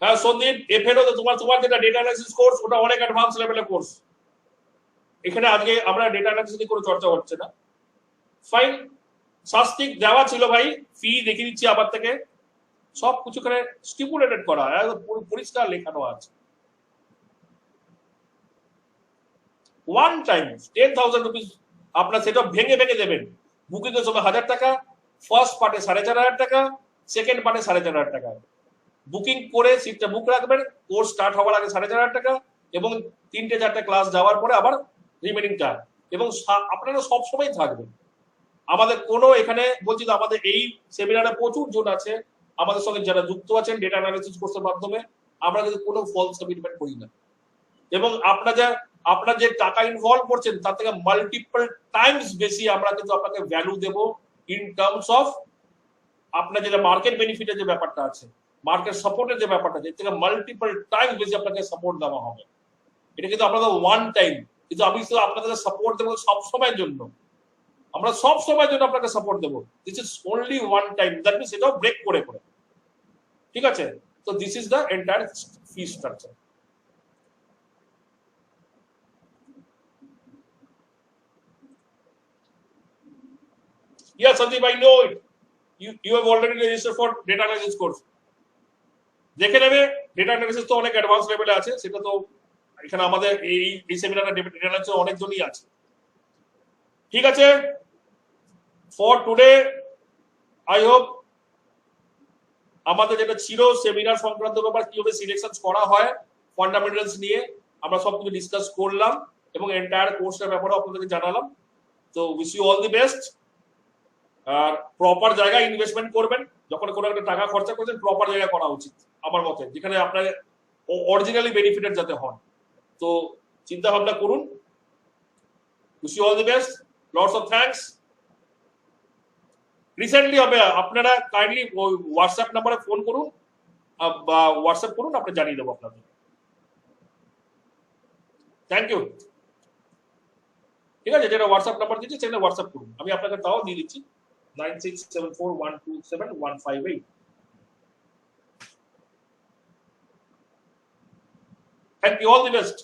হ্যাঁ সন্দীপ, এফএনও তোমার যেটা ডেটা অ্যানালাইসিস কোর্স ওটা অনেক অ্যাডভান্স লেভেলের কোর্স, এখানে আজকে আমরা ডেটা অ্যানালাইসিস নিয়ে কোনো চর্চা হচ্ছে না। ফাইন, শাস্তিক দেওয়া ছিল ভাই, ফি দেখিয়ে দিচ্ছি আবার থেকে, সব কিছু এখানে স্টিপুলেটেড করা পরিষ্কার লেখানো আছে। ওয়ান টাইম 10,000 রুপিস আপনার সেটা ভেঙে ভেঙে দেবেন। বুকিং এর সময় 1000 টাকা, ফার্স্ট পার্টে 4,500 টাকা, সেকেন্ড পার্টে 4,500 টাকা। বুকিং করে সিটটা বুক রাখবেন, কোর্স স্টার্ট হওয়ার আগে 4,500 টাকা, এবং 3-4টে ক্লাস যাওয়ার পরে আবার রিমেনিং টাকা। এবং আপনারা সবসময় থাকবেন আমাদের কোনো, এখানে বলছি তো আমাদের এই সেমিনারে প্রচুর জন আছে আমাদের সঙ্গে যারা যুক্ত আছেন ডেটা অ্যানালিসিস কোর্সের মাধ্যমে, আমরা কিন্তু কোনো ফলস কমিটমেন্ট করি না। এবং আপনারা যে টাকা ইনভলভ করছেন তার থেকে মাল্টিপল টাইমস বেশি আমরা কিন্তু আপনাকে ভ্যালু দেব ইন টার্মস অফ আপনার যেটা মার্কেট বেনিফিটের যে ব্যাপারটা আছে, মার্কেট সাপোর্টের যে ব্যাপারটা আছে, এর থেকে মাল্টিপল টাইমস বেশি আপনাকে সাপোর্ট দেওয়া হবে। এটা কিন্তু আপনাদের ওয়ান টাইম, কিন্তু আমি তো আপনাদের সাপোর্ট দেবো সব সময়ের জন্য, আমরা সব সময়ের জন্য আপনাকে সাপোর্ট দেবো। This is only one time, that means এটাও ব্রেক করে করে। ঠিক আছে, তো this is the entire fee structure. Yes, Sandeep, I know it. you have already registered for data analysis course. দেখে নেবে, ডেটা অ্যানালিসিস তো অনেক অ্যাডভান্স লেভেলে আছে, সেটা তো এখানে আমাদের এই সেমিনারে ডেটা অ্যানালিসিস অনেকজনই আছে। ঠিক আছে, ফর টুডে আই হোপ আমাদের যেটা ছিল সেমিনার সংক্রান্ত ব্যাপার, কিভাবে সিলেকশন করা হয় ফান্ডামেন্টালস নিয়ে আমরা সব কিছু ডিসকাস করলাম এবং এন্টায়ার কোর্সের ব্যাপারে আপনাদেরকে জানালাম। তো wish you all the best. আর প্রপার জায়গায় ইনভেস্টমেন্ট করবেন, যখন কোনো একটা টাকা খরচা করছেন প্রপার জায়গায় করা উচিত আমার মতে, যেখানে আপনার অরিজিনালি বেনিফিটেড যাতে হন। তো চিন্তা ভাবনা করুন। Wish you all the best, lots of thanks. Recently হবে, আপনারা কাইন্ডলি হোয়াটসঅ্যাপ নাম্বারে ফোন করুন বা হোয়াটসঅ্যাপ করুন, আপনি জানিয়ে দেবো আপনাদের। Thank you. ঠিক আছে, যেটা হোয়াটসঅ্যাপ নাম্বার দিচ্ছি সেখানে হোয়াটসঅ্যাপ করুন, আমি আপনাকে তাও দিয়ে দিচ্ছি 9674127158। Thank you, all the best.